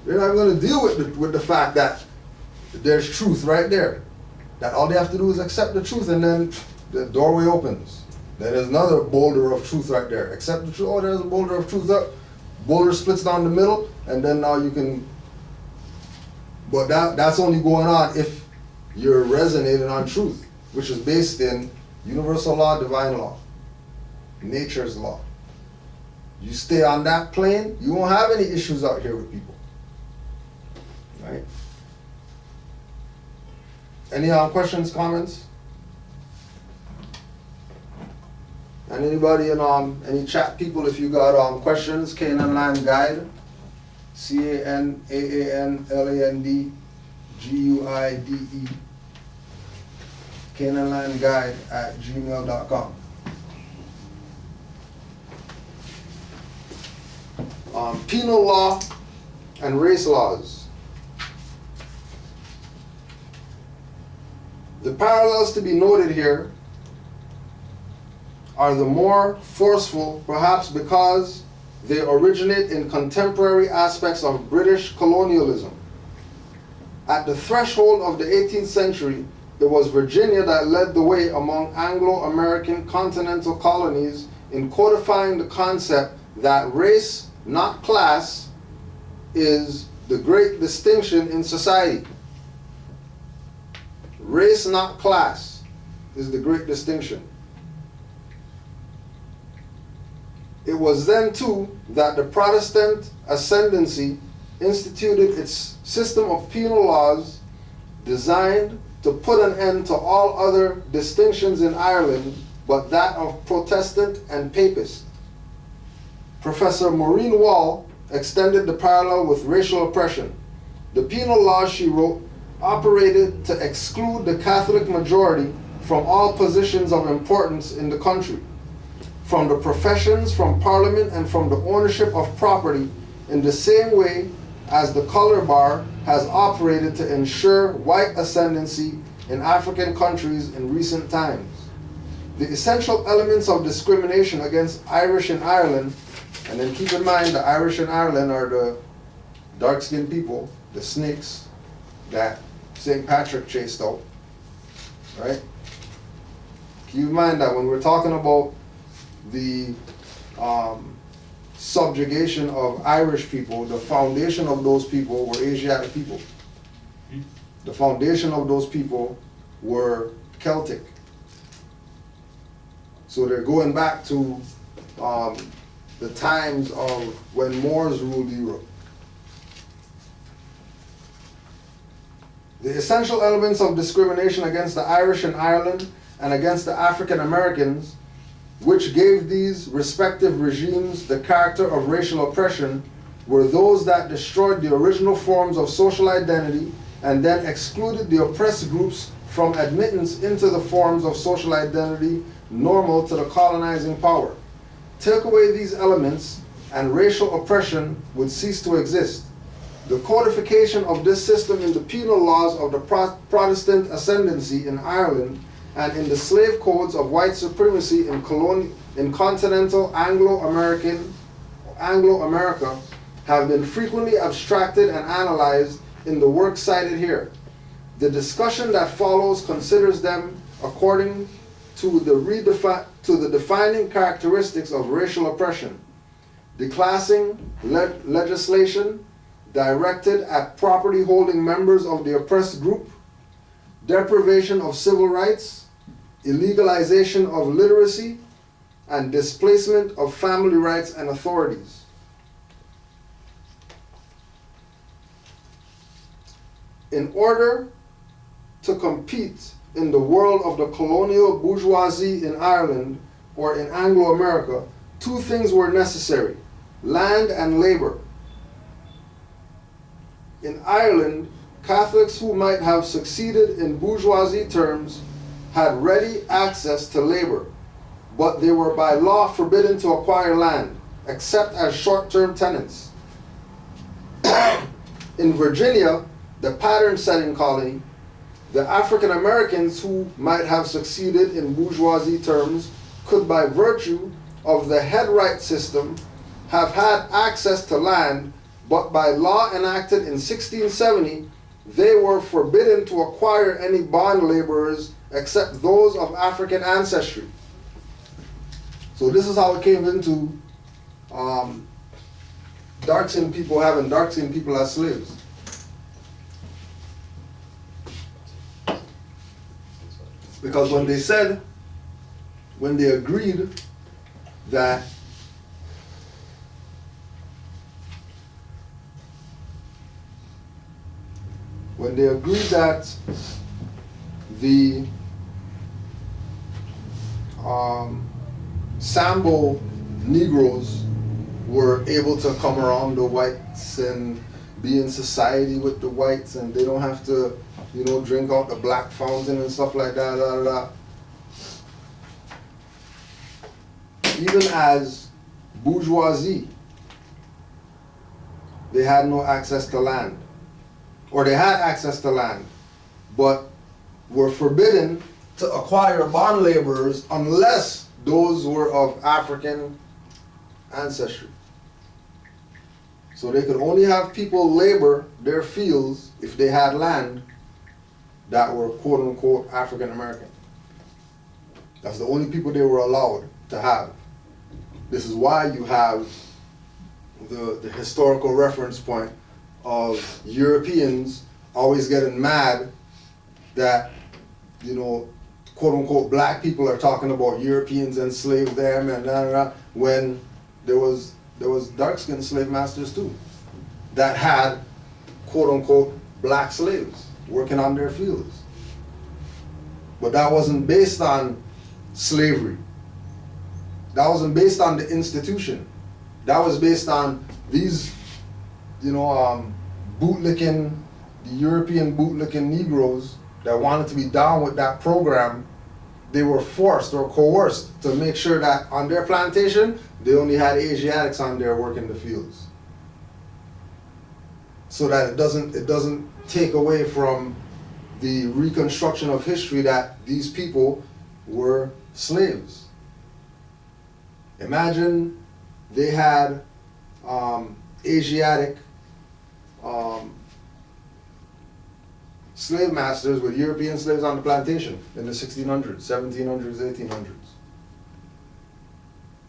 They're not going to deal with the fact that there's truth right there. That all they have to do is accept the truth, and then the doorway opens. Then there's another boulder of truth right there. Accept the truth. Oh, there's a boulder of truth up. Boulder splits down the middle, and then now you can. But that's only going on if you're resonating on truth, which is based in universal law, divine law, nature's law. You stay on that plane, you won't have any issues out here with people. Right? Any questions, comments? And anybody in any chat people, if you got questions, Canaanland Guide, CANAANLANDGUIDE, CanaanlandGuide@gmail.com. Penal law and race laws. The parallels to be noted here are the more forceful, perhaps because they originate in contemporary aspects of British colonialism. At the threshold of the 18th century, it was Virginia that led the way among Anglo-American continental colonies in codifying the concept that race, not class, is the great distinction in society. Race, not class, is the great distinction. It was then, too, that the Protestant ascendancy instituted its system of penal laws designed to put an end to all other distinctions in Ireland but that of Protestant and Papist. Professor Maureen Wall extended the parallel with racial oppression. The penal laws, she wrote, operated to exclude the Catholic majority from all positions of importance in the country, from the professions, from parliament, and from the ownership of property, in the same way as the color bar has operated to ensure white ascendancy in African countries in recent times. The essential elements of discrimination against Irish in Ireland, and then keep in mind the Irish in Ireland are the dark-skinned people, the snakes that St. Patrick chased out, right? Keep in mind that when we're talking about the subjugation of Irish people, the foundation of those people were Asiatic people. The foundation of those people were Celtic. So they're going back to the times of when Moors ruled Europe. The essential elements of discrimination against the Irish in Ireland and against the African Americans, which gave these respective regimes the character of racial oppression, were those that destroyed the original forms of social identity and then excluded the oppressed groups from admittance into the forms of social identity normal to the colonizing power. Take away these elements and racial oppression would cease to exist. The codification of this system in the penal laws of the Protestant ascendancy in Ireland and in the slave codes of white supremacy in continental Anglo-America have been frequently abstracted and analyzed in the work cited here. The discussion that follows considers them according to the defining characteristics of racial oppression: declassing legislation directed at property holding members of the oppressed group, deprivation of civil rights, illegalization of literacy, and displacement of family rights and authorities. In order to compete in the world of the colonial bourgeoisie in Ireland or in Anglo-America, two things were necessary: land and labor. In Ireland, Catholics who might have succeeded in bourgeoisie terms had ready access to labor, but they were by law forbidden to acquire land, except as short-term tenants. In Virginia, the pattern-setting colony, the African Americans who might have succeeded in bourgeoisie terms could, by virtue of the headright system, have had access to land, but by law enacted in 1670, they were forbidden to acquire any bond laborers except those of African ancestry. So this is how it came into dark-skinned people having dark-skinned people as slaves. Because when they agreed that the Sambo Negroes were able to come around the whites and be in society with the whites, and they don't have to, drink out the black fountain and stuff like that. Even as bourgeoisie, they had no access to land. Or they had access to land, but were forbidden to acquire bond laborers unless those were of African ancestry. So they could only have people labor their fields if they had land that were quote unquote African American. That's the only people they were allowed to have. This is why you have the historical reference point of Europeans always getting mad that, quote unquote black people are talking about Europeans enslaved them and when there was dark-skinned slave masters too that had quote unquote black slaves working on their fields. But that wasn't based on slavery. That wasn't based on the institution. That was based on these, bootlicking, the European bootlicking Negroes that wanted to be down with that program. They were forced or coerced to make sure that on their plantation, they only had Asiatics on there working the fields. So that it doesn't take away from the reconstruction of history that these people were slaves. Imagine they had Asiatic slave masters with European slaves on the plantation in the 1600s, 1700s, 1800s.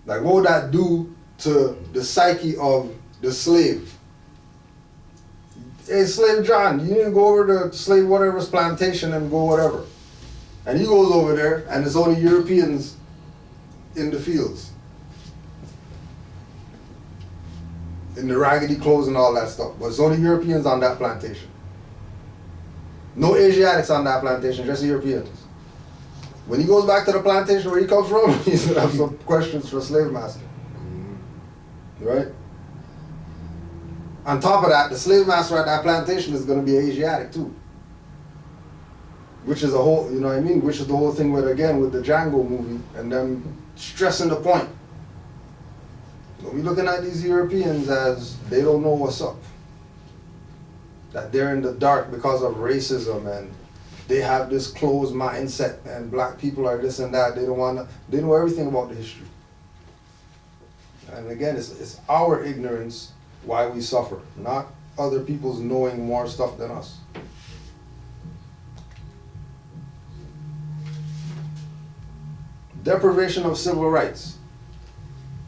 Like, what would that do to the psyche of the slave? Hey, Slave John, you need to go over to Slave whatever's plantation and go whatever. And he goes over there, and there's only Europeans in the fields, in the raggedy clothes and all that stuff. But it's only Europeans on that plantation. No Asiatics on that plantation, just Europeans. When he goes back to the plantation where he comes from, he's going to have some questions for slave master. Right? On top of that, the slave master at that plantation is going to be Asiatic too. Which is a whole, which is the whole thing with the Django movie and them stressing the point. We're looking at these Europeans as they don't know what's up. That they're in the dark because of racism and they have this closed mindset and black people are this and that. They know everything about the history. And again, it's our ignorance why we suffer, not other people's knowing more stuff than us. Deprivation of civil rights.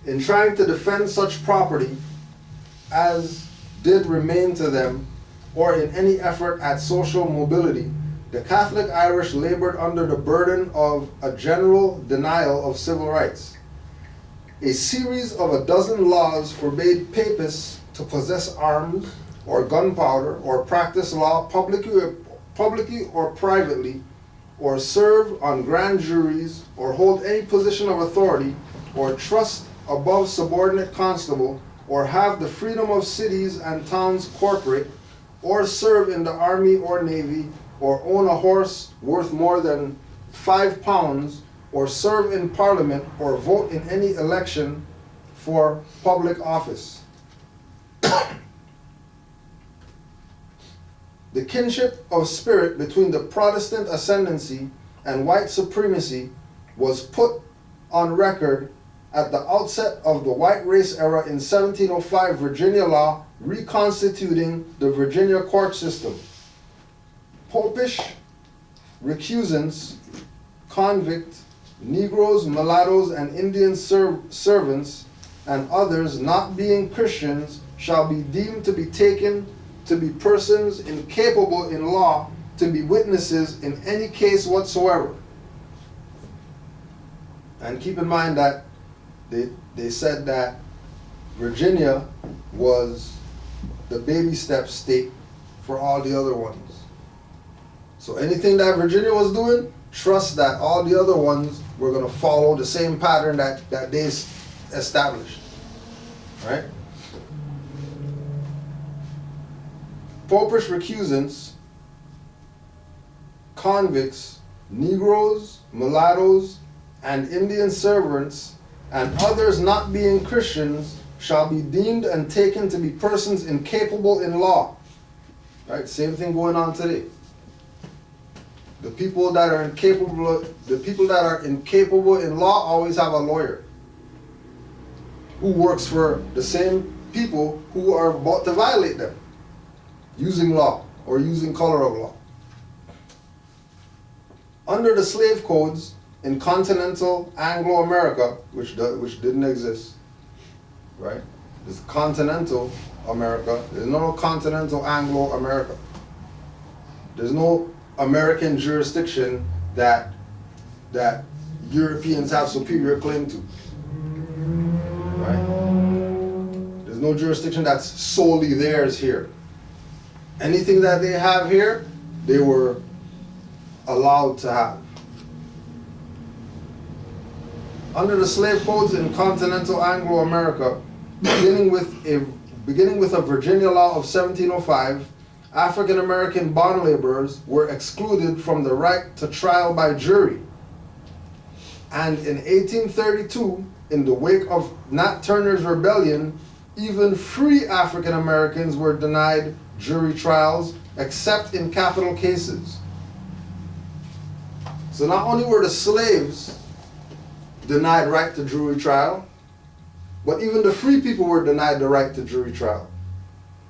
In trying to defend such property as did remain to them, or in any effort at social mobility, the Catholic Irish labored under the burden of a general denial of civil rights. A series of a dozen laws forbade papists to possess arms or gunpowder or practice law publicly or privately, or serve on grand juries, or hold any position of authority, or trust above subordinate constable, or have the freedom of cities and towns corporate, or serve in the army or navy, or own a horse worth more than £5, or serve in parliament, or vote in any election for public office. The kinship of spirit between the Protestant ascendancy and white supremacy was put on record at the outset of the white race era in 1705 Virginia law reconstituting the Virginia court system. Popish, recusants, convict, Negroes, mulattoes, and Indian servants, and others not being Christians shall be deemed to be taken to be persons incapable in law to be witnesses in any case whatsoever. And keep in mind that they said that Virginia was the baby step state for all the other ones. So anything that Virginia was doing, trust that all the other ones were going to follow the same pattern that they established. Right? Popish recusants, convicts, Negroes, mulattoes, and Indian servants, and others not being Christians, shall be deemed and taken to be persons incapable in law. Right? Same thing going on today. The people that are incapable in law always have a lawyer who works for the same people who are about to violate them, using law or using color of law. Under the slave codes in continental Anglo-America, which didn't exist, right? There's continental America. There's no continental Anglo-America. There's no American jurisdiction that Europeans have superior claim to, right? There's no jurisdiction that's solely theirs here. Anything that they have here, they were allowed to have. Under the slave codes in continental Anglo-America, beginning with a Virginia law of 1705, African American bond laborers were excluded from the right to trial by jury. And in 1832, in the wake of Nat Turner's rebellion, even free African Americans were denied jury trials except in capital cases. So not only were the slaves denied right to jury trial, but even the free people were denied the right to jury trial.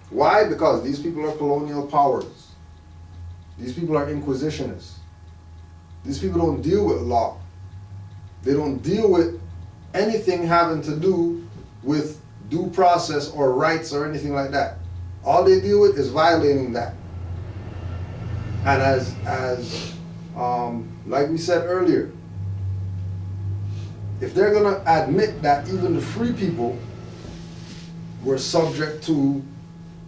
Why? Because these people are colonial powers. These people are inquisitionists. These people don't deal with law. They don't deal with anything having to do with due process or rights or anything like that. All they deal with is violating that. And like we said earlier, if they're going to admit that even the free people were subject to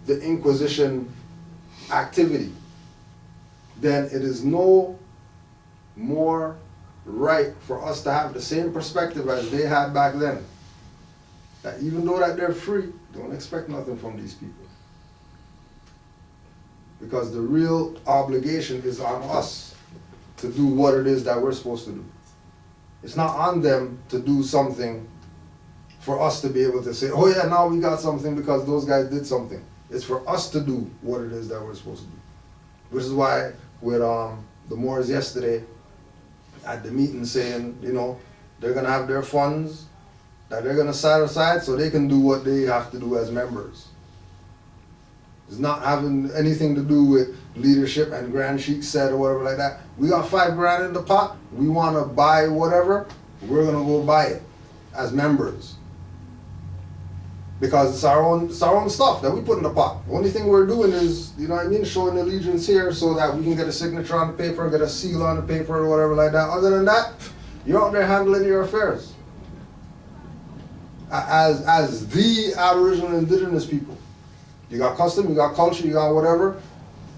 the Inquisition activity, then it is no more right for us to have the same perspective as they had back then. That even though that they're free, don't expect nothing from these people. Because the real obligation is on us to do what it is that we're supposed to do. It's not on them to do something for us to be able to say, oh yeah, now we got something because those guys did something. It's for us to do what it is that we're supposed to do. Which is why with the Moors yesterday at the meeting saying, you know, they're going to have their funds that they're going to set aside so they can do what they have to do as members. It's not having anything to do with leadership and Grand Sheik said or whatever like that. We got $5,000 in the pot. We want to buy whatever. We're going to go buy it as members. Because it's our own stuff that we put in the pot. The only thing we're doing is, you know what I mean, showing allegiance here so that we can get a signature on the paper, get a seal on the paper or whatever like that. Other than that, you're out there handling your affairs. As the Aboriginal indigenous people. You got custom, you got culture, you got whatever.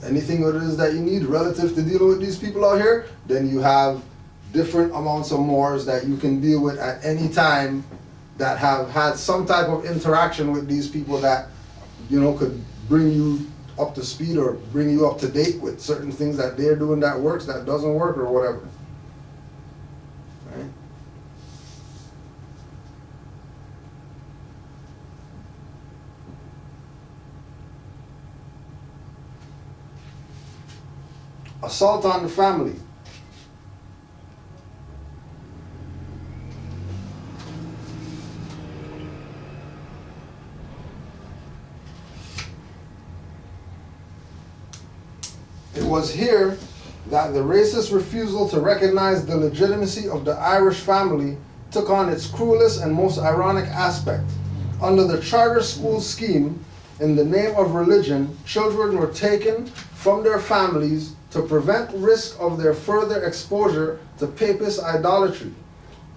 Anything it is that you need relative to dealing with these people out here, then you have different amounts of Moors that you can deal with at any time that have had some type of interaction with these people that, you know, could bring you up to speed or bring you up to date with certain things that they're doing that works, that doesn't work, or whatever. Right? Assault on the family. It was here that the racist refusal to recognize the legitimacy of the Irish family took on its cruelest and most ironic aspect. Under the charter school scheme, in the name of religion, children were taken from their families to prevent risk of their further exposure to papist idolatry.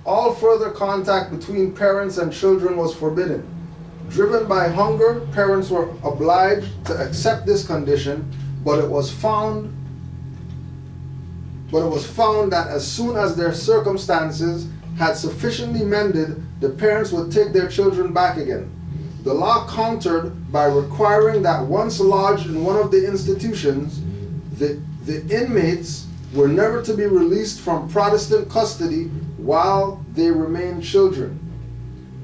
All further contact between parents and children was forbidden. Driven by hunger, parents were obliged to accept this condition, but it was found that as soon as their circumstances had sufficiently mended, the parents would take their children back again. The law countered by requiring that once lodged in one of the institutions, the inmates were never to be released from Protestant custody while they remained children.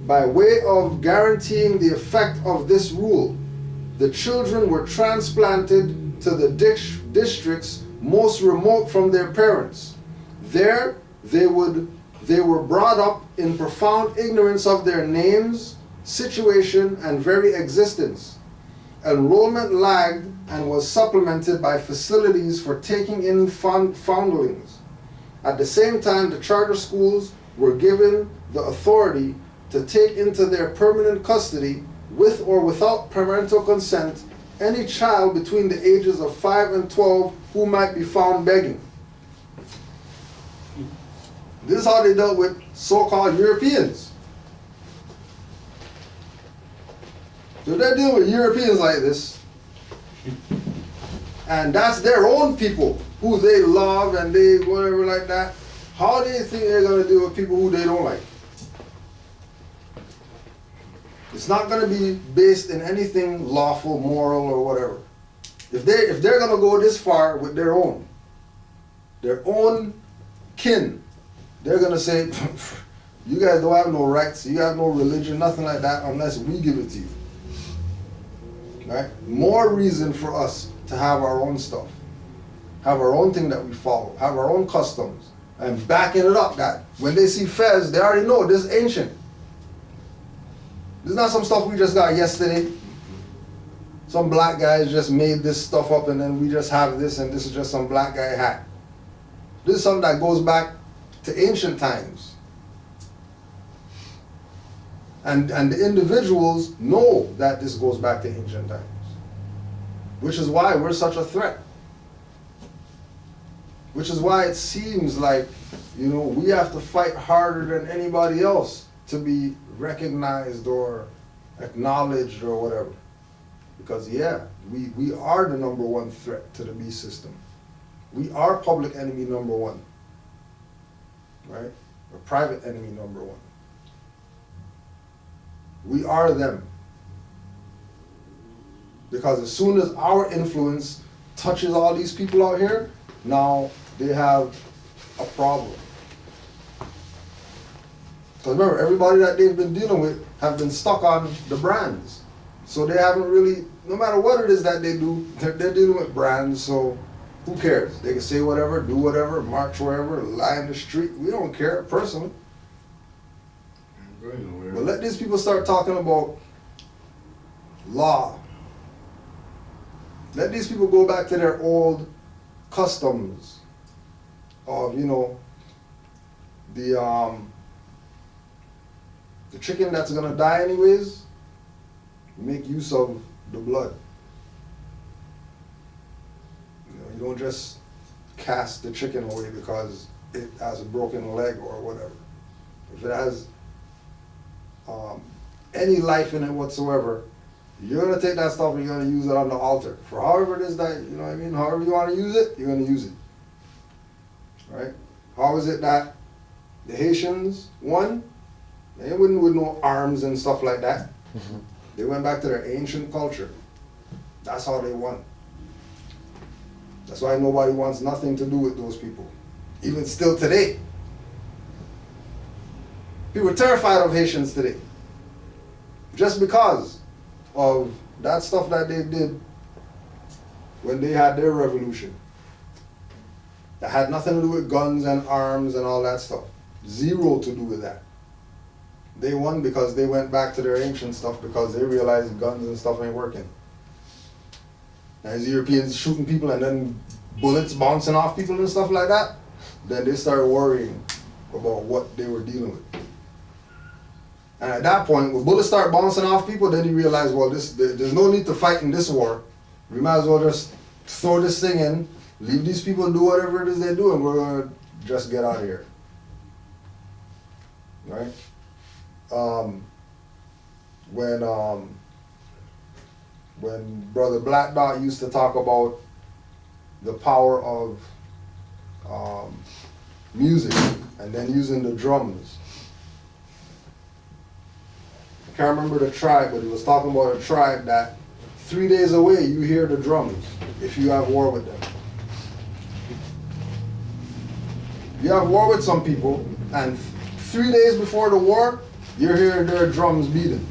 By way of guaranteeing the effect of this rule, the children were transplanted to the districts most remote from their parents. There, they were brought up in profound ignorance of their names, situation, and very existence. Enrollment lagged and was supplemented by facilities for taking in foundlings. At the same time, the charter schools were given the authority to take into their permanent custody, with or without parental consent, any child between the ages of 5 and 12 who might be found begging. This is how they dealt with so-called Europeans. So they're dealing with Europeans like this, and that's their own people who they love and they whatever like that. How do you think they're going to deal with people who they don't like? It's not going to be based in anything lawful, moral, or whatever. If they're going to go this far with their own kin, they're going to say, you guys don't have no rights, you have no religion, nothing like that, unless we give it to you. Right? More reason for us to have our own stuff, have our own thing that we follow, have our own customs, and backing it up that when they see fez, they already know this is ancient. This is not some stuff we just got yesterday. Some black guys just made this stuff up and then we just have this and this is just some black guy hat. This is something that goes back to ancient times. And the individuals know that this goes back to ancient times. Which is why we're such a threat. Which is why it seems like, we have to fight harder than anybody else to be recognized or acknowledged or whatever. Because we are the number one threat to the beast system. We are public enemy number one. Right? Or private enemy number one. We are them. Because as soon as our influence touches all these people out here, now they have a problem. Because remember, everybody that they've been dealing with have been stuck on the brands. So they haven't really, no matter what it is that they do, they're dealing with brands, so who cares? They can say whatever, do whatever, march wherever, lie in the street. We don't care, personally. But let these people start talking about law. Let these people go back to their old customs of, the chicken that's gonna die anyways, make use of the blood. You don't just cast the chicken away because it has a broken leg or whatever. If it has any life in it whatsoever, you're gonna take that stuff and you're gonna use it on the altar. For however it is that, however you wanna use it, you're gonna use it. Right? How is it that the Haitians won? They wouldn't with no arms and stuff like that. Mm-hmm. They went back to their ancient culture. That's how they won. That's why nobody wants nothing to do with those people. Even still today. People are terrified of Haitians today. Just because of that stuff that they did when they had their revolution. That had nothing to do with guns and arms and all that stuff. Zero to do with that. They won because they went back to their ancient stuff because they realized guns and stuff ain't working. As Europeans shooting people and then bullets bouncing off people and stuff like that, then they started worrying about what they were dealing with. And at that point, when bullets start bouncing off people, then you realize, well, there's no need to fight in this war. We might as well just throw this thing in, leave these people do whatever it is they do, and we're going to just get out of here. right? When Brother Black Dot used to talk about the power of music and then using the drums. I can't remember the tribe, but he was talking about a tribe that 3 days away you hear the drums if you have war with them. You have war with some people, and 3 days before the war, you're hearing their drums beating.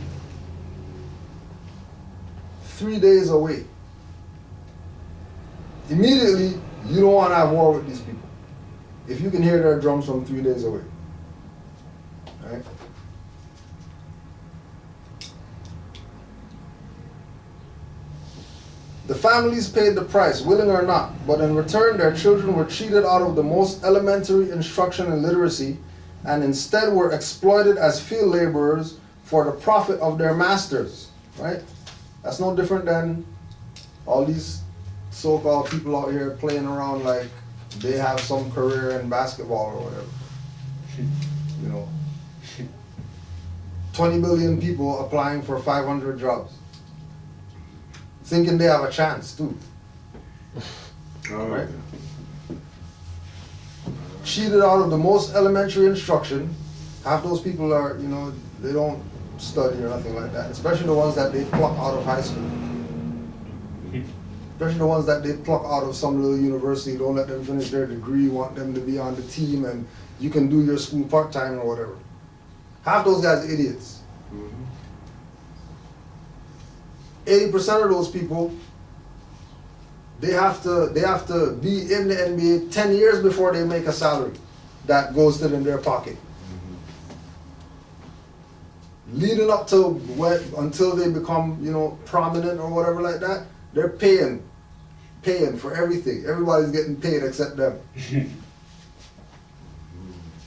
3 days away. Immediately, you don't want to have war with these people. If you can hear their drums from 3 days away. Right? The families paid the price, willing or not, but in return their children were cheated out of the most elementary instruction and literacy, and instead were exploited as field laborers for the profit of their masters. Right? That's no different than all these so-called people out here playing around like they have some career in basketball or whatever. You know, 20 billion people applying for 500 jobs, thinking they have a chance too. Right? Cheated out of the most elementary instruction. Half those people are, you know, they don't study or nothing like that, especially the ones that they pluck out of high school. Especially the ones that they pluck out of some little university, don't let them finish their degree, want them to be on the team and you can do your school part-time or whatever. Half those guys are idiots. 80% of those people, they have to be in the NBA 10 years before they make a salary that goes to their pocket. Leading up to until they become, you know, prominent or whatever like that, they're paying for everything. Everybody's getting paid except them.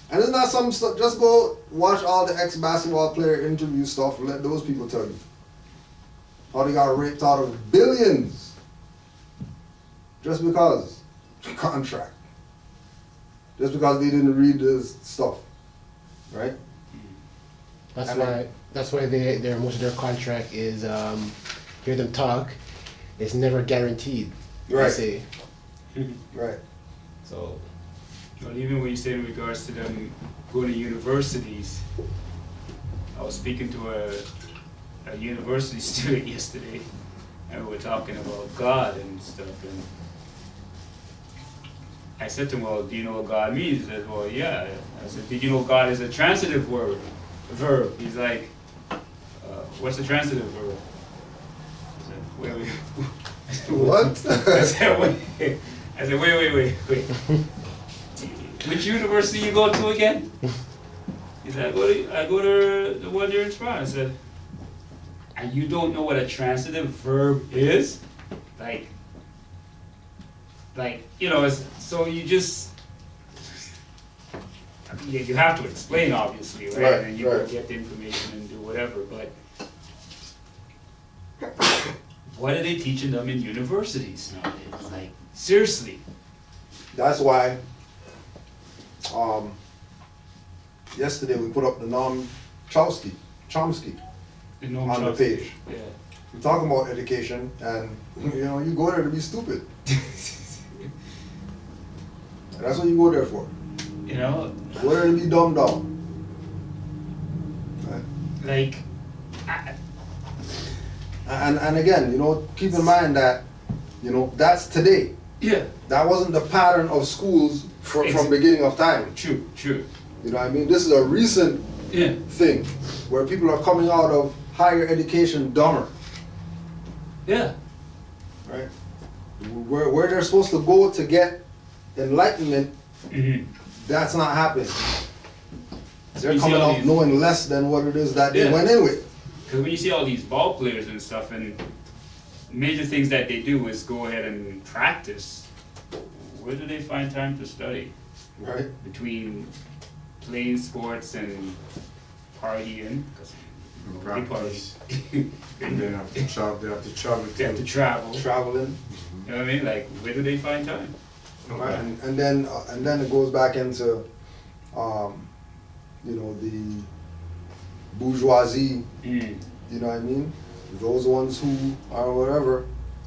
And it's not some stuff. Just go watch all the ex-basketball player interview stuff and let those people tell you how they got raped out of billions just because contract, just because they didn't read this stuff, right? That's why their most of their contract is hear them talk. It's never guaranteed. Right. They say. Right. So, well, even when you say in regards to them going to universities, I was speaking to a university student yesterday, and we were talking about God and stuff, and I said to him, well, do you know what God means? He said, well, yeah. I said, did you know God is a transitive verb? He's like, what's a transitive verb? I said, wait. What? I said, wait. Which university you go to again? He said, I go to the one here in Toronto. I said, and you don't know what a transitive verb is? Like, you know, so you just, you have to explain, obviously, right? And you go get the information and do whatever, but what are they teaching them in universities nowadays? Like, seriously. That's why yesterday we put up the Noam Chomsky on the page. Yeah. We're talking about education, and you know, you go there to be stupid. And that's what you go there for. You know? Go there to be dumb. Right? Like, and again, you know, keep in mind that, you know, that's today. Yeah. That wasn't the pattern of schools from beginning of time. True. You know what I mean? This is a recent thing where people are coming out of higher education dumber. Yeah. Right? Where they're supposed to go to get enlightenment, that's not happening. They're coming out knowing less than what it is that they went in with. Because when you see all these ball players and stuff, and major things that they do is go ahead and practice, where do they find time to study? Right. Between playing sports and partying, because they party. And then have to travel. They have to travel. They have to travel. Traveling. You know what I mean? Like, where do they find time? Right. And then it goes back into you know, the bourgeoisie, you know what I mean? Those ones who are whatever,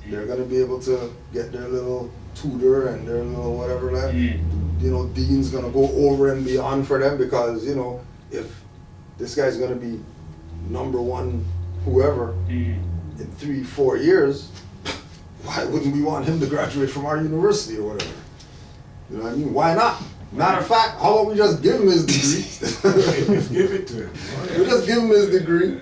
they're gonna be able to get their little tutor and their little whatever that, you know, dean's gonna go over and beyond for them because, you know, if this guy's gonna be number one whoever in 3-4 years, why wouldn't we want him to graduate from our university or whatever? You know what I mean? Why not? Matter of fact, how about we just give him his degree? Give it to him. We just give him his degree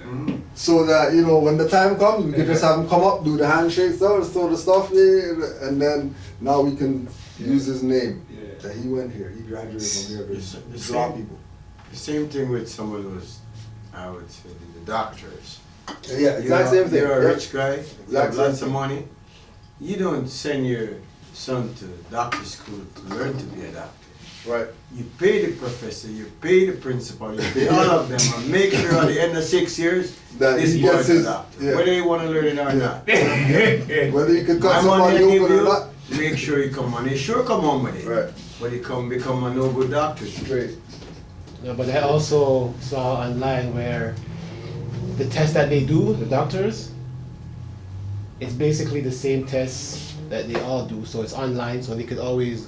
so that, you know, when the time comes, we can just have him come up, do the handshake, throw the stuff there, and then now we can use his name. That he went here, he graduated from here to draw people. The same thing with some of those, I would say, the doctors. Yeah, exact same thing. You're a rich guy, you have lots of money. You don't send your son to doctor school to learn to be a doctor. Right. You pay the professor, you pay the principal, you pay all of them, and make sure at the end of 6 years, that this he boy's gets his, a doctor. Whether you want to learn it or not. Whether you can cut My money I somebody give open or you, not. make sure you come on. They sure come on with it. Right. But you become a no good doctor. Straight. No, but I also saw online where the test that they do, the doctors, it's basically the same test that they all do. So it's online, so they could always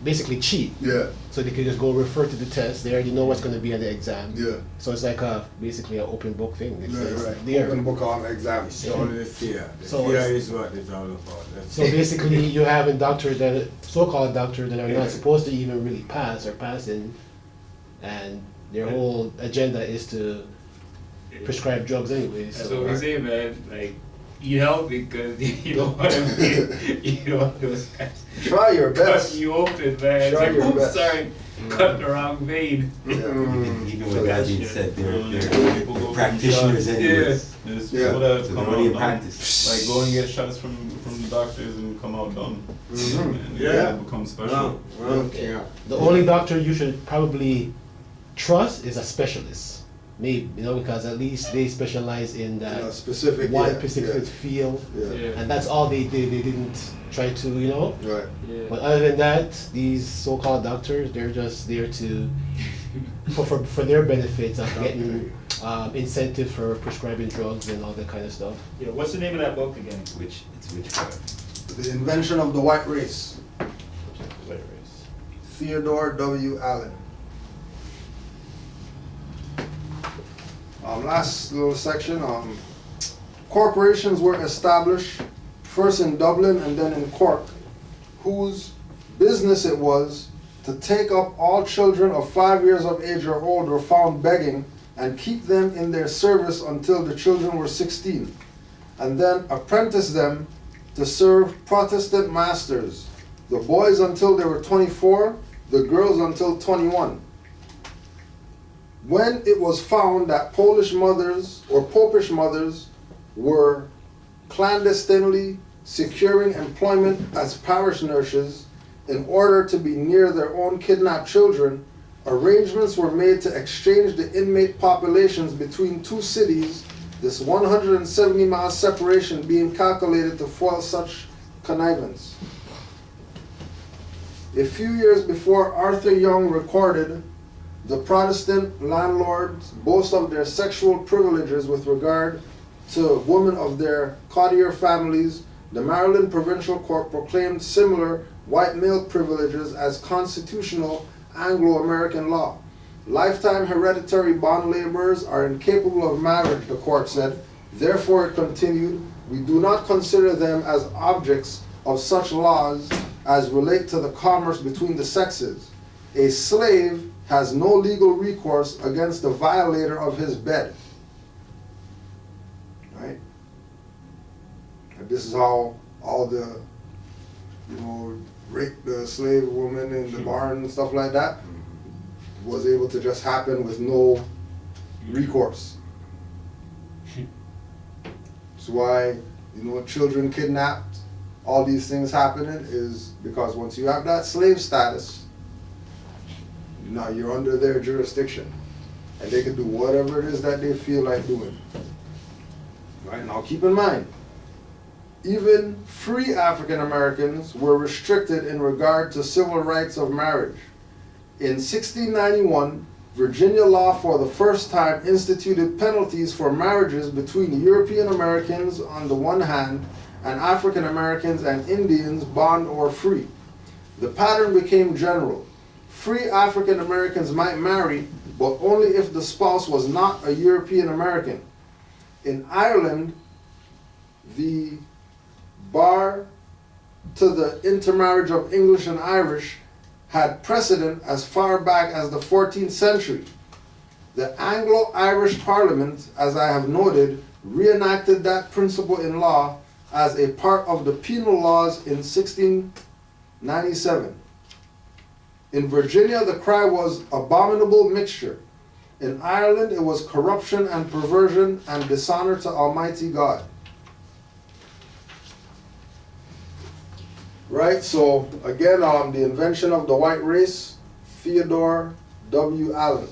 basically cheat. Yeah. So they could just go refer to the test. They already know what's going to be on the exam. Yeah. So it's like basically an open book thing. It's, Right. there. Open book on exams. It's only the fear. The So fear it's- is what it's all about. That's So basically, you have doctors that, so-called doctors that are not supposed to even really pass or passing, and their whole agenda is to prescribe drugs anyways. That's So, what we say, man. Like, eat healthy because you know what I mean. You know those guys. Try your best. Cut you open, man. It's Try like, your oops, best. sorry, cut the wrong vein. Even with that being said, they're People go practitioners get anyways. shots. There's Yeah. people that So come they're only out in done. practice. Like go and get shots from the doctors and come out done. And Yeah. they become special. yeah. the only doctor you should probably trust is a specialist. Maybe, you know, because at least they specialize in that In a specific, one yeah, specific yeah. field, Yeah. and that's all they did. They didn't try to, you know. Right. But other than that, these so-called doctors, they're just there to, for their benefits of getting incentive for prescribing drugs and all that kind of stuff. Yeah, what's the name of that book again? Which part? The Invention of the White Race. Theodore W. Allen. Last little section. Corporations were established first in Dublin and then in Cork, whose business it was to take up all children of 5 years of age or older found begging and keep them in their service until the children were 16, and then apprentice them to serve Protestant masters, the boys until they were 24, the girls until 21. When it was found that Polish mothers or Popish mothers were clandestinely securing employment as parish nurses in order to be near their own kidnapped children, arrangements were made to exchange the inmate populations between two cities, this 170-mile separation being calculated to foil such connivance. A few years before Arthur Young recorded, the Protestant landlords boast of their sexual privileges with regard to women of their courtier families. The Maryland Provincial Court proclaimed similar white male privileges as constitutional Anglo-American law. Lifetime hereditary bond laborers are incapable of marriage, the court said. Therefore, it continued, we do not consider them as objects of such laws as relate to the commerce between the sexes. A slave has no legal recourse against the violator of his bed. Right? And this is how all the, rape the slave woman in the barn and stuff like that was able to just happen with no recourse. That's why, children kidnapped, all these things happening is because once you have that slave status, now you're under their jurisdiction, and they can do whatever it is that they feel like doing. Right? Now keep in mind, even free African Americans were restricted in regard to civil rights of marriage. In 1691, Virginia law for the first time instituted penalties for marriages between European Americans on the one hand and African Americans and Indians, bond or free. The pattern became general. Free African Americans might marry, but only if the spouse was not a European American. In Ireland, the bar to the intermarriage of English and Irish had precedent as far back as the 14th century. The Anglo-Irish Parliament, as I have noted, reenacted that principle in law as a part of the penal laws in 1697. In Virginia, the cry was abominable mixture. In Ireland, it was corruption and perversion and dishonor to Almighty God. Right, so again, the invention of the white race, Theodore W. Allen.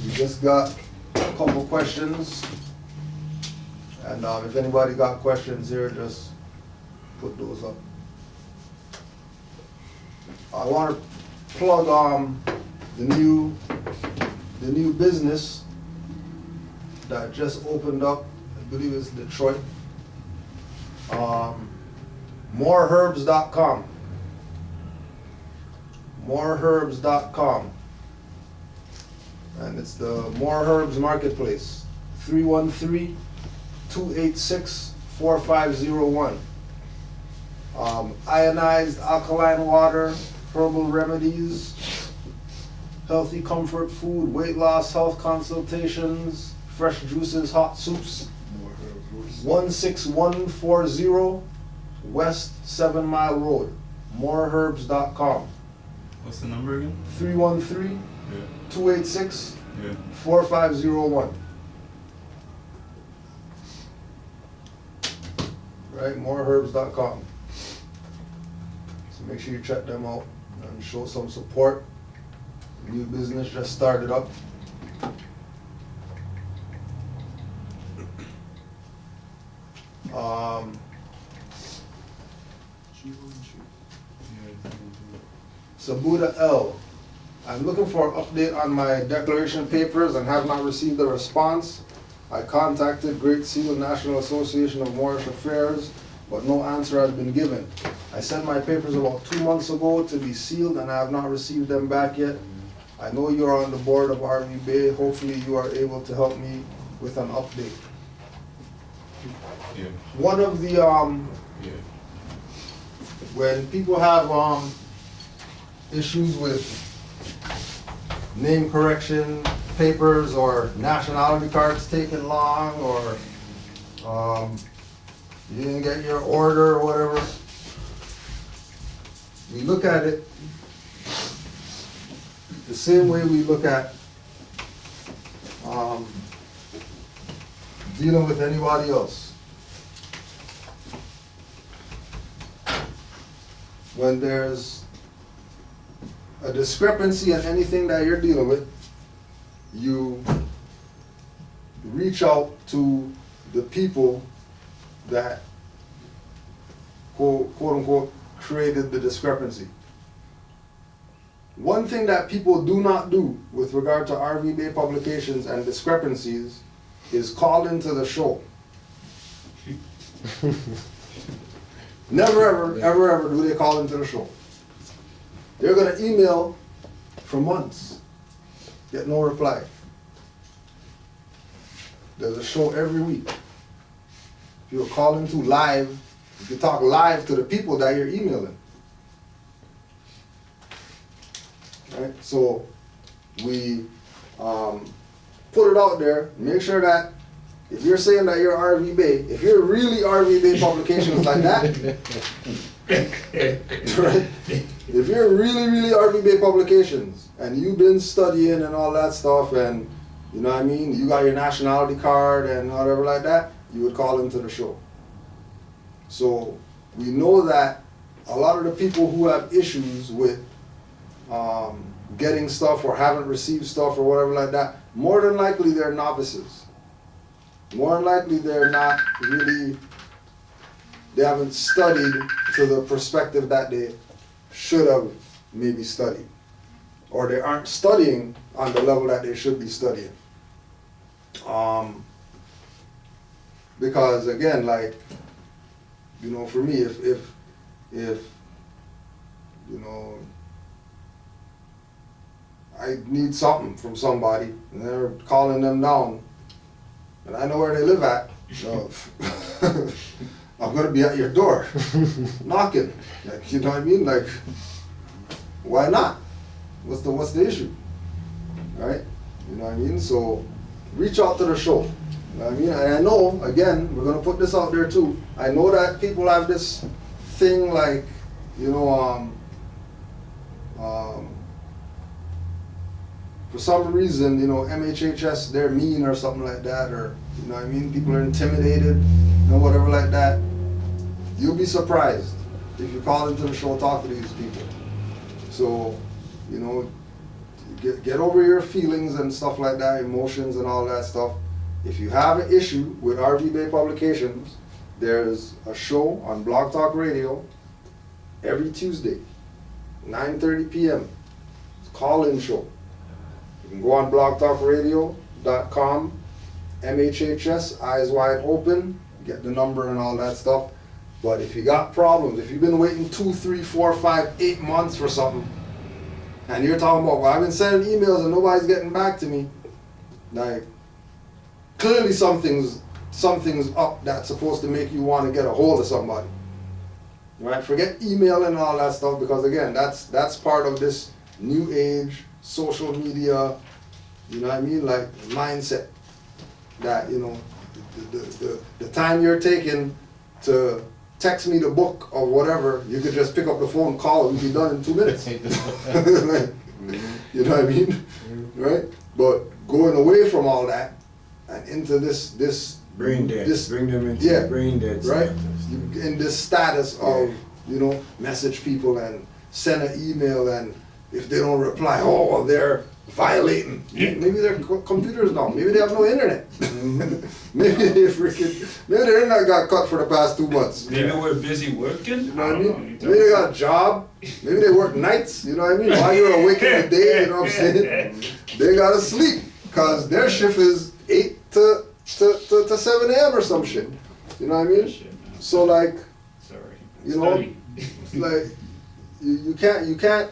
We just got a couple questions, and if anybody got questions here, just put those up. I want to plug the new business that just opened up. I believe it's Detroit. Moreherbs.com. Moreherbs.com. And it's the More Herbs Marketplace. 313-286-4501. Ionized alkaline water, herbal remedies, healthy comfort food, weight loss, health consultations, fresh juices, hot soups. 16140 West 7 Mile Road, moreherbs.com. What's the number again? 313-286-4501. Right, moreherbs.com. So make sure you check them out and show some support. New business just started up. Sabuda L. I'm looking for an update on my declaration papers and have not received a response. I contacted Great Seal National Association of Moorish Affairs, but no answer has been given. I sent my papers about 2 months ago to be sealed and I have not received them back yet. I know you are on the board of RV Bay. Hopefully you are able to help me with an update. Yeah. One of the, when people have issues with name correction papers or nationality cards taking long, or you didn't get your order or whatever, we look at it the same way we look at dealing with anybody else. When there's a discrepancy in anything that you're dealing with, you reach out to the people that quote unquote created the discrepancy. One thing that people do not do with regard to RV Bay publications and discrepancies is call into the show. Never ever do they call into the show. They're gonna email for months, get no reply. There's a show every week. If you're calling to live, you can talk live to the people that you're emailing. Right? So we put it out there, make sure that if you're saying that you're RV Bay, if you're really RV Bay publications like that, right? If you're really RV Bay publications and you've been studying and all that stuff, and you know what I mean, you got your nationality card and whatever like that, you would call into the show. So we know that a lot of the people who have issues with getting stuff or haven't received stuff or whatever like that, more than likely they're novices. More than likely they're not really, they haven't studied to the perspective that they should have maybe study. Or they aren't studying on the level that they should be studying. Because again, like, you know, for me, if you know, I need something from somebody and they're calling them down and I know where they live at, so I'm gonna be at your door knocking. Like, you know what I mean? Like, why not? What's the issue? Right? You know what I mean? So reach out to the show. You know what I mean? And I know, again, we're gonna put this out there too. I know that people have this thing like, you know, for some reason, you know, MHHS, they're mean or something like that, or, you know what I mean, people are intimidated, you know, whatever like that. You'll be surprised if you call into the show, talk to these people. So, you know, get over your feelings and stuff like that, emotions and all that stuff. If you have an issue with RV Bay Publications, there's a show on Blog Talk Radio every Tuesday, 9:30 p.m. It's a call-in show. You can go on blogtalkradio.com, MHHS, eyes wide open, get the number and all that stuff. But if you got problems, if you've been waiting 2, 3, 4, 5, 8 months for something, and you're talking about, well, I've been sending emails and nobody's getting back to me, like, clearly something's up that's supposed to make you want to get a hold of somebody. Right? Forget email and all that stuff, because again, that's part of this new age social media, you know what I mean, like mindset that, you know, the time you're taking to text me the book or whatever, you could just pick up the phone, call, and be done in 2 minutes. Like, you know what I mean? Right? But going away from all that and into this brain dead. Bring them into yeah, brain dead. Right? In this status of, you know, message people and send an email, and if they don't reply, oh, well, they're violating. Yeah. Maybe their computers don't. Maybe they have no internet. Maybe the internet got cut for the past 2 months. Maybe we're busy working. You know what I mean? Maybe they got a job. Maybe they work nights. You know what I mean? While you're awake in the day, you know what I'm saying? They gotta sleep because their shift is 8 to 7 a.m. or some shit. You know what I mean? So like, you know, like you can't.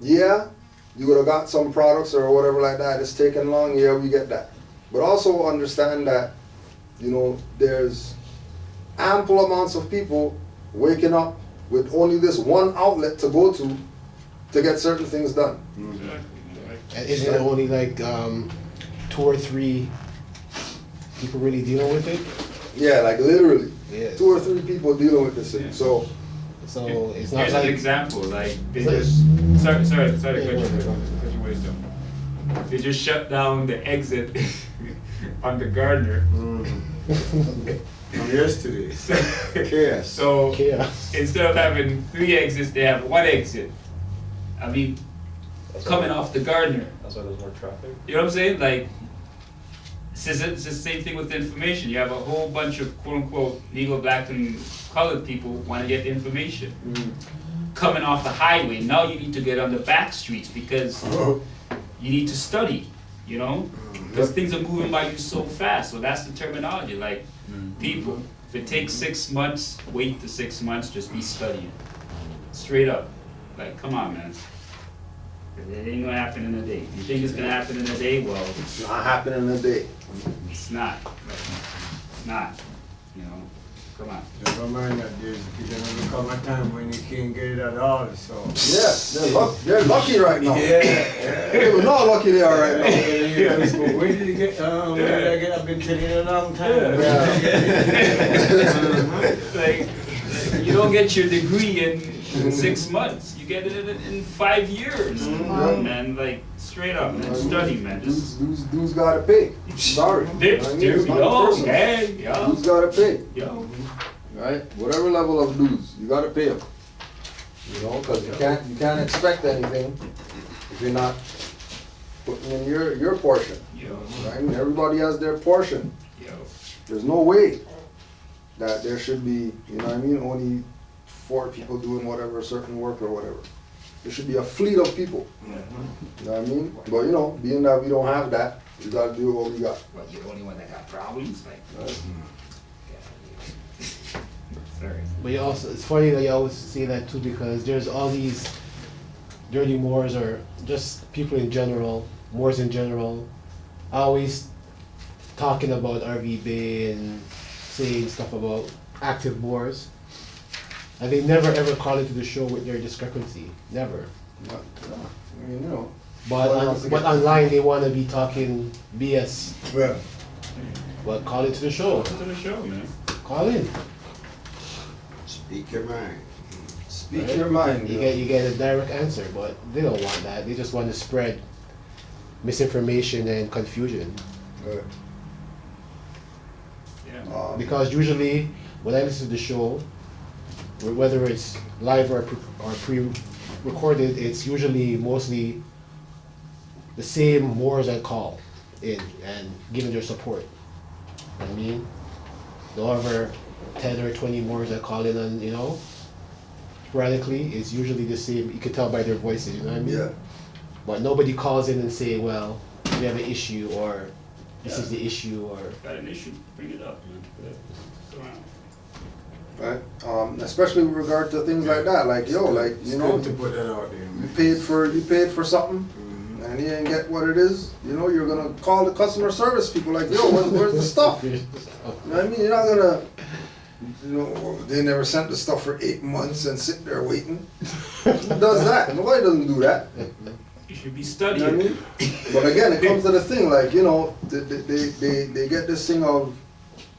Yeah, you would have got some products or whatever like that. It's taken long. Yeah, we get that. But also understand that, you know, there's ample amounts of people waking up with only this one outlet to go to get certain things done. And isn't there only like 2 or 3 people really dealing with it? Yeah, like literally. Yeah. 2 or 3 people dealing with this thing. So it's not Here's like an example. Like they just sorry to cut your wisdom. They just shut down the exit on the Gardner. From yesterday. Chaos. So instead of having 3 exits, they have 1 exit. I mean, coming off the Gardner. That's why there's more traffic. You know what I'm saying? Like, it's the same thing with information. You have a whole bunch of quote-unquote legal black and colored people want to get information. Coming off the highway, now you need to get on the back streets because you need to study, you know? Because things are moving by you so fast. So that's the terminology. Like, people, if it takes 6 months, wait the 6 months, just be studying. Straight up. Like, come on, man. It ain't gonna happen in a day. You think it's gonna happen in a day? Well, it's not happening in a day. It's not. It's not. You know, come on. Never mind that there's gonna come a time when you can't get it at all. So yeah, they're lucky right now. They're not lucky they are right now. Where did you get? Where did I get? I've been telling you a long time. Like, you don't get your degree in 6 months. You get it in 5 years. Man, like straight up, man. Study, man. Dudes gotta pay. Sorry. Dudes gotta pay. Yo. Right? Whatever level of dues, you gotta pay them. You know, because you can't expect anything if you're not putting in your portion. Right? And everybody has their portion. There's no way that there should be, you know what I mean, only 4 people doing whatever, certain work or whatever. There should be a fleet of people. You know what I mean? But you know, being that we don't have that, we gotta do what we got. Well, you're the only one that got problems? Like, sorry. But you also, it's funny that you always say that too, because there's all these dirty Moors, or just people in general, Moors in general, always talking about RV Bay and saying stuff about active Moors. And they never ever call into the show with their discrepancy. Never. No. I mean, you know. But online they want to be talking BS. Well. But call into the show. Welcome to the show, man. Call in. Speak your mind. Speak Right? your mind. You get a direct answer, but they don't want that. They just want to spread misinformation and confusion. Right. Yeah. Because usually when I listen to the show, whether it's live or pre-recorded, it's usually mostly the same Moors that call in and giving their support. You know what I mean? However, 10 or 20 Moors that call in and, you know, sporadically, it's usually the same. You can tell by their voices, you know what I mean? Yeah. But nobody calls in and say, well, we have an issue, or this is the issue, or... Got an issue, bring it up, man. Go around. Right? Especially with regard to things like that, like yo, like you know, to put that out there, man. you paid for something, and you didn't get what it is. You know, you're gonna call the customer service people like, yo, where's the stuff? You know what I mean? You're not gonna, you know, they never sent the stuff for 8 months and sit there waiting. Who does that? Nobody doesn't do that. You should be You studying. know what I mean? But again, it comes to the thing, like, you know, they get this thing of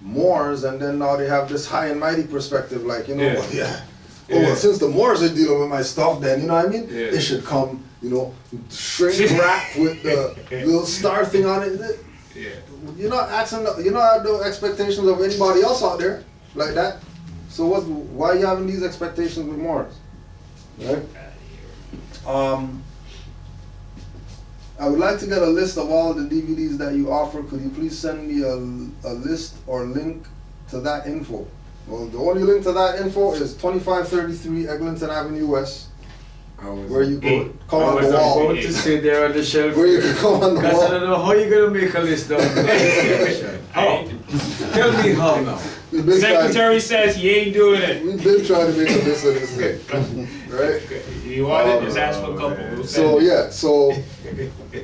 Moors, and then now they have this high and mighty perspective, like, you know, Yeah. well, yeah. Oh, well, since the Moors are dealing with my stuff, then, you know what I mean? Yeah. It should come, you know, shrink wrapped with the little star thing on it. Yeah. You're not asking, you don't have no expectations of anybody else out there like that. So why are you having these expectations with Moors? Right? I would like to get a list of all the DVDs that you offer. Could you please send me a list or link to that info? Well, the only link to that info is 2533 Eglinton Avenue West, where you can come on the wall. About to sit there on the shelf. Where you can come on the Because wall. I don't know how you're going to make a list down there. How? Tell me how now. Secretary says he ain't doing it. We've been trying to make a list of this thing. Right? You want it? Just ask for a couple. We'll So send it. yeah, so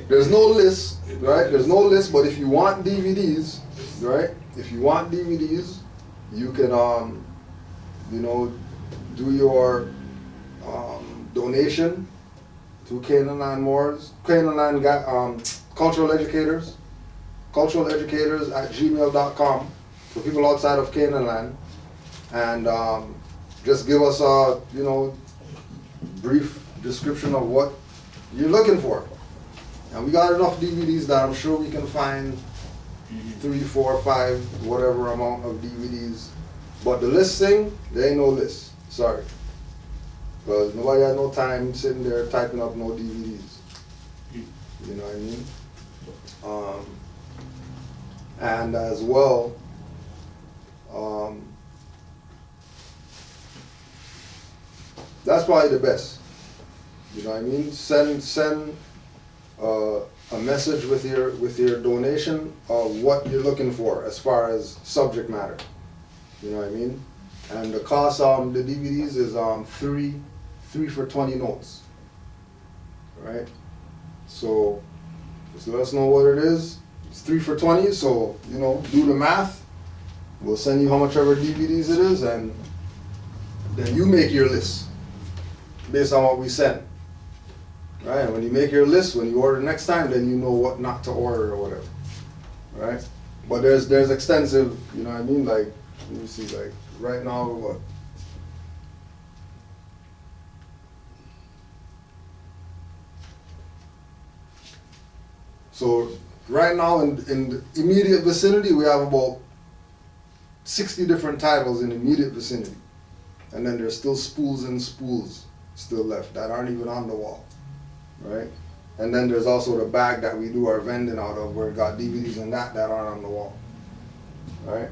there's no list, right? There's no list, but if you want DVDs, right? If you want DVDs, you can you know, do your donation to Canaanland Moors, Canaanland cultural educators at gmail.com for people outside of Canaanland, and just give us a, you know, brief description of what you're looking for. And we got enough DVDs that I'm sure we can find 3, 4, 5, whatever amount of DVDs. But the list thing, there ain't no list. Sorry. Because nobody had no time sitting there typing up no DVDs. You know what I mean? And as well, that's probably the best. You know what I mean? Send a message with your donation of what you're looking for as far as subject matter. You know what I mean? And the cost of the DVDs is 3 for 20 notes. Right? So just let us know what it is. It's 3 for 20, so you know, do the math. We'll send you how much ever DVDs it is, and then you make your list based on what we send. Right? And when you make your list, when you order next time, then you know what not to order or whatever. Right? But there's extensive, you know what I mean? Like, let me see, like right now, what? So right now in the immediate vicinity, we have about 60 different titles in the immediate vicinity. And then there's still spools and spools still left that aren't even on the wall, right? And then there's also the bag that we do our vending out of, where it got DVDs and that aren't on the wall, right?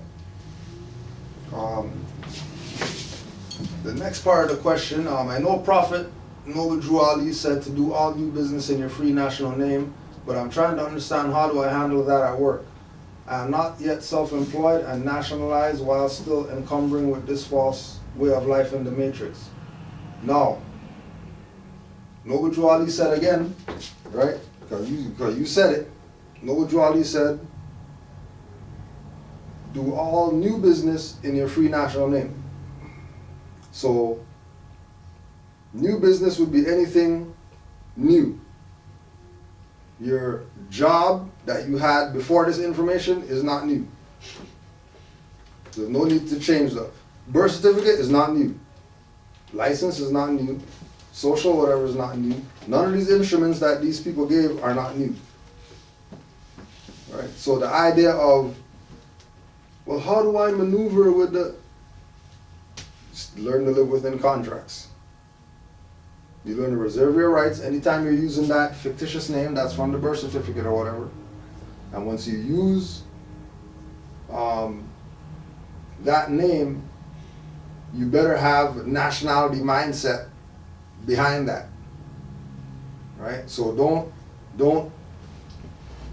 The next part of the question, I know Prophet Noble Drew Ali said to do all new business in your free national name, but I'm trying to understand how do I handle that at work. I am not yet self-employed and nationalized while still encumbering with this false way of life in the matrix. Now, Noble Drew Ali said again, right? Because you said it. Noble Drew Ali said, do all new business in your free national name. So, new business would be anything new. Your job that you had before this information is not new. There's no need to change that. Birth certificate is not new. License is not new. Social whatever is not new. None of these instruments that these people gave are not new. Right? So the idea of, well, how do I maneuver with the... Just learn to live within contracts. You learn to reserve your rights anytime you're using that fictitious name that's from the birth certificate or whatever. And once you use that name, you better have nationality mindset behind that. Right? So don't,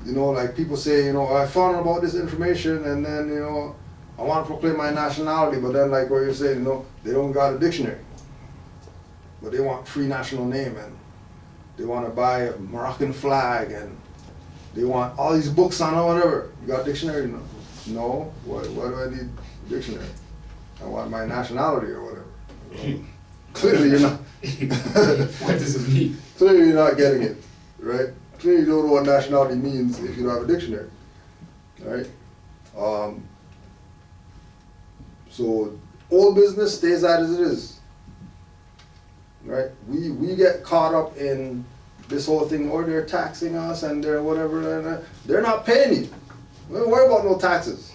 you know, like people say, you know, I found out about this information and then, you know, I want to proclaim my nationality, but then like what you're saying, you know, they don't got a dictionary. But they want free national name and they want to buy a Moroccan flag and they want all these books on or whatever. You got a dictionary? No. Why do I need a dictionary? I want my nationality or whatever. Clearly you're not. What does it mean? Clearly you're not getting it, right? Clearly you don't know what nationality means if you don't have a dictionary, right? So old business stays as it is, right? We get caught up in this whole thing, or they're taxing us and they're whatever, and they're not paying you. Don't worry about no taxes.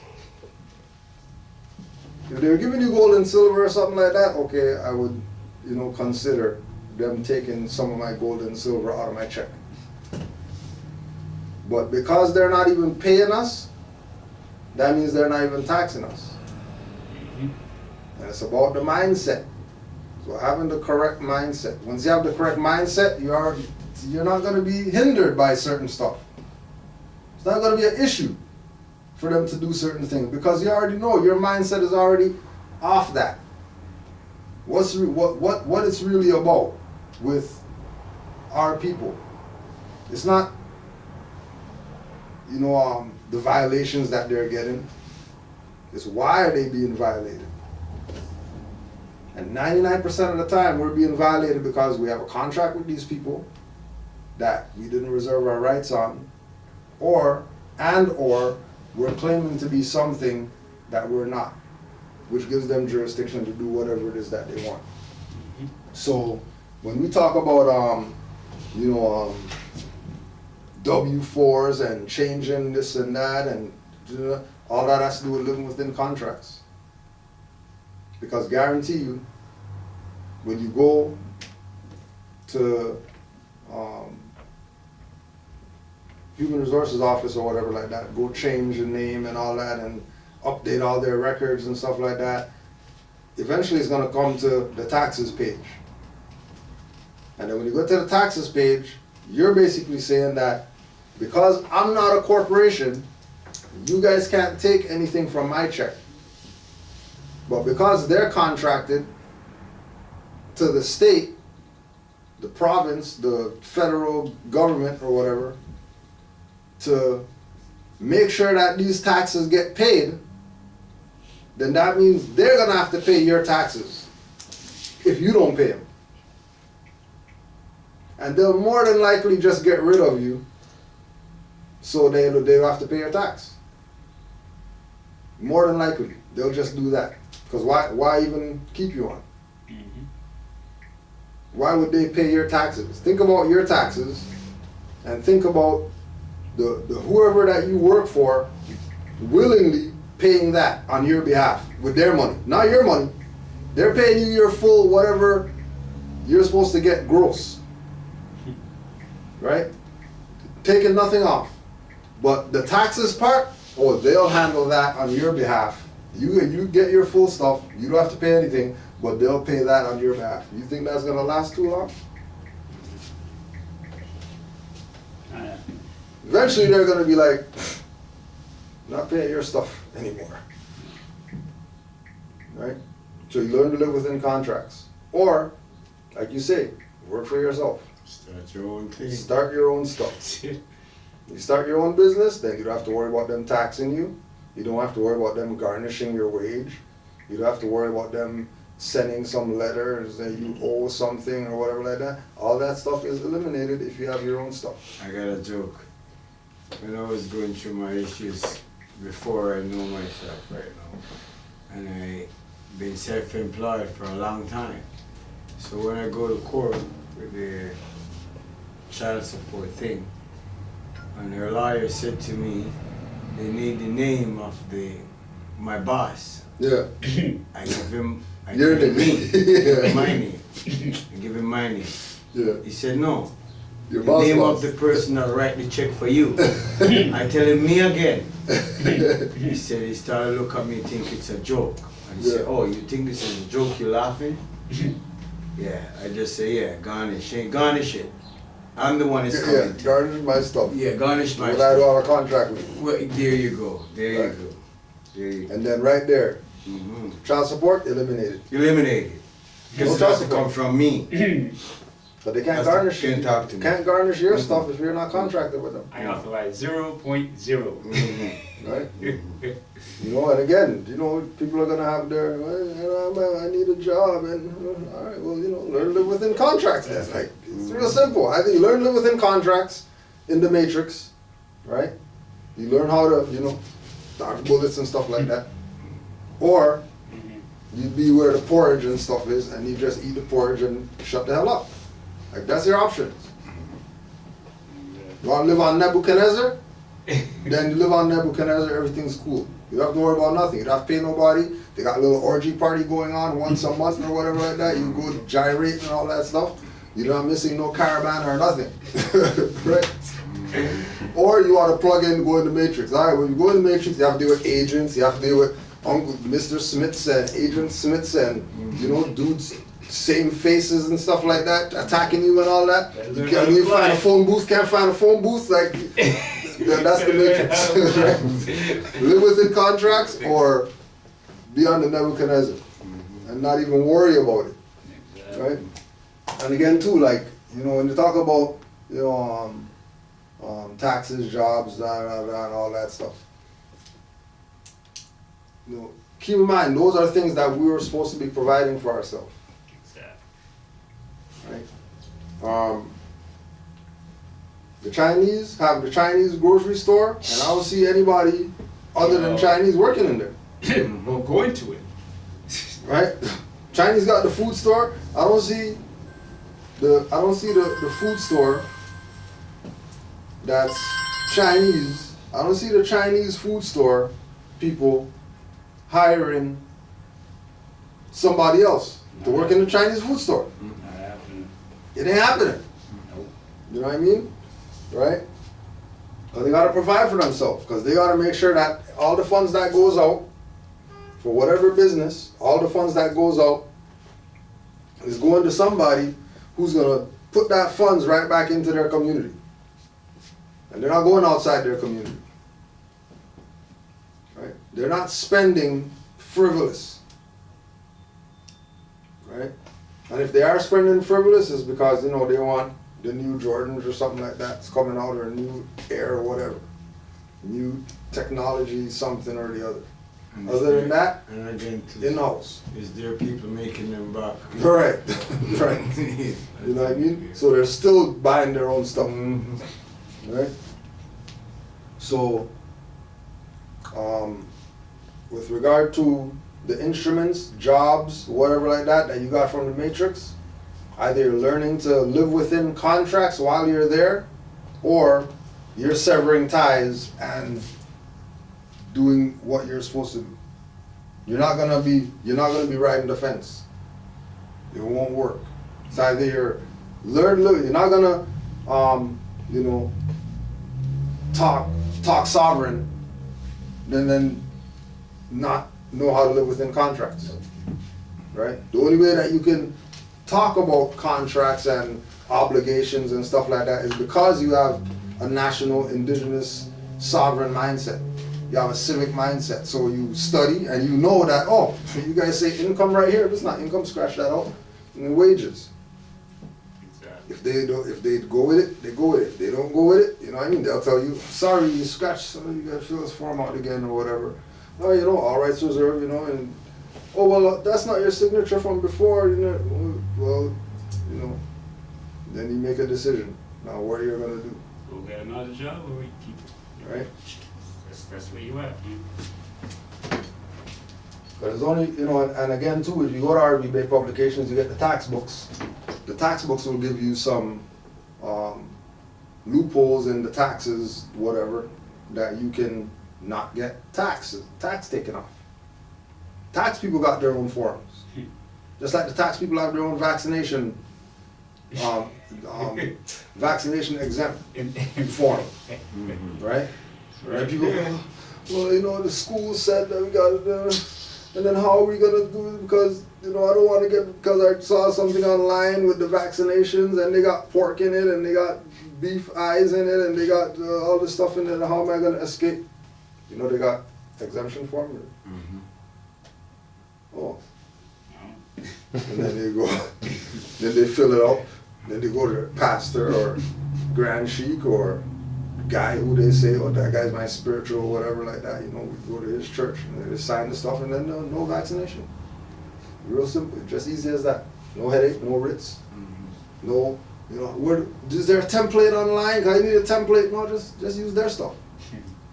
If they're giving you gold and silver or something like that, okay, I would, you know, consider them taking some of my gold and silver out of my check. But because they're not even paying us, that means they're not even taxing us. And it's about the mindset. So having the correct mindset. Once you have the correct mindset, you're not going to be hindered by certain stuff. It's not going to be an issue for them to do certain things because you already know your mindset is already off that. What it's really about with our people. It's not, you know, the violations that they're getting. It's why are they being violated. And 99% of the time we're being violated because we have a contract with these people that we didn't reserve our rights on, or we're claiming to be something that we're not, which gives them jurisdiction to do whatever it is that they want. So when we talk about W-4s and changing this and that and all that has to do with living within contracts. Because guarantee you, when you go to Human Resources Office or whatever like that, go change your name and all that and update all their records and stuff like that, eventually it's going to come to the taxes page. And then when you go to the taxes page, you're basically saying that because I'm not a corporation, you guys can't take anything from my check. But because they're contracted to the state, the province, the federal government or whatever, to make sure that these taxes get paid, then that means they're going to have to pay your taxes if you don't pay them. And they'll more than likely just get rid of you so they'll have to pay your tax. More than likely, they'll just do that. Because why even keep you on? Why would they pay your taxes? Think about your taxes and think about the whoever that you work for willingly paying that on your behalf with their money. Not your money. They're paying you your full whatever you're supposed to get gross. Right? Taking nothing off. But the taxes part, oh, they'll handle that on your behalf. You get your full stuff. You don't have to pay anything. but they'll pay that on your behalf. You think that's gonna last too long? Eventually they're gonna be like, not paying your stuff anymore. Right? So you learn to live within contracts. Or, like you say, work for yourself. Start your own thing. Start your own stuff. You start your own business, then you don't have to worry about them taxing you. You don't have to worry about them garnishing your wage. You don't have to worry about them sending some letters that you owe something or whatever like that. All that stuff is eliminated if you have your own stuff. I got a joke. When I was going through my issues before I know myself right now, and I been self-employed for a long time. So when I go to court with the child support thing, and her lawyer said to me, they need the name of my boss. Yeah. I give him Your give him name. my name. I give him my name. Yeah. He said no. Your the boss name boss. of the person that write the check for you. I tell him me again. He said he started to look at me and think it's a joke. And he said, oh, you think this is a joke, you laughing? Yeah, I just say, yeah, garnish. Ain't garnish it. I'm the one that's coming. Yeah, garnish my stuff. Yeah, garnish my what stuff. I do on a contract with you. Well, there you go. There Right. you go. There you go. And then right there, child support, eliminated. Eliminated. Because it has to come from me. But they can't Has to- garnish can't talk to me. Can't garnish your stuff if you're not contracted with them. I authorize 0.0. Right? You know, and again, you know, people are gonna have their, well, you know, I need a job, and all right, well, you know, learn to live within contracts. Then, like, it's real simple. I think you learn to live within contracts in the matrix, right? You learn how to, you know, dodge bullets and stuff like that, or you be where the porridge and stuff is, and you just eat the porridge and shut the hell up. Like, that's your options. You want to live on Nebuchadnezzar? Then you live on Nebuchadnezzar, everything's cool. You don't have to worry about nothing. You don't have to pay nobody. They got a little orgy party going on once a month or whatever like that. You go gyrate and all that stuff. You're not missing no caravan or nothing. Right? Or you want to plug in and go in the matrix. All right, when you go in the matrix, you have to deal with agents. You have to deal with Uncle Mr. Smiths and Agent Smiths and, you know, dudes, same faces and stuff like that, attacking you and all that. You can't even find a phone booth, can't find a phone booth, like, that's the matrix. Right? Live within contracts or be on the Nebuchadnezzar and not even worry about it. Right? And again too, like, you know, when you talk about, you know, taxes, jobs, and all that stuff. You know, keep in mind, those are things that we were supposed to be providing for ourselves. Right? The Chinese have the Chinese grocery store, and I don't see anybody other than Chinese working in there. Well, go into it. Right? Chinese got the food store. I don't see the food store that's Chinese. I don't see the Chinese food store people hiring somebody else to work in the Chinese food store. It ain't happening. You know what I mean? Right? Because they got to provide for themselves. Because they got to make sure that all the funds that goes out for whatever business, all the funds that goes out is going to somebody who's going to put that funds right back into their community. And they're not going outside their community. Right? They're not spending frivolous. Right? And if they are spending frivolous, it's because, you know, they want the new Jordans or something like that. It's coming out, or a new Air or whatever. New technology, something or the other. And Other than that, and again, in-house. Is there people making them back? Right, right. You know what I mean? So they're still buying their own stuff. Right? So, with regard to the instruments, jobs, whatever like that you got from the Matrix, either you're learning to live within contracts while you're there, or you're severing ties and doing what you're supposed to do. You're not gonna be riding the fence. It won't work. It's either you're not gonna you know, talk sovereign, then not know how to live within contracts. right? The only way that you can talk about contracts and obligations and stuff like that is because you have a national, indigenous, sovereign mindset. You have a civic mindset. So you study and you know that, oh, you guys say income right here, if it's not income, scratch that out. And wages. If they go with it, they go with it. If they don't go with it, you know what I mean? They'll tell you, sorry, you scratched something, you gotta fill this form out again or whatever. Oh, you know, all rights reserved, you know, and oh well, that's not your signature from before, you know. Well, you know, then you make a decision. Now, what are you gonna do? Go get another job or keep it. Right? That's where you at. But it's only, you know, and again too, if you go to RBB Publications, you get the tax books. The tax books will give you some loopholes in the taxes, whatever, that you can not get tax taken off. Tax people got their own forms. Just like the tax people have their own vaccination vaccination exempt form, right? And people, well, you know, the school said that we got to, and then how are we gonna do it? Because, you know, I don't want to get, because I saw something online with the vaccinations and they got pork in it and they got beef eyes in it and they got all this stuff in it. How am I gonna escape? You know, they got exemption form. Oh. And then they go, then they fill it out. Then they go to their pastor or grand sheik or guy who they say, oh, that guy's my spiritual or whatever like that. You know, we go to his church and they sign the stuff and then no vaccination. Real simple, just easy as that. No headache, no writs, no, you know, is there a template online? Cause I need a template. No, just use their stuff.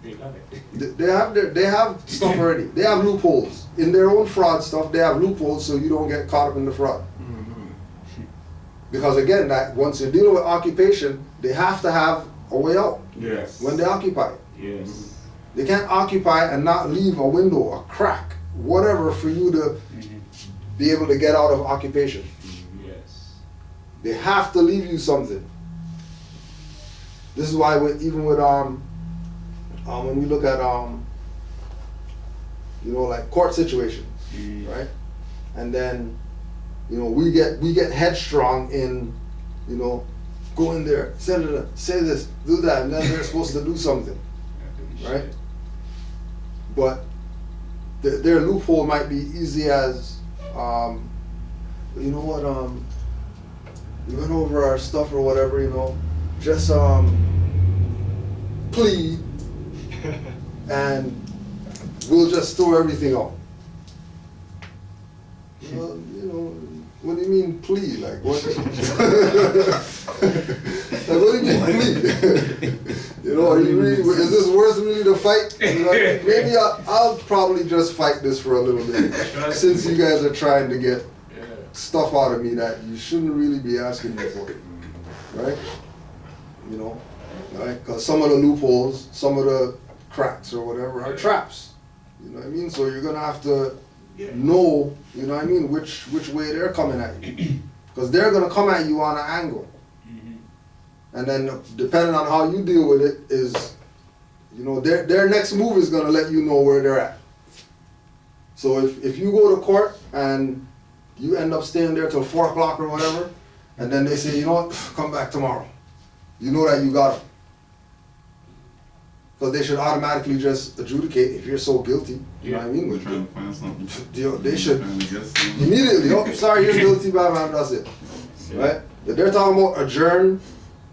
They got it. They have stuff already. They have loopholes in their own fraud stuff. They have loopholes so you don't get caught up in the fraud. Because again, that once you're dealing with occupation, they have to have a way out. Yes. When they occupy. Yes. They can't occupy and not leave a window, a crack, whatever, for you to be able to get out of occupation. Yes. They have to leave you something. This is why even with when we look at you know, like court situations, right? And then, you know, we get headstrong in, you know, go in there, Senator, say this, do that, and then they're supposed to do something, right? But their loophole might be easy as, you know what, we went over our stuff or whatever, you know, just plead, and we'll just throw everything out. Well, you know, what do you mean plead? Like what? Like what do you mean plead? You know, are you really, is this worth really the fight? You know, maybe I'll probably just fight this for a little bit, since you guys are trying to get stuff out of me that you shouldn't really be asking me for, right? You know, right? Because some of the loopholes, some of the cracks or whatever are traps. You know what I mean? So you're gonna have to know, you know what I mean, which way they're coming at you, because they're gonna come at you on an angle, and then depending on how you deal with it is, you know, their next move is gonna let you know where they're at. So if you go to court and you end up staying there till 4 o'clock or whatever, and then they say, you know what, come back tomorrow, you know that you got them. Because they should automatically just adjudicate if you're so guilty. You know what I mean? We're trying to find something. They should immediately, oh, sorry, you're guilty, bad man, that's it. Right? If they're talking about adjourn,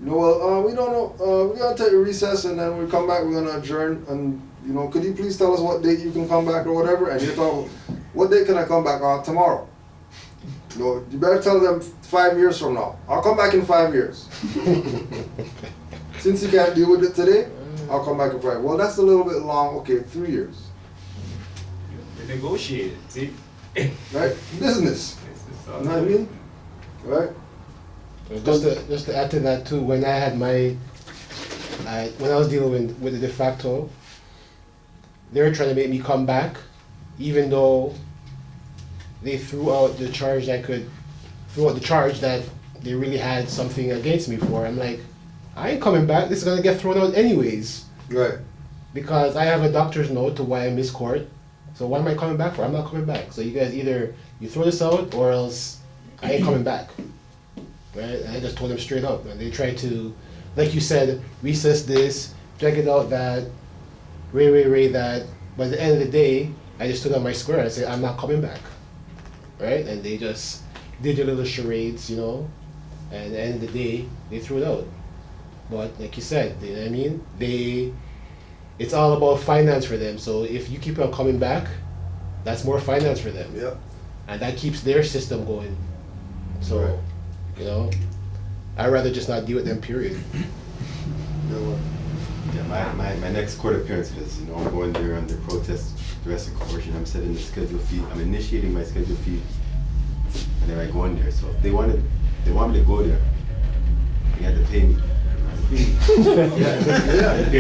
you know, well, we don't know, we're going to take a recess and then we come back, we're going to adjourn, and, you know, could you please tell us what date you can come back or whatever? And you're talking, what date can I come back on? Tomorrow. You know, you better tell them 5 years from now. I'll come back in 5 years. Since you can't deal with it today, I'll come back in 5. Well, that's a little bit long. Okay, 3 years. We negotiated, see? Right? Business. You know what I mean? Right? Just to add to that too, when I had when I was dealing with the de facto, they were trying to make me come back, even though they threw out the charge that they really had something against me for. I'm like, I ain't coming back. This is gonna get thrown out anyways. Right. Because I have a doctor's note to why I missed court, So what am I coming back for? I'm not coming back. So you guys either you throw this out or else I ain't coming back. Right? And I just told them straight up. And they tried to, like you said, recess this, drag it out that, ray that. But at the end of the day, I just stood on my square and said, I'm not coming back. Right? And they just did their little charades, you know. And at the end of the day, they threw it out. But like you said, you know what I mean? It's all about finance for them. So if you keep on coming back, that's more finance for them. Yep. And that keeps their system going. So, Right. you know, I'd rather just not deal with them, period. Yeah, my next court appearance is, you know, I'm going there under protest the rest of coercion. I'm setting the schedule fee. I'm initiating my schedule fee, and then I go in there. So if they want me to go there, they have to pay me. They have to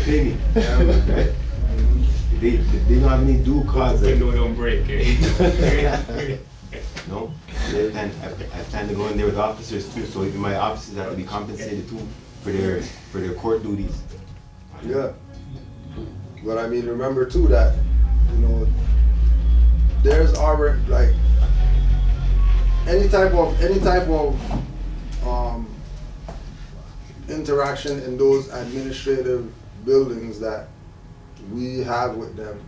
pay me. Right? They don't have any due cause. Window don't break, eh? No, I plan to go in there with officers too. So even my officers have to be compensated too for their court duties. Yeah. But I mean, remember too that, you know, there's already like any type of interaction in those administrative buildings that we have with them.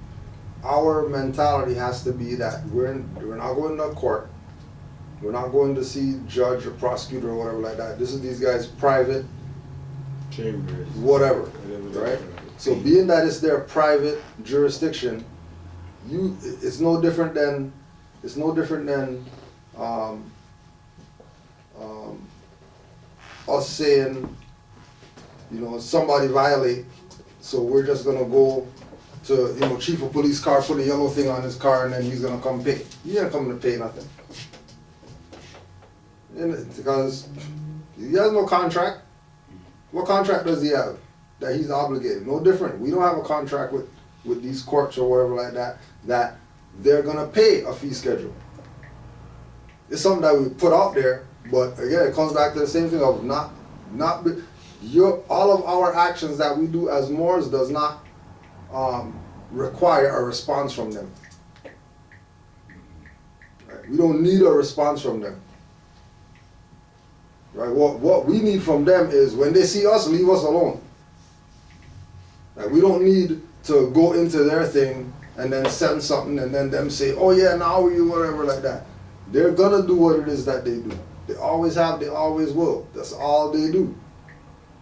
Our mentality has to be that we're not going to court. We're not going to see judge or prosecutor or whatever like that. This is these guys' private chambers, whatever, right? So being that it's their private jurisdiction, it's no different than us saying, you know, somebody violate, so we're just gonna go to, you know, chief of police car, put a yellow thing on his car, and then he's gonna come pay. He ain't coming to pay nothing. Because he has no contract. What contract does he have that he's obligated? No different. We don't have a contract with these courts or whatever like that they're gonna pay a fee schedule. It's something that we put out there, but again, it comes back to the same thing of all of our actions that we do as Moors does not require a response from them. Right? We don't need a response from them. Right? What we need from them is when they see us, leave us alone. Right? We don't need to go into their thing and then send something and then them say, oh yeah, now you whatever like that. They're gonna do what it is that they do. They always have, they always will. That's all they do.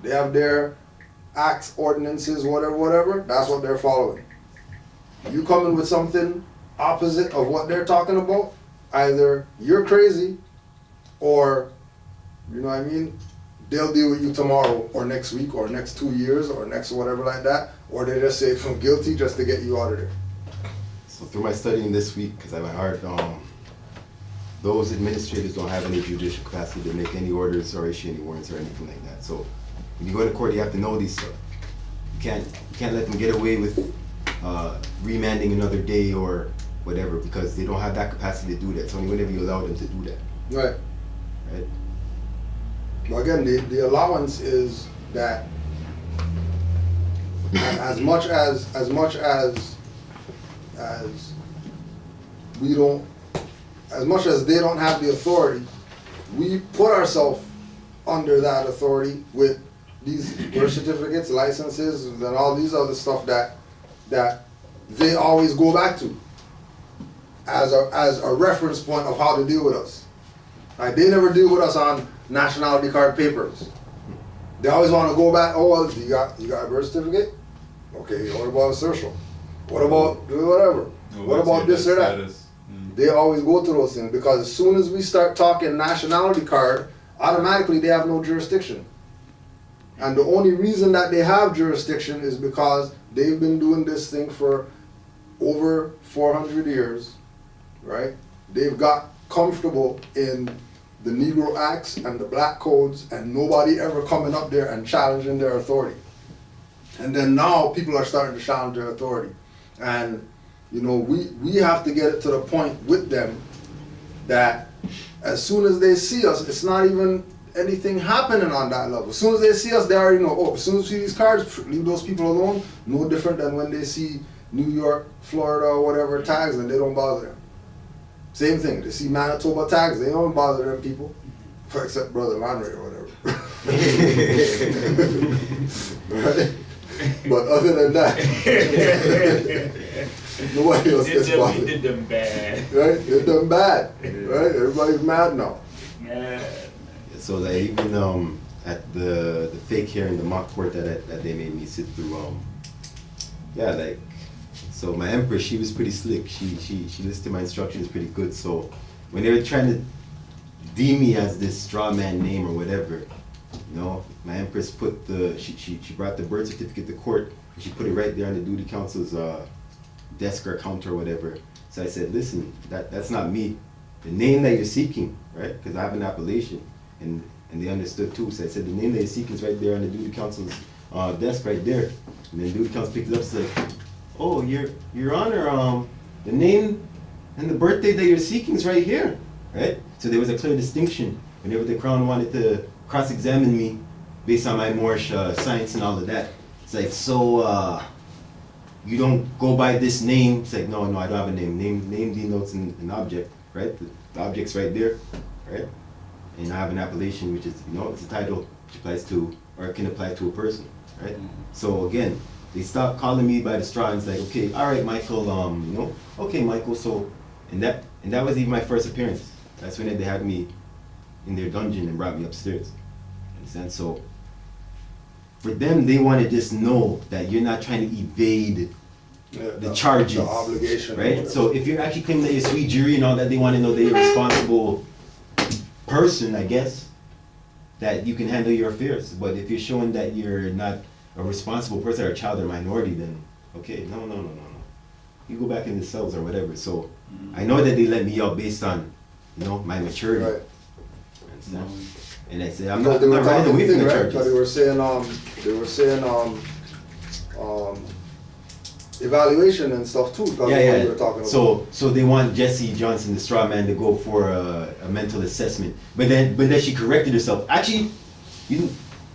They have their acts, ordinances, whatever, that's what they're following. You come in with something opposite of what they're talking about, either you're crazy or, you know what I mean, they'll deal with you tomorrow or next week or next 2 years or next whatever like that, or they just say from guilty just to get you out of there. So through my studying this week, because I went hard, those administrators don't have any judicial capacity to make any orders or issue any warrants or anything like that. So when you go to court, you have to know these stuff. You can't let them get away with remanding another day or whatever, because they don't have that capacity to do that. It's only whenever you allow them to do that. Right. Right. Well, again, the allowance is that as much as they don't have the authority, we put ourselves under that authority with these birth certificates, licenses, and all these other stuff that they always go back to as a reference point of how to deal with us. Like, they never deal with us on nationality card papers. They always want to go back. Oh, well, you got a birth certificate? Okay. What about a social? What about whatever? What about this or that? They always go to those things, because as soon as we start talking nationality card, automatically they have no jurisdiction. And the only reason that they have jurisdiction is because they've been doing this thing for over 400 years, right? They've got comfortable in the Negro Acts and the Black Codes, and nobody ever coming up there and challenging their authority. And then now people are starting to challenge their authority. And you know, we have to get it to the point with them that as soon as they see us, it's not even anything happening on that level. As soon as they see us, they already know, oh, as soon as we see these cards, leave those people alone. No different than when they see New York, Florida, or whatever tags, and they don't bother them. Same thing. They see Manitoba tags, they don't bother them people, except Brother Lanray or whatever. Right? But other than that, nobody else gets bothered. Did them bad. Right? They done bad. Right? Everybody's mad now. Yeah. So like even at the fake hearing, the mock court that they made me sit through, yeah, like, so my empress, she was pretty slick. She listened to my instructions pretty good. So when they were trying to deem me as this straw man name or whatever, you know, my empress put she brought the birth certificate to court, and she put it right there on the duty counsel's desk or counter or whatever. So I said, listen, that's not me. The name that you're seeking, right? Because I have an appellation, and they understood too. So I said, the name that you're seeking is right there on the duty counsel's desk right there. And then the duty counsel picked it up and said, oh, Your Honor, the name and the birthday that you're seeking is right here, right? So there was a clear distinction whenever the Crown wanted to cross-examine me based on my Moorish science and all of that. It's like, so you don't go by this name? It's like, no, I don't have a name. Name denotes an object, right? The object's right there, right? And I have an appellation, which is, you know, it's a title which applies to, or it can apply to a person, right? So again, they stopped calling me by the straw and it's like, okay, all right, Michael, you know, okay, Michael, so, and that was even my first appearance. That's when they had me in their dungeon and brought me upstairs. Understand? So, for them, they want to just know that you're not trying to evade the charges, the obligation, right? So if you're actually claiming that you're sui jury and all that, they want to know that you're a responsible person, I guess, that you can handle your affairs. But if you're showing that you're not a responsible person or a child or minority, then okay, no. You go back in the cells or whatever. So I know that they let me out based on, you know, my maturity. Right. Understand? And I said, I'm not running away from the charges. Because they were saying evaluation and stuff too. Yeah. We were talking about. So they want Jesse Johnson, the straw man, to go for a mental assessment. But then she corrected herself. Actually,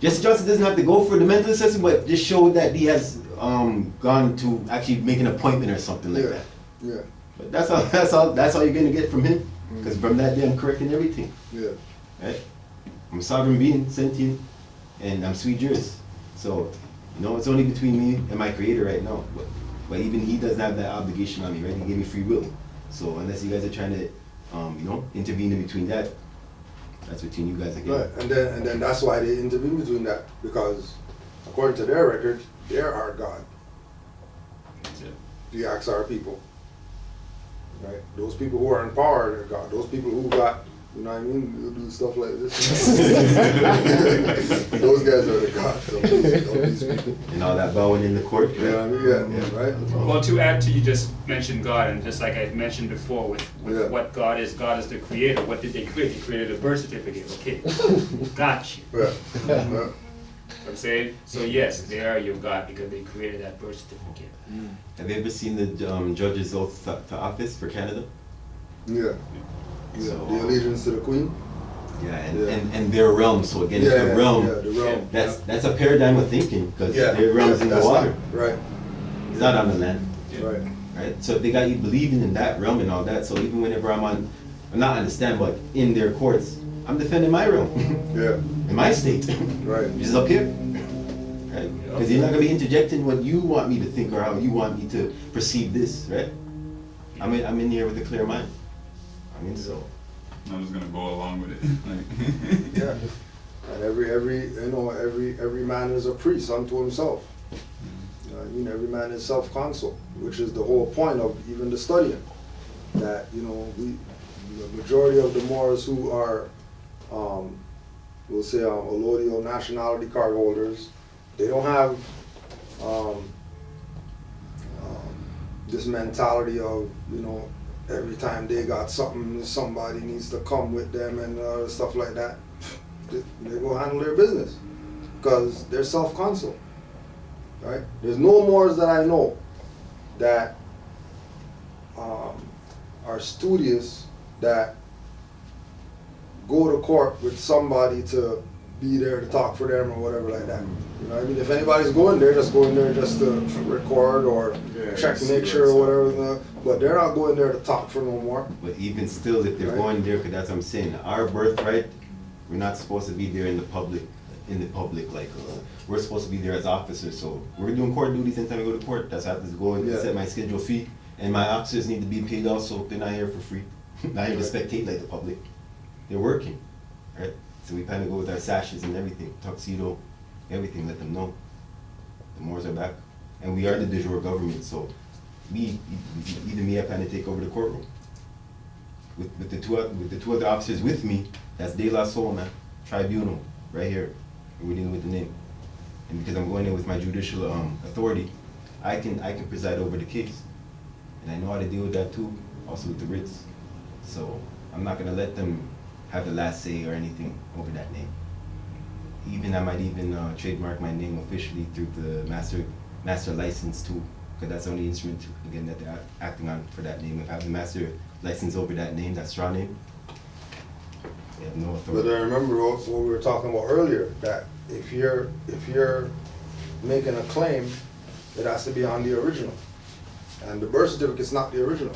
Jesse Johnson doesn't have to go for the mental assessment, but just show that he has gone to actually make an appointment or something like that. Yeah. But that's all you're gonna get from him. Because from that day I'm correcting everything. Yeah. Right? I'm a sovereign being, sentient, and I'm sui juris. So, you know, it's only between me and my creator right now. But even he doesn't have that obligation on me, right? He gave me free will. So unless you guys are trying to, you know, intervene in between that, that's between you guys again. Right, and then that's why they intervene between that, because according to their record, they're our God. The acts are people. Right? Those people who are in power, they're God. Those people who got, you know what I mean, who do stuff like this. Those guys are the God. These people. And all that bowing in the court. Right? You know what I mean? Yeah, right? Well, to add to, you just mentioned God, and just like I mentioned before with what God is the creator. What did they create? They created a birth certificate. Okay, got you. Yeah. I'm saying? So yes, they are your God because they created that birth certificate. Have you ever seen the judge's oath to office for Canada? Yeah. So, the allegiance to the Queen. Yeah, and their realm. So again, it's the realm. The realm. That's a paradigm of thinking because their realm's in the water. Right. It's not on the land. Right. Right. So if they got you believing in that realm and all that, so even whenever I'm not understand, but in their courts, I'm defending my realm. Yeah. In my state. Right. Which is up here. Right. Because you're not gonna be interjecting what you want me to think or how you want me to perceive this, right? I'm in here with a clear mind. So I'm just gonna go along with it. Yeah. And every man is a priest unto himself. You know what I mean? Every man is self-counsel, which is the whole point of even the studying. That, you know, the majority of the Moors who are, we'll say, allodial nationality card holders, they don't have this mentality of, you know, every time they got something, somebody needs to come with them and stuff like that. They go handle their business because they're self-counsel, right? There's no Moors that I know that are studious, that go to court with somebody to be there to talk for them or whatever like that. You know what I mean? If anybody's going there, just going there just to record or check to make sure or whatever. But they're not going there to talk for no more. But even still, if they're going there, because that's what I'm saying, our birthright, we're not supposed to be there in the public. Like we're supposed to be there as officers. So we're doing court duties anytime we go to court. That's how I have to go and set my schedule fee. And my officers need to be paid also. They're not here for free. Not here to spectate like the public. They're working, right? So we kind of go with our sashes and everything, tuxedo, everything. Let them know the Moors are back, and we are the de jure government. So I kind of take over the courtroom with the two other officers with me. That's De La Soul, man. Tribunal, right here. And we're dealing with the name. And because I'm going in with my judicial authority, I can preside over the case, and I know how to deal with that too. Also with the writs. So I'm not gonna let them have the last say or anything over that name. I might even trademark my name officially through the master license too, because that's the only instrument again that they're acting on for that name. If I have the master license over that name, that straw name, they have no authority. But I remember what we were talking about earlier, that if you're making a claim, it has to be on the original, and the birth certificate's not the original.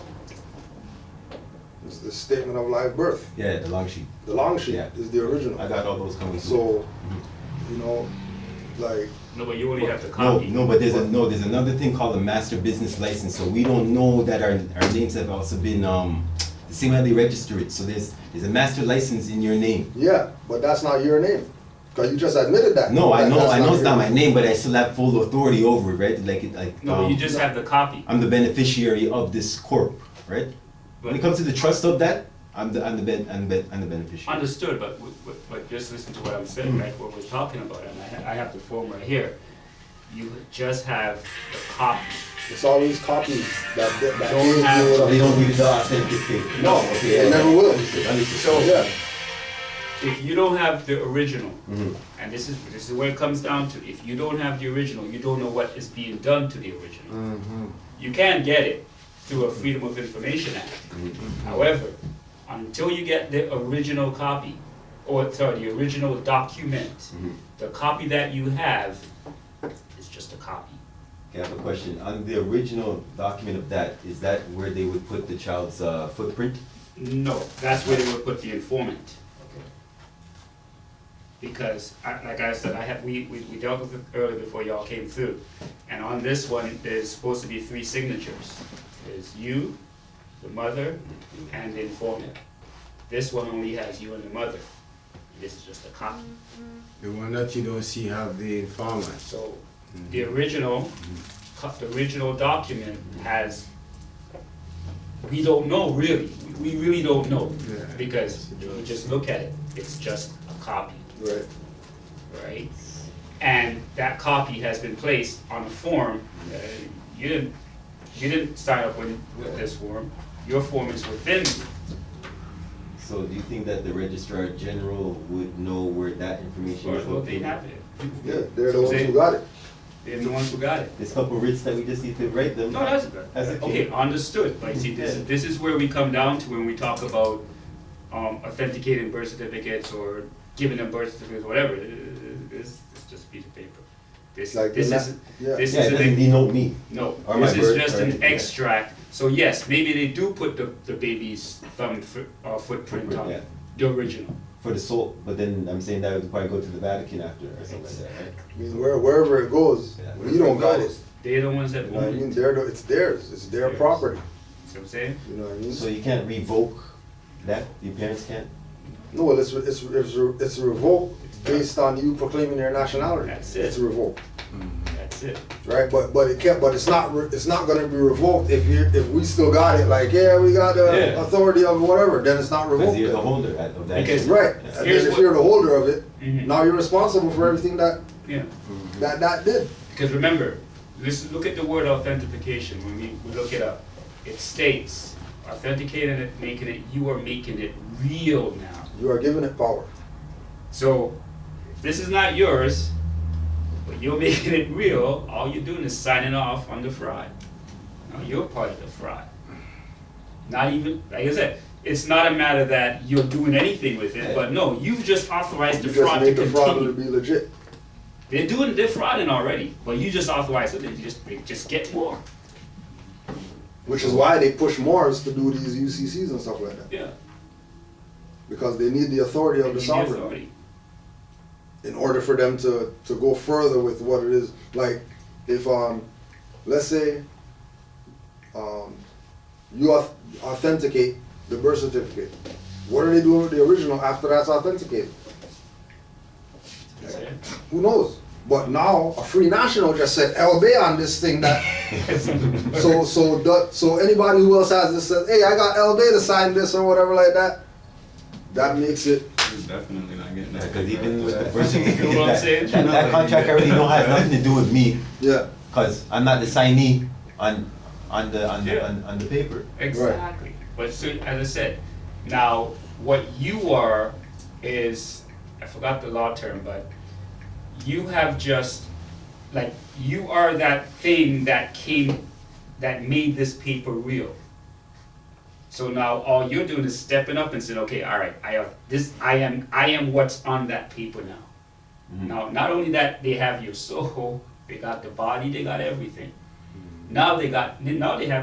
It's the statement of live birth. Yeah, the long sheet. The long sheet is the original. I got all those coming through. So, you know, like. No, but you only have to copy. No, but there's another thing called a master business license. So we don't know that our names have also been the same how they register it. So there's a master license in your name. Yeah, but that's not your name. Because you just admitted that. No, I know it's not my name, but I still have full authority over it, right? No, you just have the copy. I'm the beneficiary of this corp, right? When it comes to the trust of that, I'm the beneficiary. Understood, but just listen to what I'm saying, like what we're talking about, and I have the form right here. You just have the copy. It's always copies that they don't need the authenticate. No, they never will. So if you don't have the original, and this is where it comes down to, if you don't have the original, you don't know what is being done to the original. You can get it through a Freedom of Information Act. However, until you get the original copy, the original document, the copy that you have is just a copy. Okay, I have a question. On the original document of that, is that where they would put the child's footprint? No, that's where they would put the informant. Because, like I said, we dealt with it earlier before y'all came through. And on this one, there's supposed to be 3 signatures. There's you, the mother, and the informant. This one only has you and the mother. This is just a copy. The one that you don't see have the informant. So the original document has, we don't know really. We really don't know, because we just look at it. It's just a copy. Right. Right? And that copy has been placed on a form. You didn't sign up with this form. Your form is within you. So do you think that the Registrar General would know where that information is? Well, they have it. Yeah, they're the ones who got it. They're the ones who got it. There's a couple of writs that we just need to write them. No, that's okay, understood. Like, see, this is where we come down to when we talk about authenticating birth certificates or giving them birth certificates, whatever. It's just a piece of paper. This doesn't denote me. No, this is just an extract. So yes, maybe they do put the baby's thumb footprint on the original. For the soul, but then I'm saying that would probably go to the Vatican after or something like that, right? I mean, wherever it goes, we don't got it. They're the ones that own it. I mean, it's theirs. It's their property. See what I'm saying? You know what I mean? So you can't revoke that? Your parents can't? No, well, it's revoked based on you proclaiming their nationality. That's it. It's revoked. That's it. Right, but it's not going to be revoked if we still got it. Like, we got the authority of whatever. Then it's not revoked. Because you're the holder of that. Because, right. And then if you're the holder of it, now you're responsible for everything that that did. Because remember, look at the word authentication. When we look it up, it states authenticating it, making it. You are making it real now. You are giving it power. So, if this is not yours, but you're making it real, all you're doing is signing off on the fraud. Now you're part of the fraud. Not even, like I said, it's not a matter that you're doing anything with it, but no, you've just authorized the You just fraud to make the fraud to continue. be legit. They're frauding already, but you just authorize it, they just get more. Which is why they push Moors to do these UCCs and stuff like that. Yeah. Because they need the authority of the sovereign. In order for them to go further with what it is. Like, if, let's say, you authenticate the birth certificate. What are they doing with the original after that's authenticated? Who knows? But now a free national just said LB on this thing that so anybody who else has this says, hey, I got LB to sign this or whatever like that. That makes it. He's definitely not getting that. Because even with the birth certificate, You know what I'm saying? that contract already don't have nothing to do with me. Yeah. Because I'm not the signee on the paper. Exactly. But so, as I said, now what you are is, I forgot the law term, but you have just, like, you are that thing that made this paper real. So now all you're doing is stepping up and saying, okay, all right, I am what's on that paper now. Mm-hmm. Now, not only that, they have your soul, they got the body, they got everything. Now they have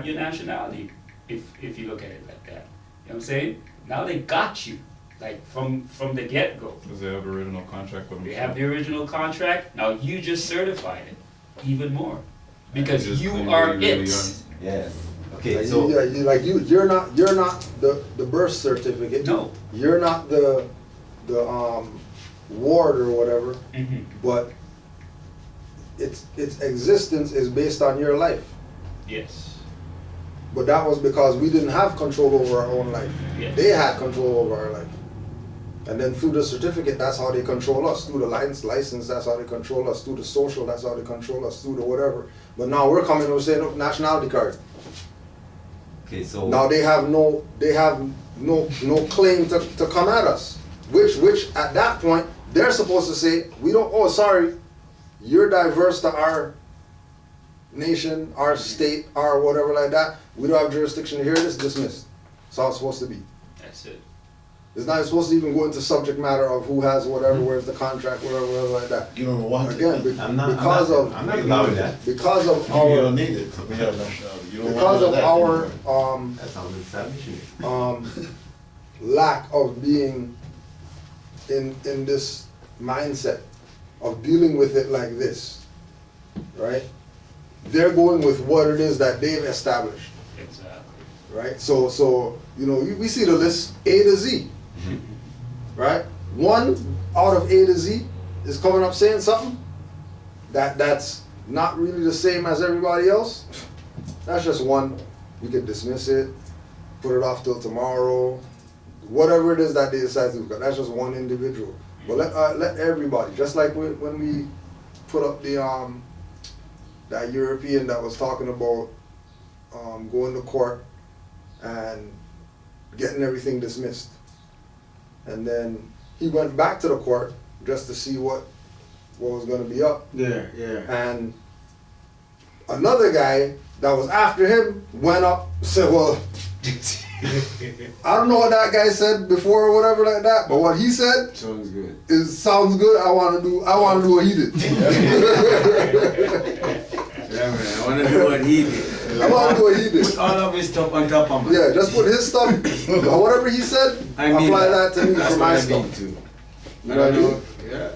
your nationality, if you look at it like that. You know what I'm saying? Now they got you, like from the get-go. Because they have original contract with them. They have the original contract, now you just certified it, even more. Because you are it. Yeah. Okay, Like, so you're not the birth certificate. No. You're not the ward or whatever. Mhm. But its existence is based on your life. Yes. But that was because we didn't have control over our own life. Yes. They had control over our life. And then through the certificate, that's how they control us. Through the license, that's how they control us. Through the social, that's how they control us. Through the whatever. But now we're coming and saying, "Look, nationality card." okay, so Now they have no claim to come at us. Which at that point, they're supposed to say, we don't, oh, sorry, you're diverse to our nation, our state, our whatever like that. We don't have jurisdiction to hear this, dismissed. That's how it's supposed to be. That's it. It's not supposed to even go into subject matter of who has whatever, where's the contract, whatever like that. You don't want Again, I'm not allowing that. Because of You our don't need it. We have nationality. You don't because want of our that's how the establishment. lack of being in this mindset of dealing with it like this, right? They're going with what it is that they've established, Exactly. right? So you know, we see the list A to Z, right? One out of A to Z is coming up saying something that's not really the same as everybody else. That's just one. We could dismiss it, put it off till tomorrow, whatever it is that they decide to do. That's just one individual. But let everybody, just like when we put up the that European that was talking about going to court and getting everything dismissed, and then he went back to the court just to see what was going to be up. Yeah, yeah. And another guy that was after him went up, said, well, I don't know what that guy said before or whatever like that, but what he said sounds good. Sounds good. I want to do what he did. Yeah, man. I want to do what he did. I want to do what he did. Put all of his stuff on top of me. Yeah, just put his stuff, whatever he said, I mean apply that to me That's for what my I stuff. mean too. You know what I mean? Yeah.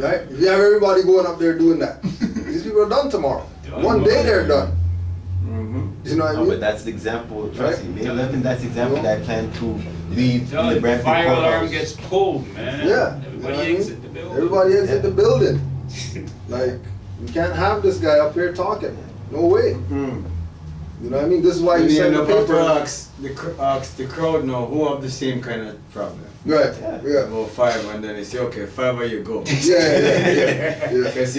Right? If you have everybody going up there doing that, these people are done tomorrow. One day they're done. You know what I No, mean? but that's the example. Trust Right? me, May 11th. That's the example that I plan to leave The the Brampton fire alarm courthouse. gets pulled, man. Yeah. Everybody You know what I mean? exit the building. Everybody exit the building. Like, you can't have this guy up here talking. No way. You know what I mean? This is why you You send end the up paper. ask the crowd now who have the same kind of problem. Right. Yeah. About 5, and then they say, okay, 5 of you go. Yeah. Because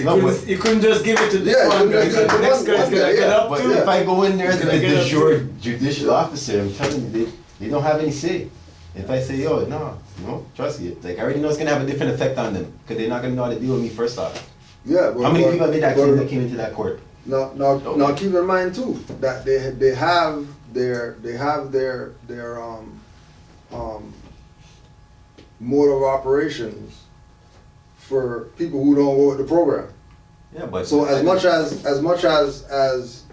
you couldn't just give it to this one guy. just give it to The next one guy's guy, gonna get up But too. if I go in there as He's the gonna get up jure too. judicial officer, I'm telling you, they don't have any say. If I say, yo, no, trust you. Like, I already know it's gonna have a different effect on them, because they're not gonna know how to deal with me first off. Yeah. How many people have made actions that came into that court? Now keep in mind too that they have their mode of operations for people who don't go with the program. Yeah, but so as much as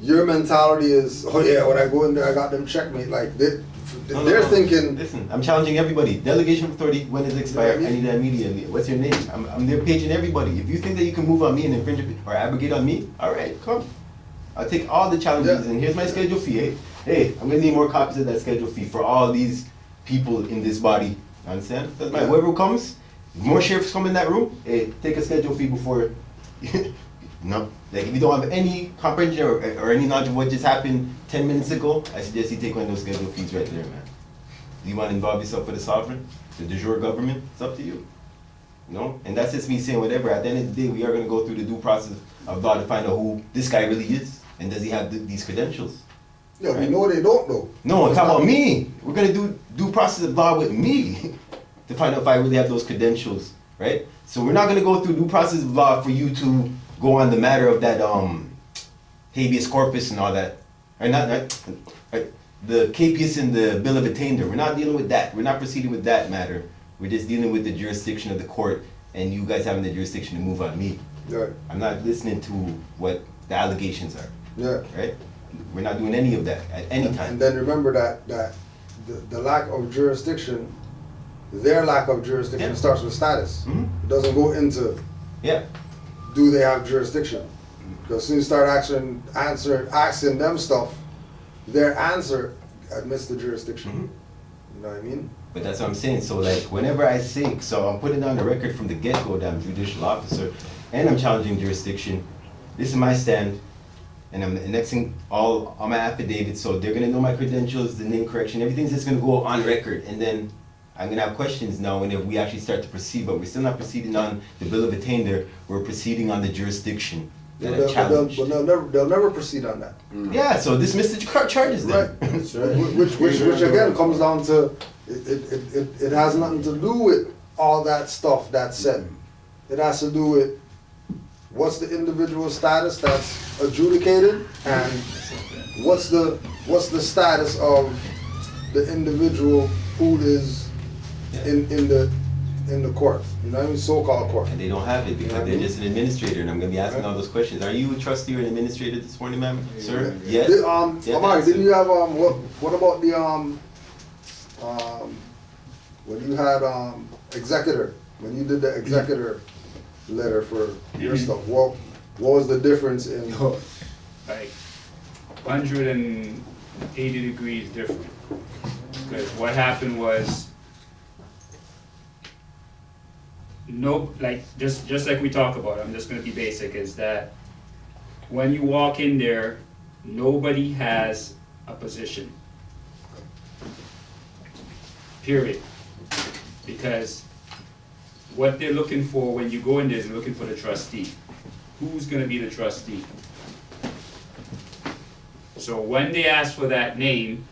your mentality is, oh yeah, when I go in there, I got them checkmate. Like they're thinking. Listen, I'm challenging everybody. Delegation of authority, when it's expired, I need that immediately. What's your name? I'm there paging everybody. If you think that you can move on me and infringe or abrogate on me, all right, come. I'll take all the challenges, and here's my schedule fee. Hey, I'm gonna need more copies of that schedule fee for all these people in this body. Understand? That's my whoever comes. More sheriffs come in that room. Hey, take a schedule fee before. No, like if you don't have any comprehension or any knowledge of what just happened 10 minutes ago, I suggest you take one of those schedule fees right there, man. Do you want to involve yourself with the sovereign, the de jure government? It's up to you. No, and that's just me saying whatever. At the end of the day, we are going to go through the due process of law to find out who this guy really is and does he have these credentials. Yeah, right? We know they don't though. No, it's about me. We're going to do due process of law with me to find out if I really have those credentials, right? So we're not going to go through due process of law for you to go on the matter of that habeas corpus and all that. Right? Right? The capias and the bill of attainder. We're not dealing with that. We're not proceeding with that matter. We're just dealing with the jurisdiction of the court and you guys having the jurisdiction to move on me. Right. I'm not listening to what the allegations are. Yeah. Right? We're not doing any of that at any time. And then remember that the lack of jurisdiction, their lack of jurisdiction starts with status. Mm-hmm. It doesn't go into do they have jurisdiction? Because as soon as you start asking them stuff, their answer admits the jurisdiction. Mm-hmm. You know what I mean? But that's what I'm saying. So like whenever I say, so I'm putting on the record from the get-go that I'm a judicial officer and I'm challenging jurisdiction. This is my stand. And I'm annexing all my affidavits, so they're gonna know my credentials, the name correction, everything's just gonna go on record. And then I'm gonna have questions now whenever we actually start to proceed, but we're still not proceeding on the bill of attainder, we're proceeding on the jurisdiction that I challenged. But they'll never proceed on that. Yeah, so dismiss the charges then. Right. That's right. Which again comes down to, it has nothing to do with all that stuff that's said. It has to do with what's the individual status that's adjudicated, and what's the status of the individual who is in the court, you know what I mean, so-called court. And they don't have it because they're just an administrator, and I'm going to be asking all those questions. Are you a trustee or an administrator this morning, ma'am, sir? Yes. Amari, didn't you have what about the when you had executor, when you did the executor letter for your stuff, what was the difference in like 180 degrees different? Because what happened was just like we talk about, I'm just going to be basic, is that when you walk in there, nobody has a position. Period. Because what they're looking for when you go in there is they're looking for the trustee. Who's going to be the trustee? So when they ask for that name,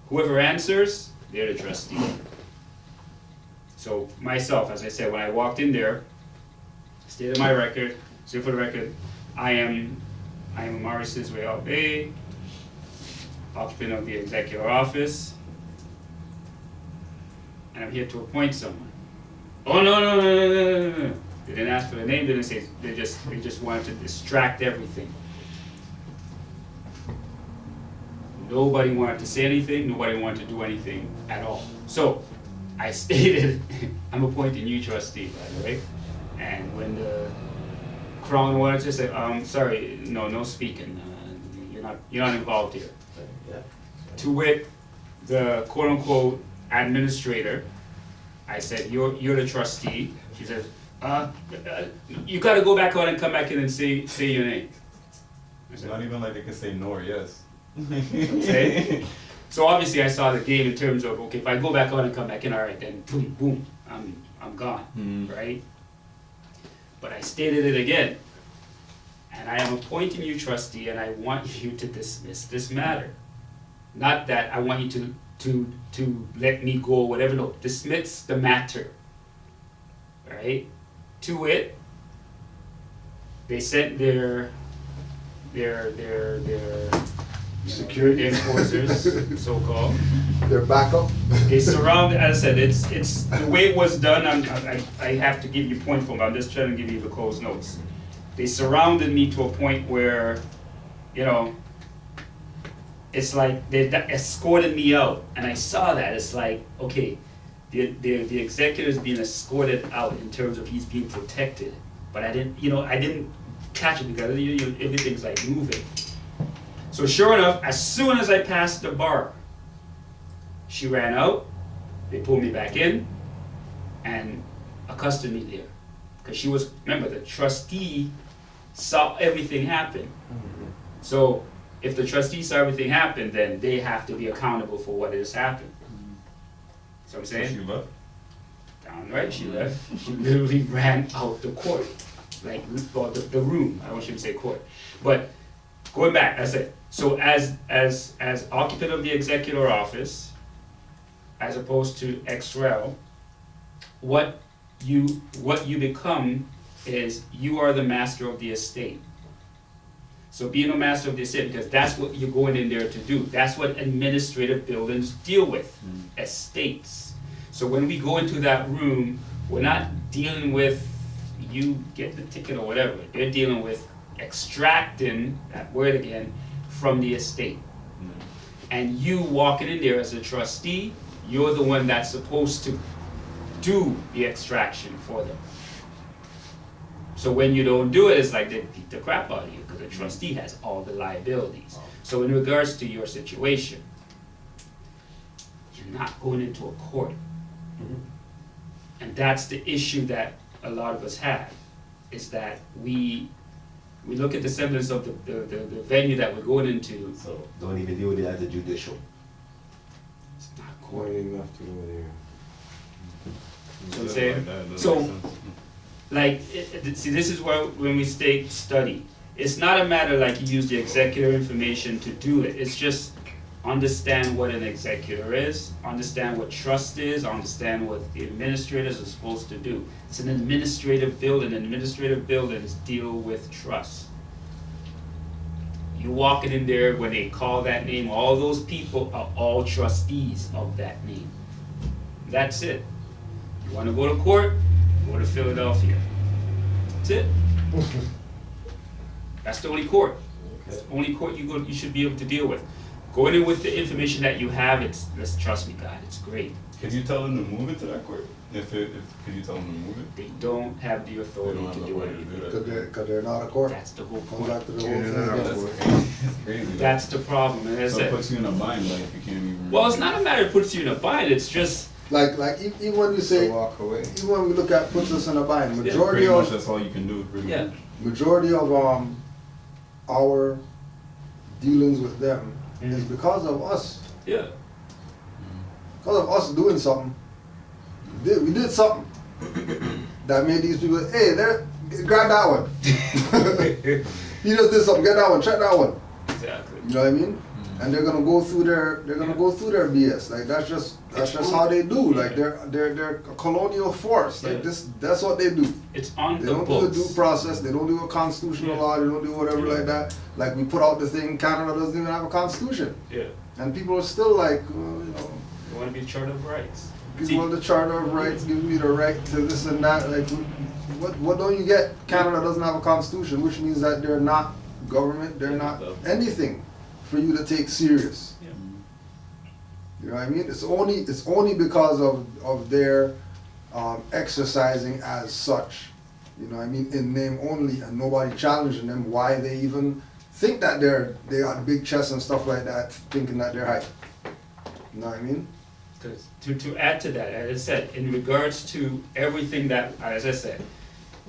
whoever answers, they're the trustee. So myself, as I said, when I walked in there, stated my record, so for the record, I am Moorish Science, occupant of the executive office, and I'm here to appoint someone. Oh no. They didn't ask for the name, they didn't say, they just wanted to distract everything. Nobody wanted to say anything, nobody wanted to do anything at all. So I stated, I'm appointing you trustee, by the way. And when the Crown wanted to say, sorry, no speaking. You're not involved here. To wit, the quote unquote administrator, I said, you're the trustee. She said, you gotta go back out and come back in and say your name. It's not even like they can say no or yes. Okay. So obviously I saw the game in terms of, okay, if I go back out and come back in, all right, then boom, boom, I'm gone, right? But I stated it again, and I am appointing you trustee, and I want you to dismiss this matter. Not that I want you to let me go, whatever. No, dismiss the matter. Right? To it, they sent their security enforcers, so-called. Their backup. They surround, as I said, it's the way it was done. I have to give you point form. I'm just trying to give you the close notes. They surrounded me to a point where, you know, it's like they escorted me out, and I saw that. It's like, okay, the executive is being escorted out in terms of he's being protected, but I didn't catch it because everything's like moving. So sure enough, as soon as I passed the bar, she ran out, they pulled me back in, and accosted me there. Because she was, remember, the trustee saw everything happen. Mm-hmm. So if the trustee saw everything happen, then they have to be accountable for what has happened. Mm-hmm. So I'm saying? So she left? Downright, she left. She literally ran out the court. Like, or the room, I shouldn't say court. But going back, I said, so as occupant of the executor office, as opposed to XREL, what you become is you are the master of the estate. So being a master of the estate, because that's what you're going in there to do. That's what administrative buildings deal with, estates. So when we go into that room, we're not dealing with you get the ticket or whatever. They're dealing with extracting, that word again, from the estate. And you walking in there as a trustee, you're the one that's supposed to do the extraction for them. So when you don't do it, it's like they beat the crap out of you because the trustee has all the liabilities. So in regards to your situation, you're not going into a court. And that's the issue that a lot of us have, is that we look at the semblance of the venue that we're going into. So don't even deal with it as a judicial. It's not court. Enough to go there. You know what I'm saying? So, like, see, this is where when we study, it's not a matter like you use the executor information to do it. It's just understand what an executor is, understand what trust is, understand what the administrators are supposed to do. It's an administrative building. Administrative buildings deal with trust. You walking in there, when they call that name, all those people are all trustees of that name. That's it. You want to go to court, go to Philadelphia. That's it. That's the only court. It's the only court you should be able to deal with. Going in with the information that you have, let's trust me, God, it's great. Can you tell them to move it to that court? Can you tell them to move it? They don't have the authority to do anything. Because they're not a court. That's the whole Come point. back to the whole That's crazy. That's the problem. And as So I it said, puts you in a bind, like you can't even. well, it's not a matter of puts you in a bind. It's just like even when we say, walk away. even when we look at puts us in a bind, Pretty majority much of that's all you can do. Pretty yeah. much. majority of our dealings with them is because of us. Yeah. Because of us doing something. We did something that made these people, hey, grab that one. You just did something, get that one, check that one. Exactly. You know what I mean? And they're gonna go through their BS. Like that's just how they do. Like they're a colonial force. Like that's what they do. It's on They the don't books. do a due process, they don't do a constitutional law, they don't do whatever like that. Like we put out the thing, Canada doesn't even have a constitution. Yeah. And people are still like, you know, You want to be Charter of Rights. give me the Charter of Rights, give me the right to this and that. Like, what don't you get? Canada doesn't have a constitution, which means that they're not government, they're not anything for you to take serious. Yeah. You know what I mean? It's only because of their exercising as such. You know what I mean? In name only, and nobody challenging them why they even think that they got big chests and stuff like that, thinking that they're hype. You know what I mean? To add to that, as I said, in regards to everything that, as I said,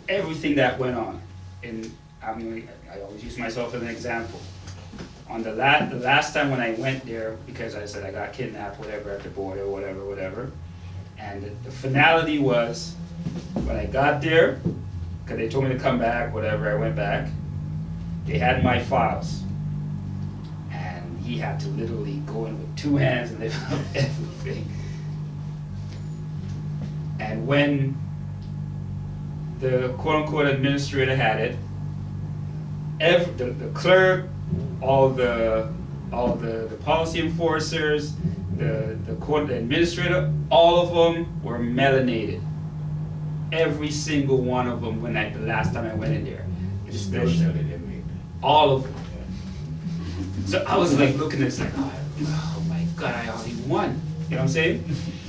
everything that went on, and I always use myself as an example. On the last time when I went there, because I said I got kidnapped, whatever, at the border, whatever, and the finality was, when I got there, because they told me to come back, whatever, I went back, they had my files. And he had to literally go in with 2 hands and lift up everything. And when the quote-unquote administrator had it, the clerk, all the all the policy enforcers, the court administrator, all of them were melanated. Every single one of them the last time I went in there. All of them. So I was like looking at it, like, oh my God, I already won. You know what I'm saying?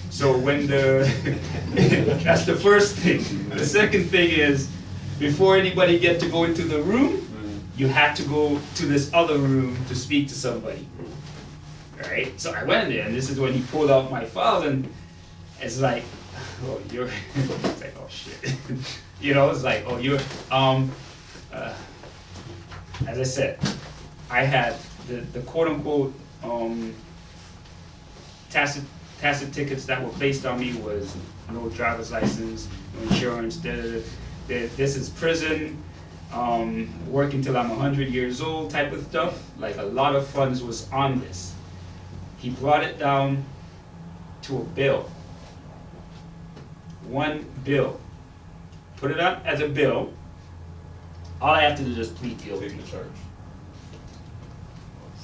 So when that's the first thing. The second thing is, before anybody get to go into the room, you had to go to this other room to speak to somebody. Right? So I went in there, and this is when he pulled out my files, and it's like, oh, you're, it's like, oh shit. You know, it's like, oh, you're, as I said, I had the quote unquote tacit tickets that were placed on me was no driver's license, no insurance, this is prison, work until I'm 100 years old type of stuff. Like a lot of funds was on this. He brought it down to a bill. One bill. Put it up as a bill. All I have to do is just plead guilty. Take the charge.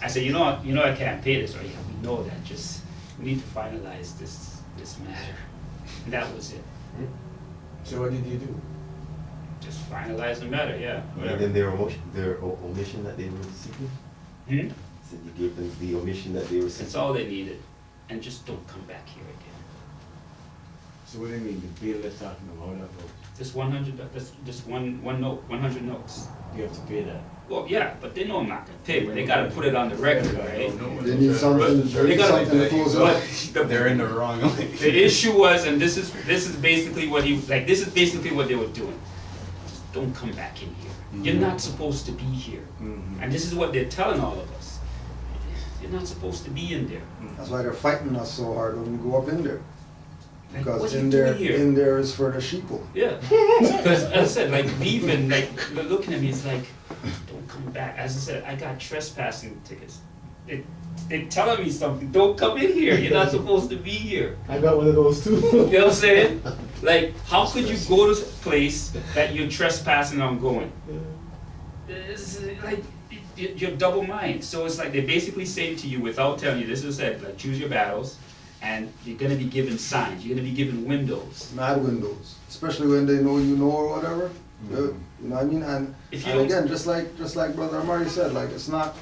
I said, you know I can't pay this, right? Yeah, we know that. Just we need to finalize this matter. And that was it. So what did you do? Just finalize the matter, yeah. And then their omission that they were seeking? Hmm? So you gave them the omission that they were seeking? That's all they needed. And just don't come back here again. So what do you mean, the bill that's talking about? Just 100, that's just one note, 100 notes. You have to pay that. Well, yeah, but they know I'm not gonna pay, but they gotta put it on the record, right? They need something, They gotta, to close up. They're in the wrong. The issue was, and this is basically what this is basically what they were doing. Just don't come back in here. You're not supposed to be here. And this is what they're telling all of us. You're not supposed to be in there. That's why they're fighting us so hard when we go up in there. Like, Because what are you in there, doing here? in there is for the sheeple. Yeah, because as I said, like leaving, like they're looking at me, it's like, don't come back. As I said, I got trespassing tickets. They're telling me something. Don't come in here. You're not supposed to be here. I got one of those too. You know what I'm saying? Like, how could you go to a place that you're trespassing on going? It's like you're double mind. So it's like they're basically saying to you without telling you. This is said, like, choose your battles. And you're gonna be given signs. You're gonna be given windows. Mad windows, especially when they know you know or whatever. You know what I mean? And again, just like Brother Amari said, like it's not.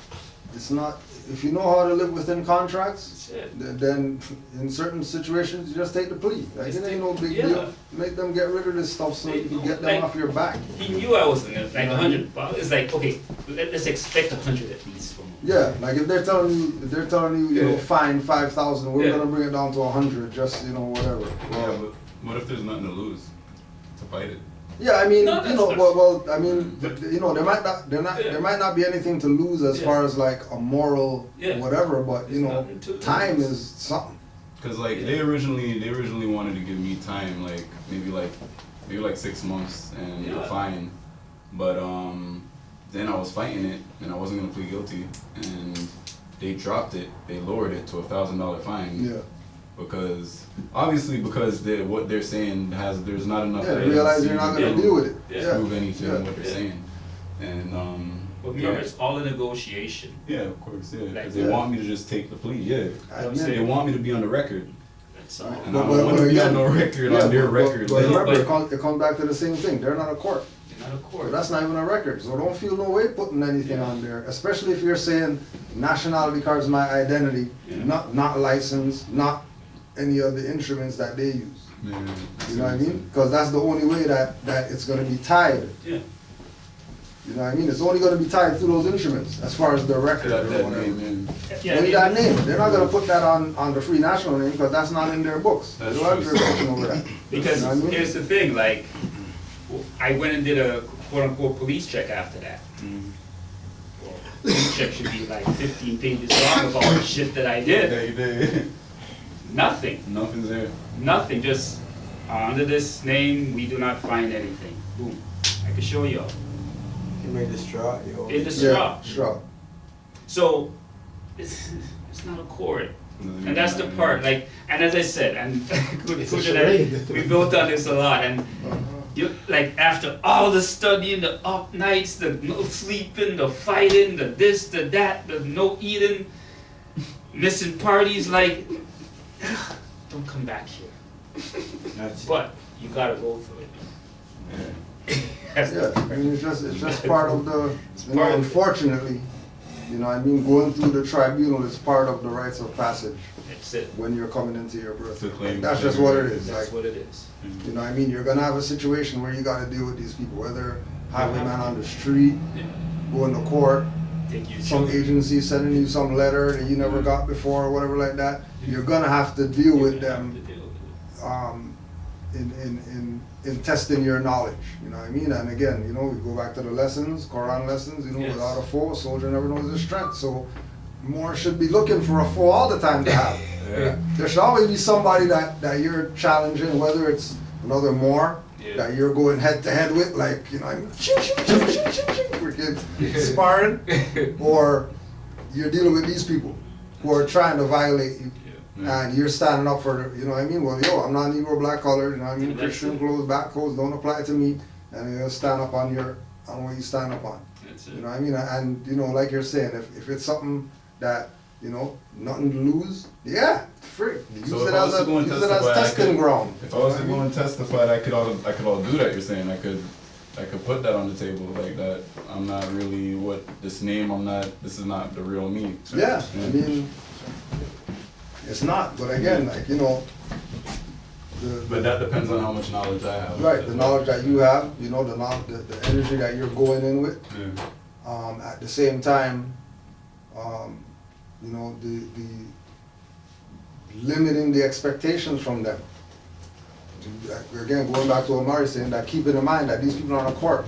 If you know how to live within contracts, then in certain situations you just take the plea. Like it ain't no big deal. Make them get rid of this stuff so you can get them off your back. He knew I wasn't gonna, like 100. It's like, okay, let's expect 100 at least from him. Yeah, like if they're telling you, you know, fine 5,000, we're gonna bring it down to 100, just whatever. Yeah, but what if there's nothing to lose? To fight it. Yeah, I mean, I mean, there might not be anything to lose as far as like a moral whatever, but time is something. Cause like they originally wanted to give me time, like maybe 6 months and a fine, but then I was fighting it and I wasn't gonna plead guilty, and they dropped it. They lowered it to $1,000 fine. Yeah. Because what they're saying there's not enough evidence. Realize you're not going to deal with it. To prove anything what they're saying, and but remember, it's all a negotiation. Yeah, of course, yeah. Like, they want me to just take the plea. Yeah, they want me to be on the record. That's all. And I don't want to be on no record on their record. But remember, it comes back to the same thing. They're not a court. They're not a court. So that's not even a record. So don't feel no way putting anything on there, especially if you're saying nationality card's my identity, not license, not any of the instruments that they use. You know what I mean? Because that's the only way that it's going to be tied. Yeah. You know what I mean? It's only going to be tied through those instruments as far as the record or whatever. Only that name. They're not going to put that on the free national name because that's not in their books. They don't have jurisdiction over that. Because here's the thing, like, I went and did a quote-unquote police check after that. Well, police check should be like 15 pages long of all the shit that I did. Yeah, you did. Nothing. Nothing's there. Nothing. Just under this name, we do not find anything. Boom. I can show y'all. You made the straw. In the straw. Yeah, straw. So it's not a court, and that's the part. Like, and as I said, and we built on this a lot, and you like after all the studying, the up nights, the no sleeping, the fighting, the this, the that, the no eating. missing parties, like, don't come back here. But you gotta go through it. Yeah, I mean, it's just part of the, you know, unfortunately, you know, I mean, going through the tribunal is part of the rites of passage. That's it. When you're coming into your birthright. claim- That's just what it is. That's Like, what it is. you know, I mean, you're gonna have a situation where you gotta deal with these people, whether highwayman on the street, going to court, some agency sending you some letter that you never got before or whatever like that. You're gonna have to deal with them in testing your knowledge, you know what I mean? And again, you know, we go back to the lessons, Quran lessons, you know, Yes. without a foe, a soldier never knows his strength. So more should be looking for a foe all the time to have. Yeah. There should always be somebody that you're challenging, whether it's another Moor that you're going head to head with, like, you know, I mean, freaking sparring, or you're dealing with these people who are trying to violate you. And you're standing up for, you know what I mean? Well, yo, I'm not Negro, black color, you know what I mean? Christian clothes, black clothes don't apply to me. And you're gonna stand up on what you stand up on. That's it. You know what I mean? And, you know, like you're saying, if it's something that, you know, nothing to lose, yeah, free. Use So it if I as was to go and use it as testify, testing ground. If I was to go and testify, I could all do that. You're saying I could put that on the table like that. I'm not really what this name. This is not the real me. So, Yeah, I mean, it's not. But again, like, you know, but that depends on how much knowledge I have. right, the knowledge that you have, you know, the energy that you're going in with. Yeah. At the same time, you know, the limiting the expectations from them. Again, going back to what Murray saying, that keeping in mind that these people are on a court.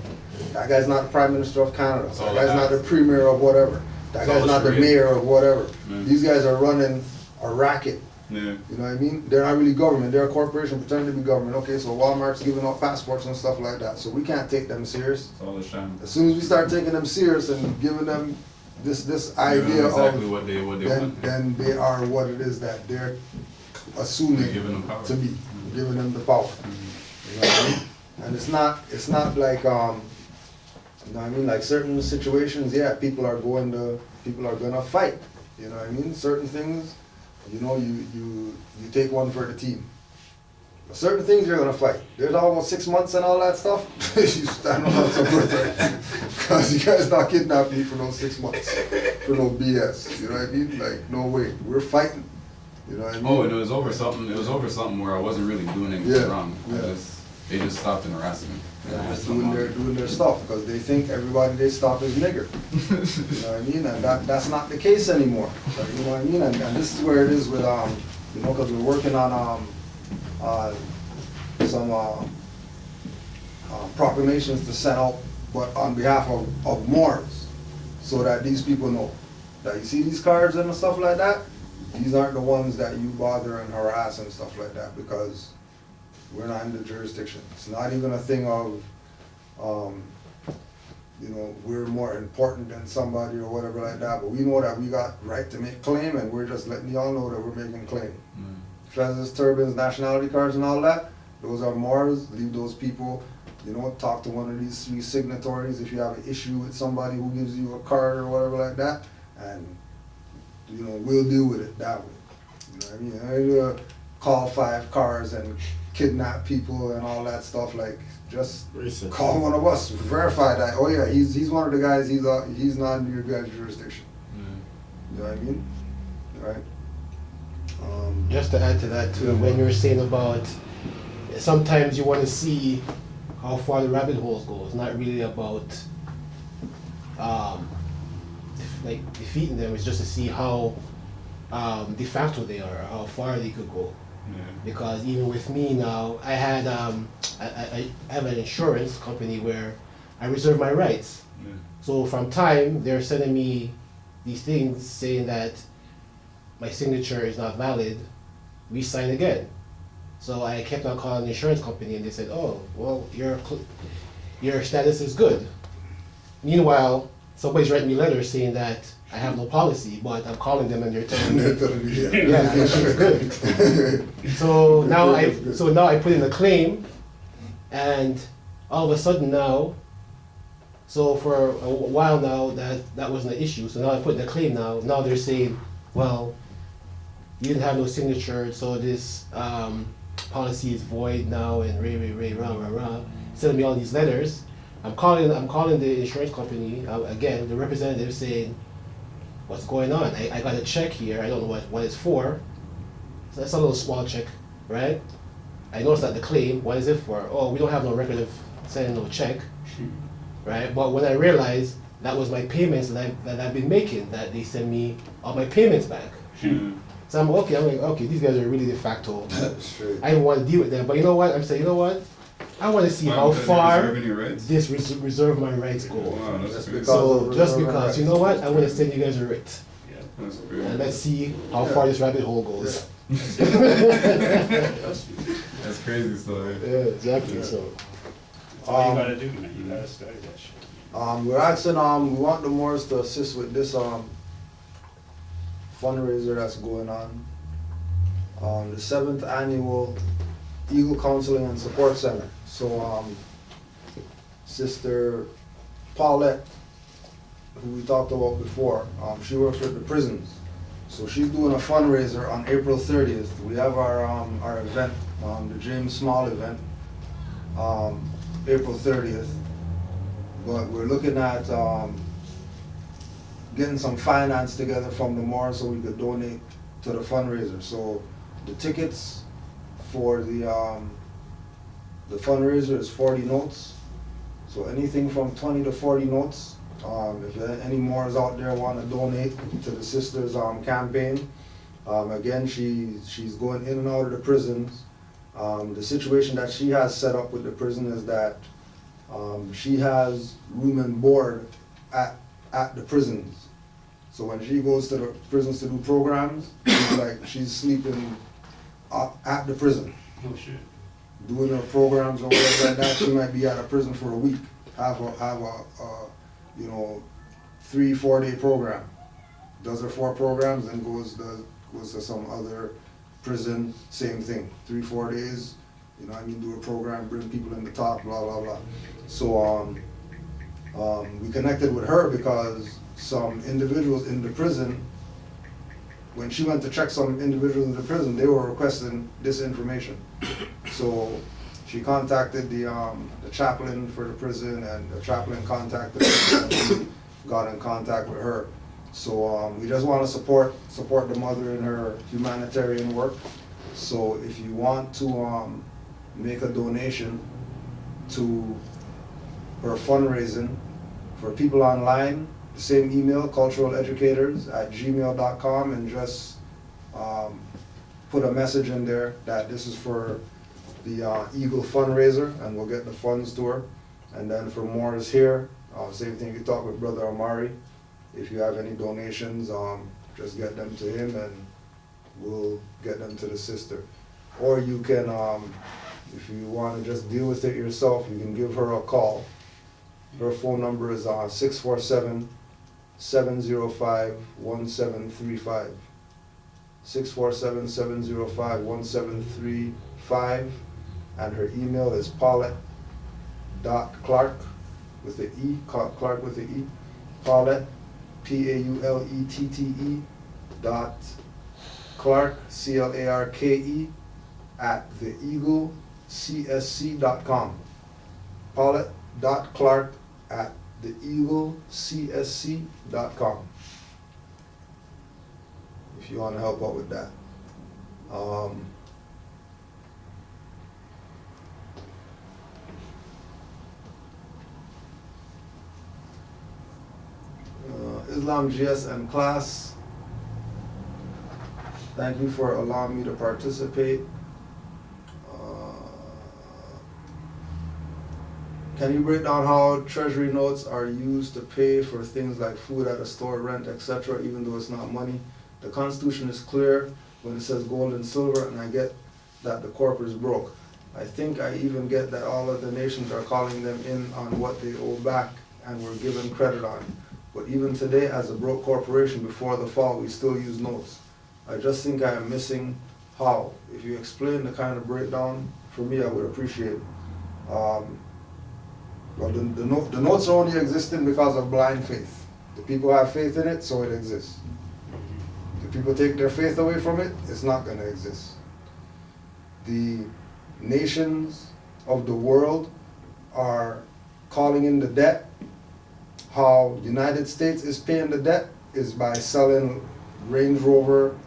That guy's not the Prime Minister of Canada. That guy's not the Premier of whatever. That guy's not the Mayor of whatever. These guys are running a racket. Yeah. You know what I mean? They're not really government. They're a corporation pretending to be government. Okay, so Walmart's giving out passports and stuff like that. So we can't take them serious. It's all a sham. As soon as we start taking them serious and giving them this idea exactly of what they then, want. then they are what it is that they're assuming You're giving them power. to be, giving them the power. You know what I mean? And it's not like you know what I mean, like certain situations, yeah, people are gonna fight. You know what I mean? Certain things, you know, you take one for the team. But certain things you're gonna fight. There's almost 6 months and all that stuff. You stand on some birthrights. Because you guys not kidnap me for no 6 months. For no BS. You know what I mean? Like, no way. We're fighting. You know what I mean? Oh, and it was over something where I wasn't really doing anything wrong. They just stopped and harassed me. Yeah, just doing their stuff because they think everybody they stop is nigger. You know what I mean? And that's not the case anymore. Like, you know what I mean? And this is where it is with you know, because we're working on some proclamations to send out, but on behalf of Moors, so that these people know that you see these cards and stuff like that. These aren't the ones that you bother and harass and stuff like that, because we're not in the jurisdiction. It's not even a thing of, you know, we're more important than somebody or whatever like that, but we know that we got right to make claim, and we're just letting y'all know that we're making claim. Feathers, turbans, nationality cards and all that, those are Moors. Leave those people, you know, talk to one of these 3 signatories if you have an issue with somebody who gives you a card or whatever like that, and, you know, we'll deal with it that way. You know what I mean? I mean, call 5 cars and kidnap people and all that stuff. Like, just call one of us, verify that. Oh yeah, he's one of the guys. He's not in your guys' jurisdiction. You know what I mean? Right. Just to add to that too, when you're saying about sometimes you want to see how far the rabbit holes go. It's not really about like defeating them. It's just to see how de facto they are, how far they could go. Because even with me now, I had I have an insurance company where I reserve my rights. So from time they're sending me these things saying that my signature is not valid, re-sign again. So I kept on calling the insurance company and they said, oh, well, your status is good. Meanwhile, somebody's writing me letters saying that I have no policy, but I'm calling them and they're telling me, yeah, it's good. So now I put in a claim, and all of a sudden now, so for a while now that wasn't an issue. So now I put in a claim now. Now they're saying, well, you didn't have no signature, so this policy is void now, and rah. Sending me all these letters. I'm calling the insurance company, again, the representative saying, what's going on? I got a check here, I don't know what it's for. So that's a little small check, right? I noticed that the claim, what is it for? Oh, we don't have no record of sending no check, right? But when I realized that was my payments that I've been making, that they send me all my payments back. So I'm like, okay, these guys are really de facto. I don't want to deal with them, but you know what? I'm saying, you know what? I want to see how far this reserve my rights go. Wow, so just because, you know what? I want to send you guys a writ. Yeah, that's great. And let's see how far this rabbit hole goes. That's crazy story. Yeah, exactly. So that's all you gotta do, man. You gotta study that shit. We're asking, we want the Moors to assist with this fundraiser that's going on. The 7th annual Eagle Counseling and Support Center. So Sister Paulette, who we talked about before, she works with the prisons. So she's doing a fundraiser on April 30th. We have our event, the James Small event, April 30th. But we're looking at getting some finance together from the Moors so we could donate to the fundraiser. So the tickets for the fundraiser is 40 notes. So anything from 20 to 40 notes. If any Moors out there want to donate to the sisters' campaign, again, she's going in and out of the prisons. The situation that she has set up with the prison is that she has room and board at the prisons. So when she goes to the prisons to do programs, she's sleeping at the prison. Oh shit. Doing her programs or whatever like that. She might be out of prison for a week. Have a 3-4 day program. Does her 4 programs and goes to some other prison, same thing. 3-4 days, do a program, bring people in the top, blah blah blah. So we connected with her because some individuals in the prison, when she went to check some individuals in the prison, they were requesting this information. So she contacted the chaplain for the prison, and the chaplain contacted her and got in contact with her. So we just want to support the mother in her humanitarian work. So if you want to make a donation to her fundraising for people online, the same email, culturaleducators@gmail.com, and just put a message in there that this is for the Eagle fundraiser, and we'll get the funds to her. And then for Moors here, same thing, you talk with Brother Amari. If you have any donations, just get them to him and we'll get them to the sister. Or you can, if you want to just deal with it yourself, you can give her a call. Her phone number is 647-705-1735. 647-705-1735. And her email is paulette.clark with the E, Clark with the E, Paulette, Paulette .Clark, CLARKE, @theeaglecsc.com. Paulette.Clark @theeaglecsc.com. If you want to help out with that. Islam GSM class, thank you for allowing me to participate. Can you break down how treasury notes are used to pay for things like food at a store, rent, etc., even though it's not money? The Constitution is clear when it says gold and silver, and I get that the corp is broke. I think I even get that all of the nations are calling them in on what they owe back and were given credit on. But even today, as a broke corporation before the fall, we still use notes. I just think I am missing how. If you explain the kind of breakdown, for me, I would appreciate it. Well, the notes are only existing because of blind faith. The people have faith in it, so it exists. If people take their faith away from it, it's not going to exist. The nations of the world are calling in the debt. How the United States is paying the debt is by selling Range Rover,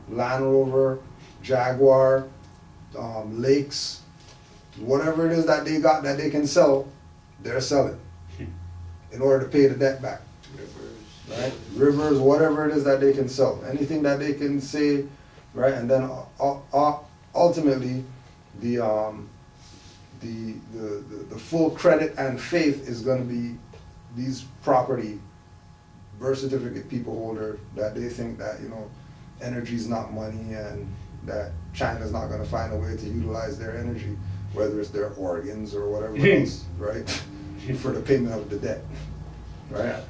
Land Rover, Jaguar, Lakes, whatever it is that they got that they can sell, they're selling in order to pay the debt back. Right? Rivers, whatever it is that they can sell, anything that they can say, right? And then ultimately, the full credit and faith is going to be these property birth certificate people holder that they think that, you know, energy is not money and that China's not going to find a way to utilize their energy, whether it's their organs or whatever else, right? For the payment of the debt, right?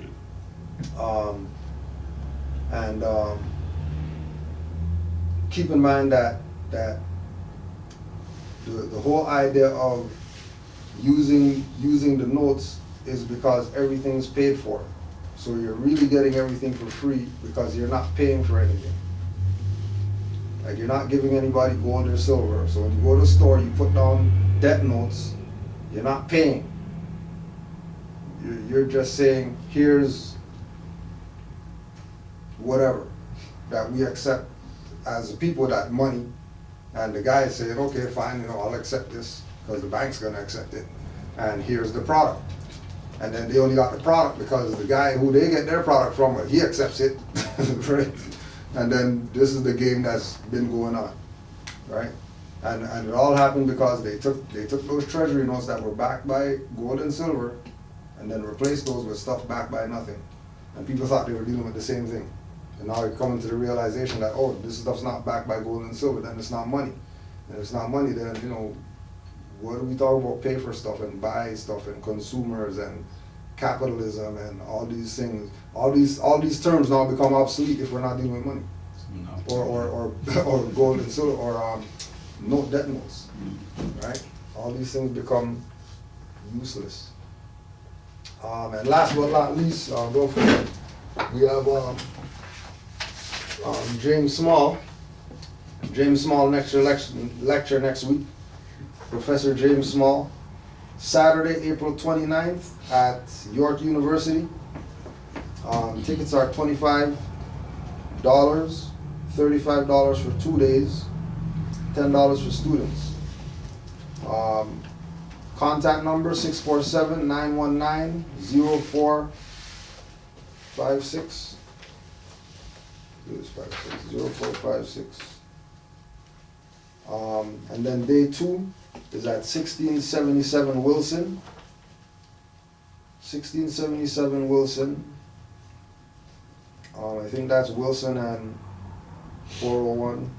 Keep in mind that the whole idea of using the notes is because everything's paid for. So you're really getting everything for free because you're not paying for anything. Like, you're not giving anybody gold or silver. So when you go to the store, you put down debt notes, you're not paying. You're just saying, here's whatever that we accept as the people, that money, and the guy is saying, okay, fine, you know, I'll accept this because the bank's gonna accept it, and here's the product. And then they only got the product because the guy who they get their product from, he accepts it, right? And then this is the game that's been going on, right? And it all happened because they took those treasury notes that were backed by gold and silver, and then replaced those with stuff backed by nothing. And people thought they were dealing with the same thing. And now you're coming to the realization that, oh, this stuff's not backed by gold and silver, then it's not money. And if it's not money, then, you know, what do we talk about? Pay for stuff and buy stuff and consumers and capitalism and all these things. All these terms now become obsolete if we're not dealing with money. Or gold and silver, or note debt notes, right? All these things become useless. And last but not least, don't forget, we have James Small. James Small lecture next week. Professor James Small, Saturday, April 29th at York University. Tickets are $25, $35 for 2 days, $10 for students. Contact number 647-919-0456. 0456. And then day 2 is at 1677 Wilson. 1677 Wilson. I think that's Wilson and 401.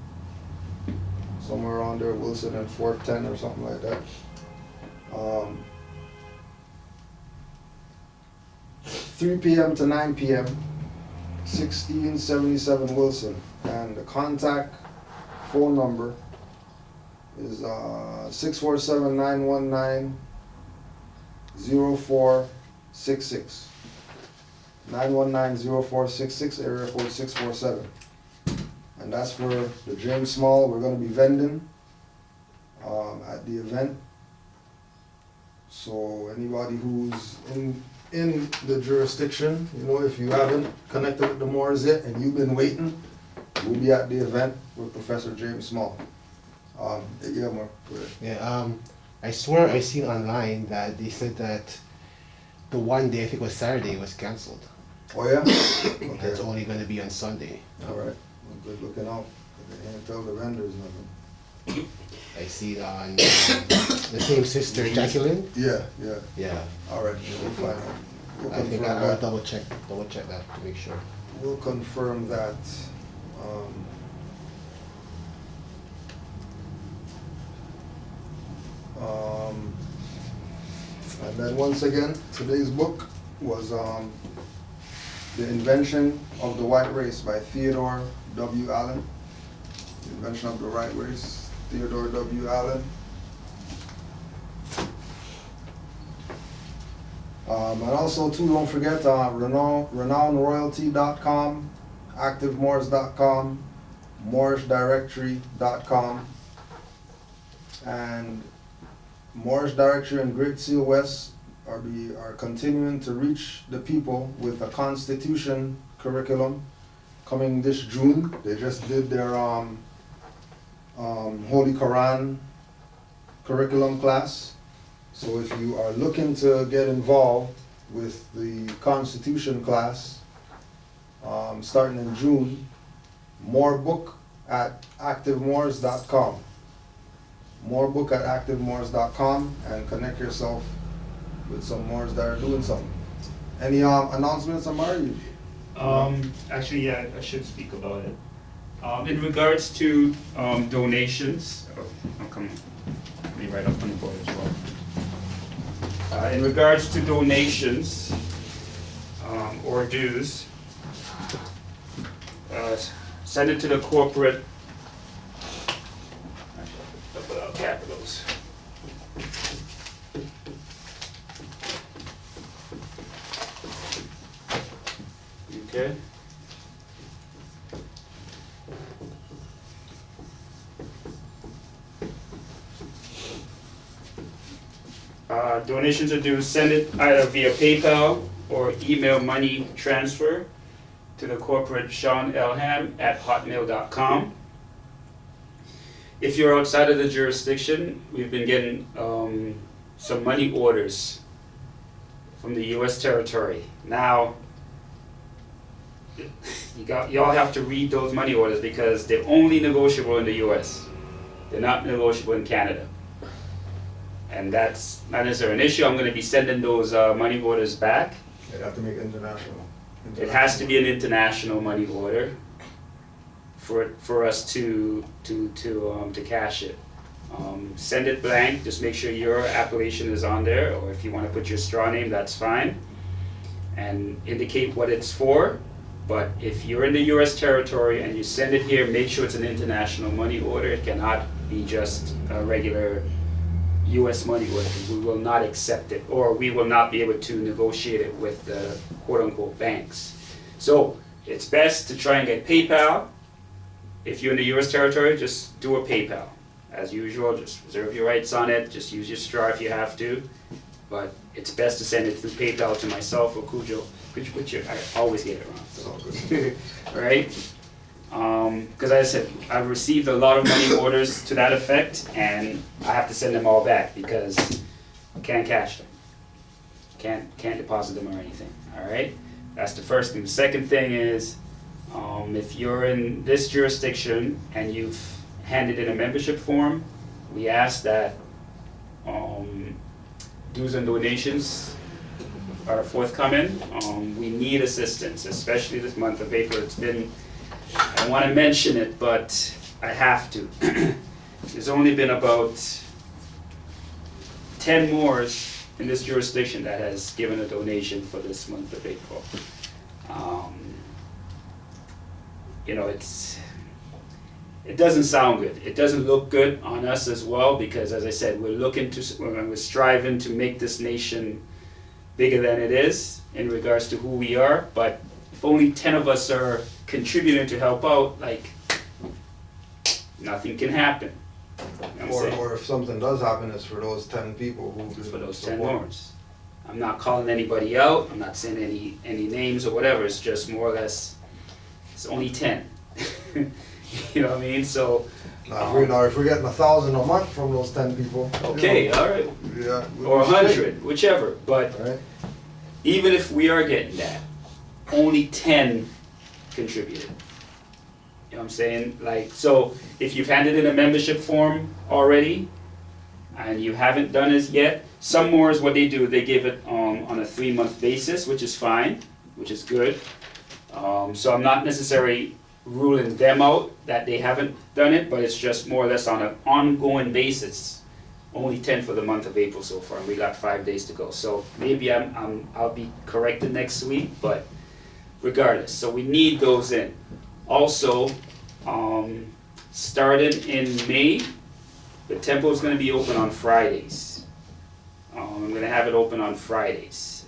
Somewhere around there, Wilson and 410 or something like that. 3 p.m. to 9 p.m. 1677 Wilson. And the contact phone number is 647-919-0466. 919-0466, area code 647. And that's for the James Small. We're going to be vending at the event. So anybody who's in the jurisdiction, you know, if you haven't connected with the Moors yet and you've been waiting, we'll be at the event with Professor James Small. Yeah, more. Yeah, I swear I seen online that they said that the one day, I think it was Saturday, was cancelled. Oh yeah? Okay. It's only going to be on Sunday. All right. Well, good looking out. They can't tell the vendors nothing. I see it on the same sister, Jacqueline. Yeah. Yeah. All right. We'll find out. We'll I think confirm I'll that. double check that to make sure. We'll confirm that. And then once again, today's book was The Invention of the White Race by Theodore W. Allen. The Invention of the White Race, Theodore W. Allen. And also too, don't forget renownroyalty.com activemoors.com, moorishdirectory.com, and Moorish Directory and Great Seal West are continuing to reach the people with a Constitution curriculum coming this June. They just did their Holy Quran curriculum class. So if you are looking to get involved with the Constitution class, starting in June, more book at activemoors.com. More book at activemoors.com and connect yourself with some Moors that are doing something. Any announcements, Amari? Actually, yeah, I should speak about it. In regards to donations, come on, let me write up on the board as well. In regards to donations or dues, send it to the corporate, without capitals. Okay. Donations are due, send it either via PayPal or email money transfer to the corporate seanelham@hotmail.com. If you're outside of the jurisdiction, we've been getting some money orders from the U.S. territory. Now, y'all have to read those money orders because they're only negotiable in the U.S. They're not negotiable in Canada. And that's not necessarily an issue. I'm going to be sending those money orders back. You'd have to make international. It has to be an international money order for us to cash it. Send it blank. Just make sure your appellation is on there, or if you want to put your straw name, that's fine. And indicate what it's for. But if you're in the U.S. territory and you send it here, make sure it's an international money order. It cannot be just a regular U.S. money order, because we will not accept it, or we will not be able to negotiate it with the quote-unquote banks. So it's best to try and get PayPal. If you're in the U.S. territory, just do a PayPal. As usual, just reserve your rights on it. Just use your straw if you have to. But it's best to send it through PayPal to myself or Cujo, which I always get it wrong. So. Right? Because as I said, I've received a lot of money orders to that effect, and I have to send them all back because I can't cash them. Can't deposit them or anything. All right? That's the first thing. The second thing is, if you're in this jurisdiction and you've handed in a membership form, we ask that dues and donations are forthcoming. We need assistance, especially this month of April. It's been, I don't want to mention it, but I have to. There's only been about 10 Moors in this jurisdiction that has given a donation for this month of April. You know, it doesn't sound good. It doesn't look good on us as well, because as I said, we're striving to make this nation bigger than it is in regards to who we are. But if only 10 of us are contributing to help out, like, nothing can happen. You know or if something does happen, it's for those 10 people who it's for those 10 Moors. I'm not calling anybody out. I'm not saying any names or whatever. It's just more or less, it's only 10. You know what I mean? So. If we're getting 1,000 a month from those 10 people. Okay, you know, all right. Yeah. Or 100, whichever. But right. Even if we are getting that, only 10 contributed. You know what I'm saying? Like, so if you've handed in a membership form already and you haven't done it yet, some Moors, what they do, they give it on a 3-month basis, which is fine, which is good. So I'm not necessarily ruling them out that they haven't done it, but it's just more or less on an ongoing basis. Only 10 for the month of April so far, and we got 5 days to go. So maybe I'll be corrected next week, but regardless, so we need those in. Also, starting in May, the temple is going to be open on Fridays. I'm going to have it open on Fridays.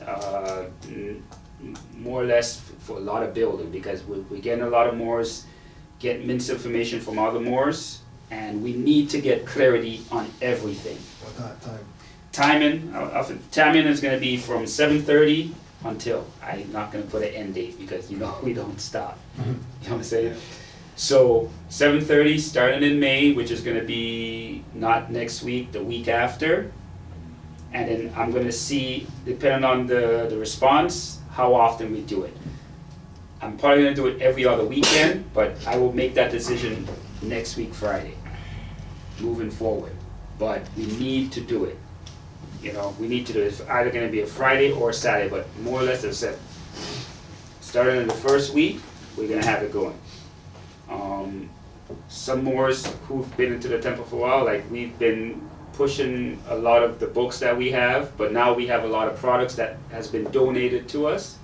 more or less for a lot of building, because we're getting a lot of Moors, get misinformation from other Moors, and we need to get clarity on everything. What time? Timing is going to be from 7:30 until, I'm not going to put an end date because we don't stop. You know what I'm saying? So 7:30 starting in May, which is going to be not next week, the week after. And then I'm going to see, depending on the response, how often we do it. I'm probably going to do it every other weekend, but I will make that decision next week Friday, moving forward. But we need to do it. We need to do it. It's either going to be a Friday or a Saturday, but more or less, as I said, starting in the first week, we're going to have it going. Some Moors who've been into the temple for a while, like we've been pushing a lot of the books that we have, but now we have a lot of products that has been donated to us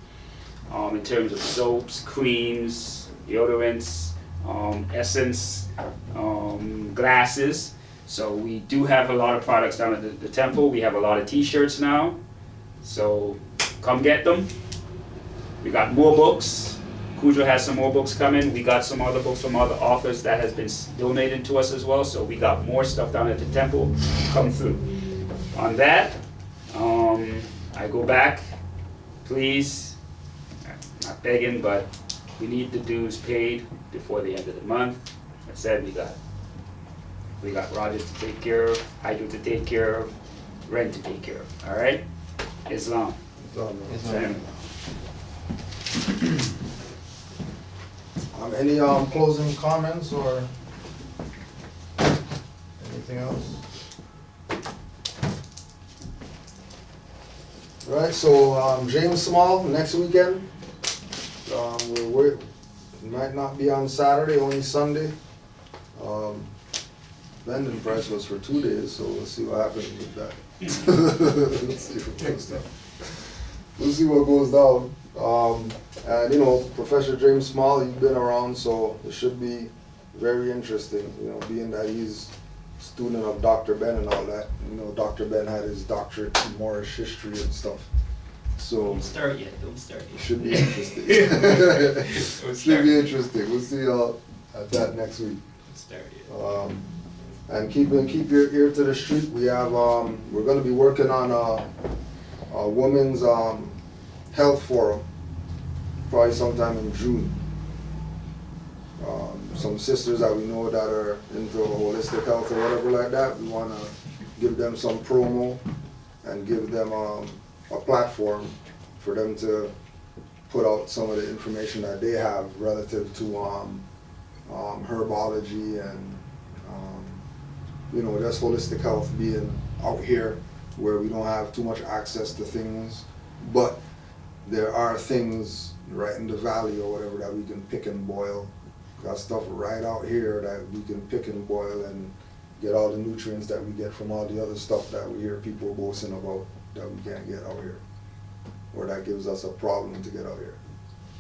in terms of soaps, creams, deodorants, essence, glasses. So we do have a lot of products down at the temple. We have a lot of t-shirts now. So come get them. We got more books. Cujo has some more books coming. We got some other books from other authors that has been donated to us as well. So we got more stuff down at the temple. Come through. On that, I go back. Please, not begging, but we need the dues paid before the end of the month. I said we got Roger to take care of, Hydro to take care of, rent to take care of. All right? Islam. Islam. Any closing comments or anything else? Right, so James Small next weekend. We might not be on Saturday, only Sunday. Vending price was for 2 days, so we'll see what happens with that. We'll see what goes down. And Professor James Small, he's been around, so it should be very interesting, being that he's a student of Dr. Ben and all that. Dr. Ben had his doctorate in Moorish history and stuff. So Don't start yet. It should be interesting. It should be interesting. We'll see y'all at that next week. Don't start yet. And keep your ear to the street. We have we're going to be working on a women's health forum, probably sometime in June. Some sisters that we know that are into holistic health or whatever like that, we want to give them some promo and give them a platform for them to put out some of the information that they have relative to herbology and just holistic health being out here where we don't have too much access to things, but there are things right in the valley or whatever that we can pick and boil. Got stuff right out here that we can pick and boil and get all the nutrients that we get from all the other stuff that we hear people boasting about that we can't get out here, or that gives us a problem to get out here.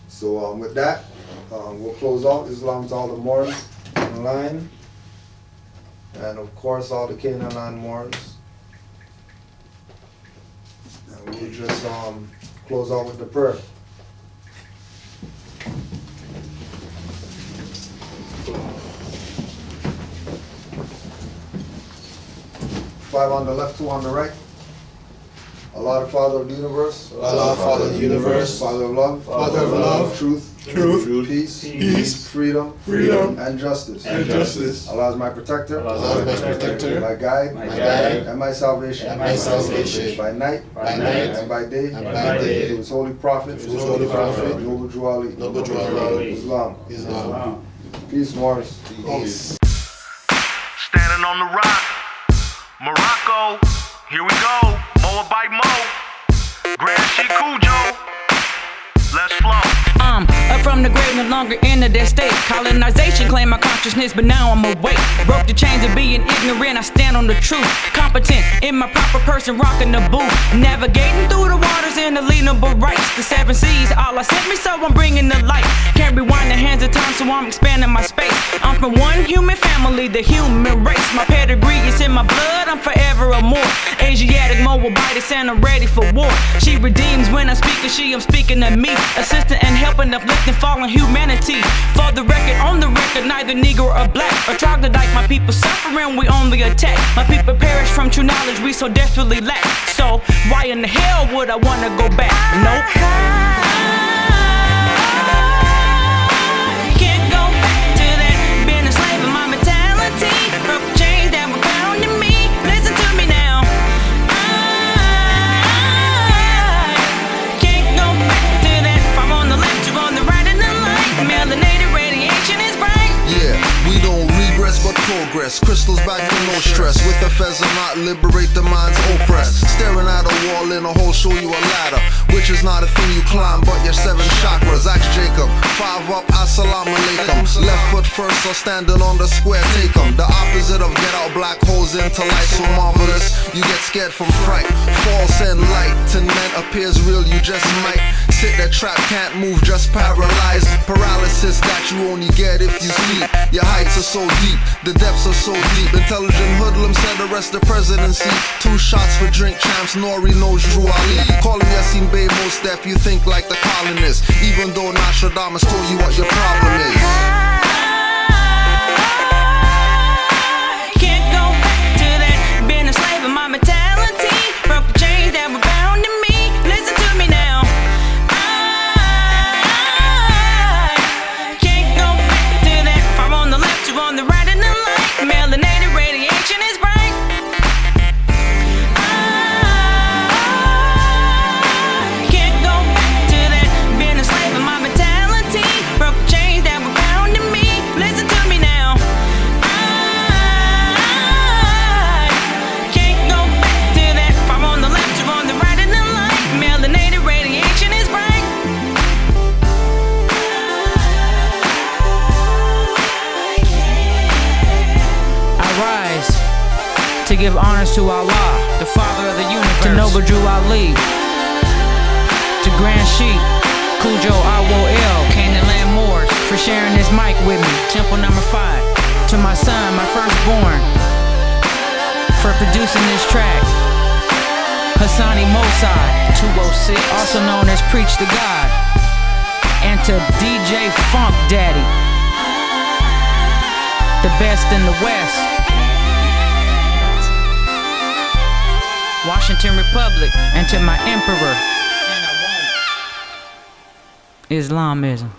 So with that, we'll close out. Islam to all the Moors online, and of course all the Canaanland Moors. And we'll just close out with the prayer. Five on the left, two on the right. Allah, the Father of the universe. Allah, Father of the universe. Father of love. Father of love. Truth. Peace. Freedom. And justice. Allah is my protector. Allah is my protector. My guide. And my salvation. By night. And by day. To his holy prophet. Noble Juali. Islam. Peace, Morris. Peace. Standing on the rock. Morocco, here we go, Moabite Mo, Grand Sheik Cujo, let's flow. come up from the grave, no longer in that state. Colonization claimed my consciousness, but now I'm awake. Broke the chains of being ignorant, I stand on the truth. Competent in my proper person, rocking the boot. Navigating through the waters in the leanable rights. The 7 seas, all I sent me, so I'm bringing the light. Can't rewind the hands of time, so I'm expanding my space. I'm from one human family, the human race. My pedigree is in my blood, I'm forever a Moor. Asiatic Moabites, and I'm ready for war. She redeems when I speak of she, I'm speaking of me. Assisting and helping, uplifting fallen humanity. For the record, on the record, neither Negro or black or troglodyte. My people suffering, we only attack. My people perish from true knowledge, we so desperately lack. So why in the hell would I wanna go back? Nope. Can't go back to that, being a slave of my mentality. Broke the chains that were bound to me. Listen to me now. I can't go back to that. If I'm on the left, you're on the right of the light. Melanated radiation is bright. Yeah, we don't regress but progress. Crystals back for no stress. With a feather not liberate the mind's oppressed. Staring at a wall in a hole, show you a ladder. Which is not a thing you climb, but your 7 chakras. Ask Jacob, 5 up, assalamu alaikum. Left foot first, or standing on the square, take 'em. The opposite of get out black holes into light. So marvelous, you get scared from fright. False and light, to men appears real, you just might sit that trap, can't move, just paralyzed. Paralysis that you only get if you sleep. Your heights are so deep, the depths are so deep. Intelligent hoodlum said arrest the presidency. 2 shots for drink champs, Nori knows Drew Ali. Calling Yassine Bey most deaf, you think like the colonists. Even though Nostradamus told you what your problem is. Can't go back to that, being a slave of my mentality. Broke the chains that were bound to me. Listen to me now. I can't go back to that. If I'm on the left, you're on the right of the light. Melanated radiation is bright. Can't go back to that, being a slave of my mentality. Broke the chains that were bound to me. Listen to me now. I can't go back to that. If I'm on the left, you're on the right of the light. Melanated radiation is bright. I rise to give honors to Allah, the Father of the universe, to Noble Drew Ali, to Grand Sheik, Cujo Awo El, Canaanland Moors, for sharing this mic with me. Temple number 5, to my son, my firstborn, for producing this track. Hassani Mosai, 206, also known as Preach to God, and to DJ Funk Daddy, the best in the West, Washington Republic, and to my emperor, Islamism.